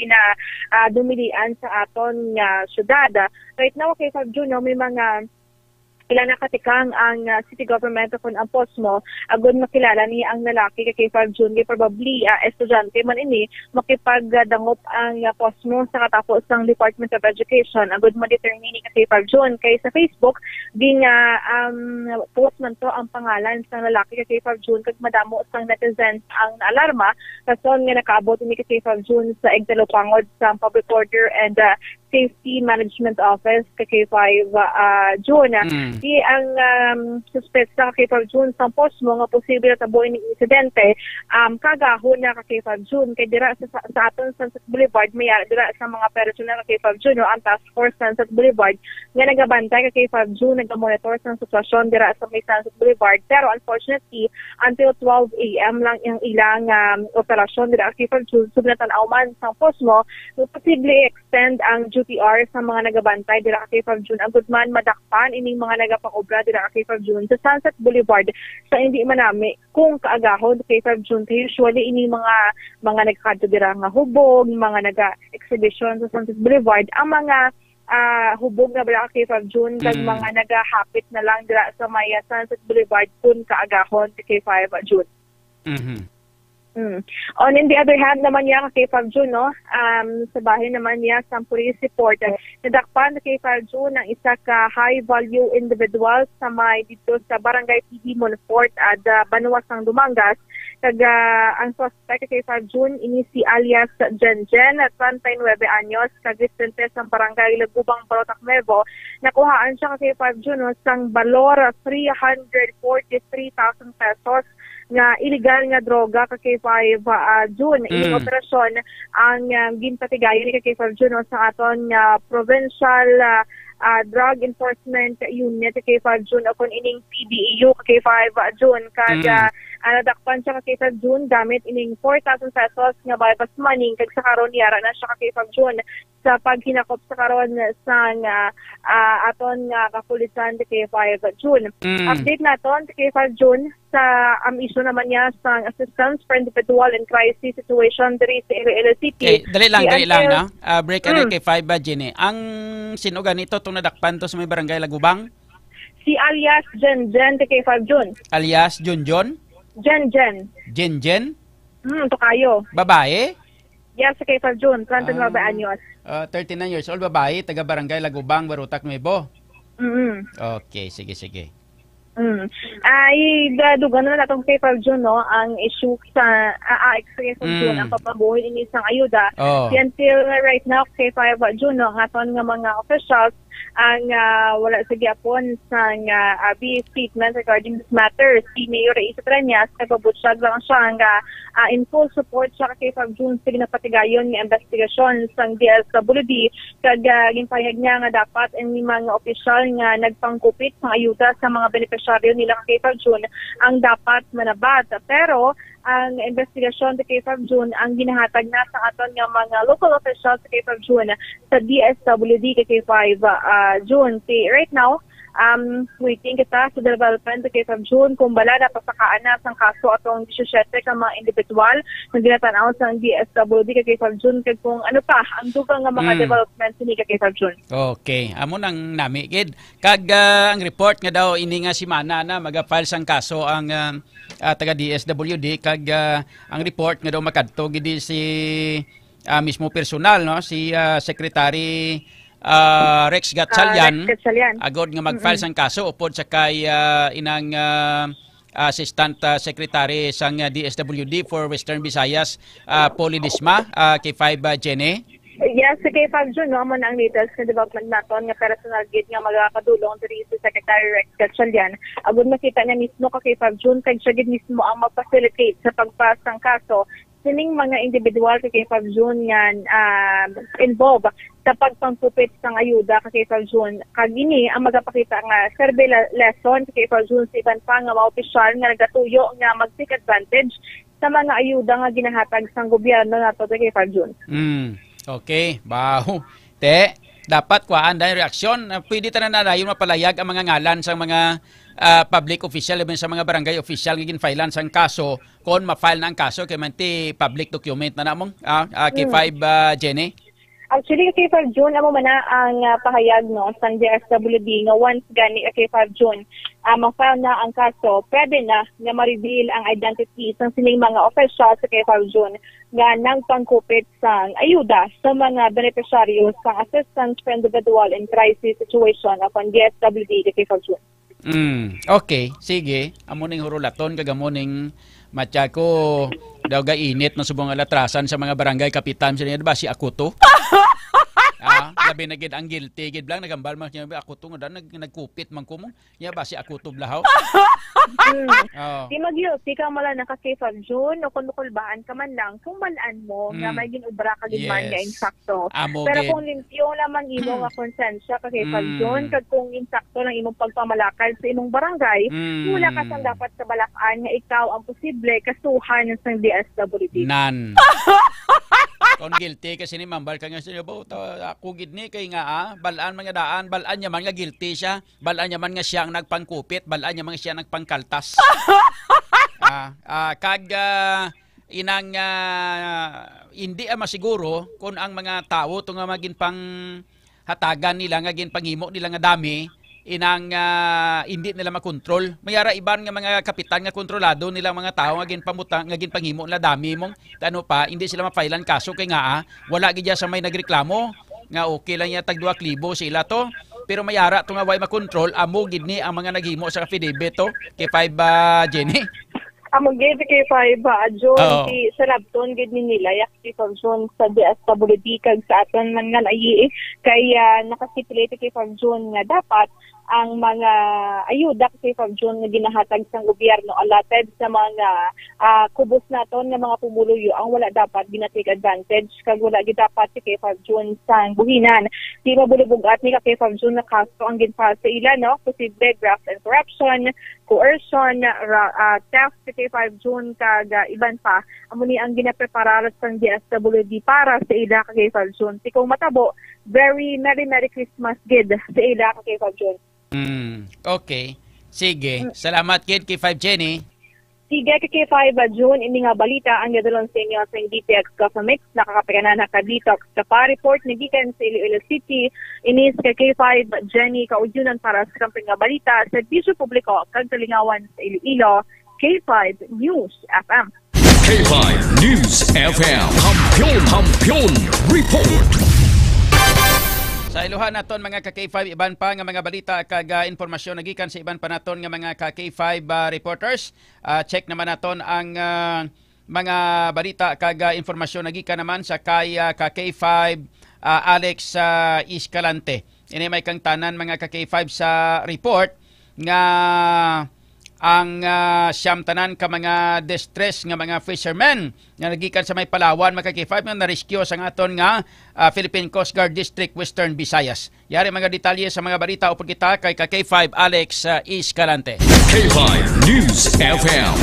dumilian sa aton nga syudad. Right now K5 June may mga ilan nakatikang ang city government kung ang Posmo agud makilala niya ang lalaki kay K5 June kay probably estudyante man ini makipagdangop ang Posmo sa katapos ng Department of Education agud ma-determine kay K5 June kay sa Facebook din post man to ang pangalan sa lalaki kay K5 June kag madamo sang netizens ang naalarma kason nga nakaabot ni kay K5 June sa Igdalopangod sa Public Order and Safety Management Office kay K5 June. Di ang suspect sa K5 June sa Posmo nga posible na taboy ng insidente kagahon na kay K5 June kay dira sa aton Sunset Boulevard may dira sa mga personel kay K5 June ang Task Force Sunset Boulevard nga nagabantay kay K5 June nagamonitor sa sitwasyon dira sa may Sunset Boulevard pero unfortunately until 12 AM lang ang ilang operasyon dira kay K5 June subnatan man sa Posmo posible extend ang duty sa mga nagabantay dira kay K5 June agud man madakpan ining mga nagapang-obra dira kay K5 June sa Sunset Boulevard sa hindi manami kung kaagahon kay K5 June kay usually ini mga nagkadto dira nga hubog mga naga-exhibition sa Sunset Boulevard ang mga hubog na bala kay K5 June kag mga nagahapit na lang dira sa may Sunset Boulevard kung kaagahon kay K5 June. On the other hand naman niya kay K5 June no sa bahay naman niya sa police report nadakpan kay K5 June ng isa ka high value individual sa may dito sa Barangay PD Monfort at Banuasang Dumangas kag ang suspect kay K5 June ini si alias Jenjen at 39 anyos kag residente sa Barangay Lagubang Barotac Nuevo nakuhaan siya kay K5 June no, sang balor 343,000 pesos nga illegal nga droga kay K5 June. Ining operasyon ang ginpatigayon ni K5 June sa aton provincial drug enforcement unit kay K5 June akon ining PDEU kay K5 June kag nadakpan siya kay K5 June gamit ining 4,000 pesos nga bypass money kag sa karon yara na siya kay K5 June sa paghinakop sa karon sa aton kapulisan kay K5 June. Update naton kay K5 June sa issue naman niya sa assistance for individual and crisis situation diri sa Iloilo City. Dali lang no. Break kay 5 June. Ang sino ganito tong nadakpan to sa may Barangay Lagubang? Si alias Jenjen kay 5 June. Alias Junjon? Jenjen. Jenjen? To kayo. Babae? Yes, kay 5 June, 39 anyos. 39 years old, babae, taga Barangay Lagubang, Barotac Nuevo. Okay, sige. Ay dugan na natong kay 5 June no ang issue sa experience June ang papabuhin ini sang ayuda. Until right now kay 5 June no aton nga mga officials ang wala sa gyapon sa statement regarding this matter. Si Mayor Isa Treñas nagpabutyag lang siya nga in full support siya kay 5 June sa ginapatigayon nga investigasyon sang DSWD kag ginpahayag niya nga dapat ang mga opisyal nga nagpangkupit sa ayuda sa mga benepisyaryo nila kay 5 June ang dapat manabat. Pero ang investigasyon sa K5 June ang ginahatag na sa aton nga mga local officials sa K5 June sa DSWD kay K5 June. Right now, waiting kita sa development kay Feb June kung bala na pasakaan na sang kaso atong 17 ka mga individual na ginatanaw sa DSWD kay Feb June kag kung ano pa ang dugang nga mga development ni kay Feb June. Okay, amo nang nami gid kag ang report nga daw ini nga si Mana na maga-file sang kaso ang taga DSWD kag ang report nga daw makadto gid si mismo personal no si Secretary Rex Gatchalian agod nga mag-file sang kaso upod sa kay inang Assistant Secretary sang DSWD for Western Visayas Polly Disma kay 5 Jenny. Yes, kay Feb June, no, mo na ang latest na development naton nga personal gate nga magakadulong diri si Secretary Rex Gatchalian. Agud makita niya mismo kay Feb June kay siya gid mismo ang mag-facilitate sa pagpas sang kaso sining mga individual kay Feb June nga involved sa pagpangkupit sang ayuda kay Feb June. Kag ini ang magapakita nga survey lesson kay Feb June sa iban pa nga mga opisyal nga nagatuyo nga mag-take advantage sa mga ayuda nga ginahatag sang gobyerno nato kay Feb June. Okay, baho. Te, dapat kuhaan dahil reaksyon. Pwede ta na dayon mapalayag ang mga ngalan sa mga public official even sa mga barangay official nga ginfilean sang kaso kon ma-file na ang kaso kay manti public document na namong kay 5 Jenny. Actually, kay 5 June, amo man na ang pahayag no, sang DSWD nga once gani kay 5 June, ma-file na ang kaso, pwede na nga ma-reveal ang identity sang sining mga officials sa kay 5 June nga nang pangkupit sang ayuda sa mga beneficiaryo sang assistance for individual in crisis situation upon DSWD kay 5 June. Okay, sige. Amo ning hurulaton kag amo ning matya ko daw gainit na subong alatrasan sa mga barangay kapitan sa ba si Akuto. Labi na gid ang guilty gid lang nagambal man niya Akuto nga nagkupit man ko mo. Nya ba si Akuto blahaw. Di mag-guilty ka mala naka kay Feb June o kung kulbaan ka man lang kung malaan mo nga may ginubra ka gid man nga insakto. Pero kung limpyo lamang imo nga konsensya ka kay Feb June kag kung insakto lang imong pagpamalakad sa imong barangay, wala ka sang dapat sa balakan nga ikaw ang posible kasuhan sa DSWD. Nan. Kung guilty kasi ni mambal ka nga siya ba ako gid ni kay nga balaan mga daan balaan niya man nga guilty siya balaan niya man nga siya ang nagpangkupit balaan niya man siya nagpangkaltas. Kag inang hindi masiguro kung ang mga tao to nga magin pang hatagan nila nga gin panghimo nila nga dami inang hindi nila makontrol. Mayara iban nga mga kapitan nga kontrolado nila mga tao nga ginpamutang nga ginpanghimo nila dami mong ano pa hindi sila mapailan kaso kay nga wala gid sa may nagreklamo nga okay lang ya tag 2,000 sila to pero mayara to nga way makontrol amo gid ni ang mga naghimo sa affidavit to kay 5 Jenny. Amo gid kay 5 June sa labton gid ni nila yak si June sa DSWD kag sa aton man nga nayi kay nakasipilate kay 5 June nga dapat ang mga ayuda kay 5 June nga ginahatag sa gobyerno allotted sa mga kubos naton nga mga pumuluyo ang wala dapat ginatake advantage kag wala gid dapat kay 5 June sa buhinan. Di mabulubugat ni kay 5 June na kaso ang ginfile sa ila no posible graft and corruption, coercion, theft kay 5 June kag iban pa amo ni ang ginapreparar sa DSWD para sa ila kay 5 June. Kung matabo very merry Christmas gid sa ila kay 5 June. Okay. Sige. Salamat kid kay 5 Jenny. Sige kay 5 June ini nga balita ang gadulon sa inyo sa DTX Coffee Mix nakakapikanan na ka-detox ka pa report ni gikan sa Iloilo City inis kay 5 Jenny kaudyunan para sa kamping nga balita sa Bisyo Publiko kag Kalingawan sa Iloilo K5 News FM. K5 News FM Kampiyon Report. Sa iluhan naton mga ka-K5 iban pa nga mga balita kag impormasyon nagikan sa iban pa naton nga mga ka-K5 reporters. Check naman naton ang mga balita kag informasyon nagikan naman sa kay ka-K5 Alex Escalante. Ini may kang tanan mga ka-K5 sa report nga ang siyam tanan ka mga distress nga mga fishermen nga nagikan sa may Palawan mga K5 nga na-rescue sa aton nga Philippine Coast Guard District Western Visayas. Yari mga detalye sa mga balita upod kita kay K5 Alex Escalante. K5 News FM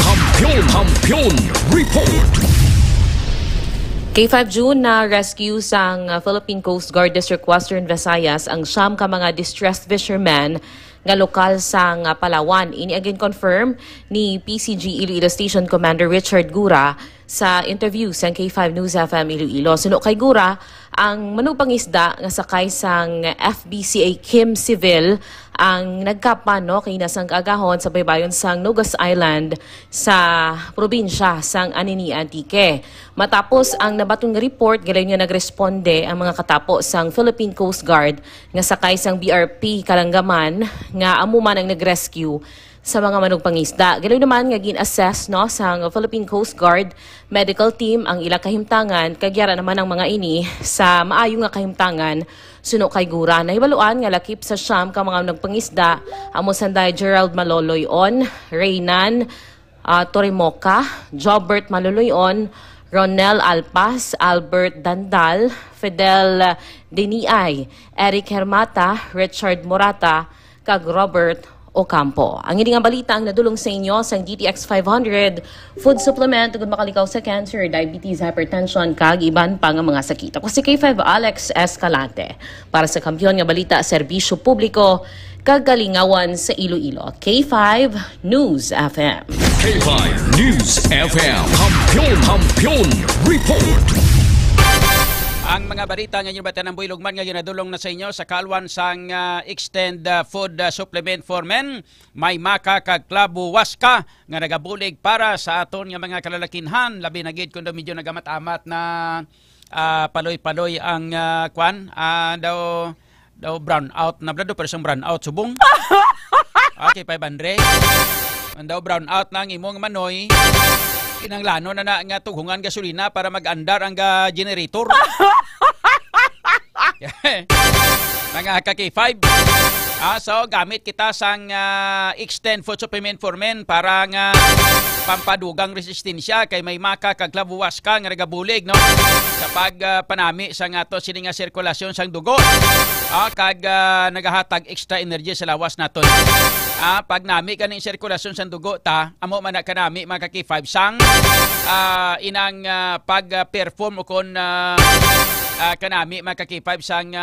Kampiyon Report. K5 June na rescue sang Philippine Coast Guard District Western Visayas ang siyam ka mga distressed fishermen nga lokal sang Palawan. Ini again confirm ni PCG Iloilo Station Commander Richard Gura sa interview sa K5 News FM Iloilo. Suno kay Gura, ang manupangisda nga sakay sang FBCA Kim Civil ang nagkapan kay nasang kaagahon sa baybayon sang Nogas Island sa probinsya sang Anini Antique. Matapos ang nabatong report, galay niya nagresponde ang mga katapo sang Philippine Coast Guard nga sakay sang BRP Kalanggaman nga amuman ang nagrescue sa mga manugpangisda. Galaw naman nga gin-assess sang Philippine Coast Guard medical team ang ilang kahimtangan, kagyara naman ang mga ini sa maayo nga kahimtangan suno kay Gura. Nahibaluan nga lakip sa siyam ka mga nagpangisda amo sanday Gerald Maloloyon, Reynan Torimoca, Jobert Maloloyon, Ronel Alpas, Albert Dandal, Fidel Deniay, Eric Hermata, Richard Morata, kag Robert Ocampo. Ang hindi nga balita ang nadulong sa inyo sa DTX 500 food supplement tugod makalikaw sa cancer, diabetes, hypertension, kag iban pa nga mga sakit. Ako si K5 Alex Escalante para sa kampiyon nga balita serbisyo publiko kagalingawan sa Iloilo. K5 News FM. K5 News FM. Kampiyon Report. Ang mga balita ngayon ba ng Builugman nga ginadulong na sa inyo sa kalwan sang extend food supplement for men. May maka kag klabo waska nga nagabulig para sa aton nga mga kalalakinhan. Labi na gid kun medyo nagamat-amat na paloy-paloy ang daw brown out na blado pero siyang brown out subong. Okay, 500. Ang daw brown out na ang imong manoy. Kinanglano na nga tughungan gasolina para mag-andar ang generator. Mga ka-K5. So, gamit kita sang extend food supplement for men para nga pampadugang resistensya kay may maka kag klabuwas ka nga nagabulig no sa pagpanami sa nga to sini nga sirkulasyon sang dugo. Kag nagahatag extra energy sa lawas naton. Pag nami kaning sirkulasyon sang dugo ta, amo man na kanami mga ka-K5 sang inang pag-perform o kon kanami mga ka-K5 sang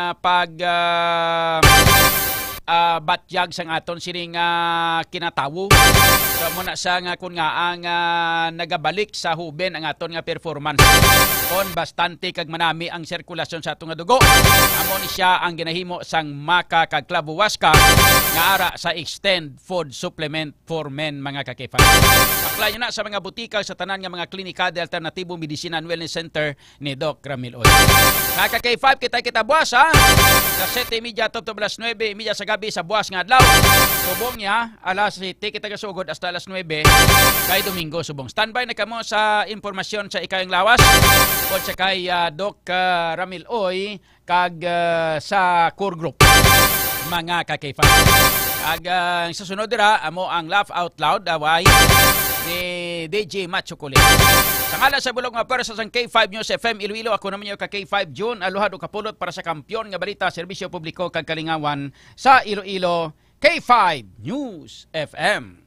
batyag sang aton sining kinatawo. So muna sa nga kun nga ang nagabalik sa huben ang aton nga performance. Kon bastante kag manami ang sirkulasyon sa atong dugo. Amo ni siya ang ginahimo sang maka kag klabuwaska nga ara sa extend food supplement for men mga ka-K5. Aklay na sa mga butika sa tanan nga mga klinika de alternatibo medicine and wellness center ni Doc Ramil Oy. Mga ka-K5 kita buwas sa 7:30 to 9:30 sa gabi sa buwas nga adlaw. Subong niya alas 7 kita gasugod hasta alas 9 kay Domingo subong. Standby na kamo sa informasyon sa ikayong lawas o sa kay Doc Ramil Oy kag sa core group mga ka-K5. Sa sunod dira amo ang laugh out loud away ni DJ Macho Kulit. Sa ngala sa bulog nga pwersa sa K5 News FM Iloilo, ako naman yung ka-K5 June aluhad o kapulot para sa kampiyon nga balita serbisyo publiko kag kalingawan sa Iloilo, K5 News FM.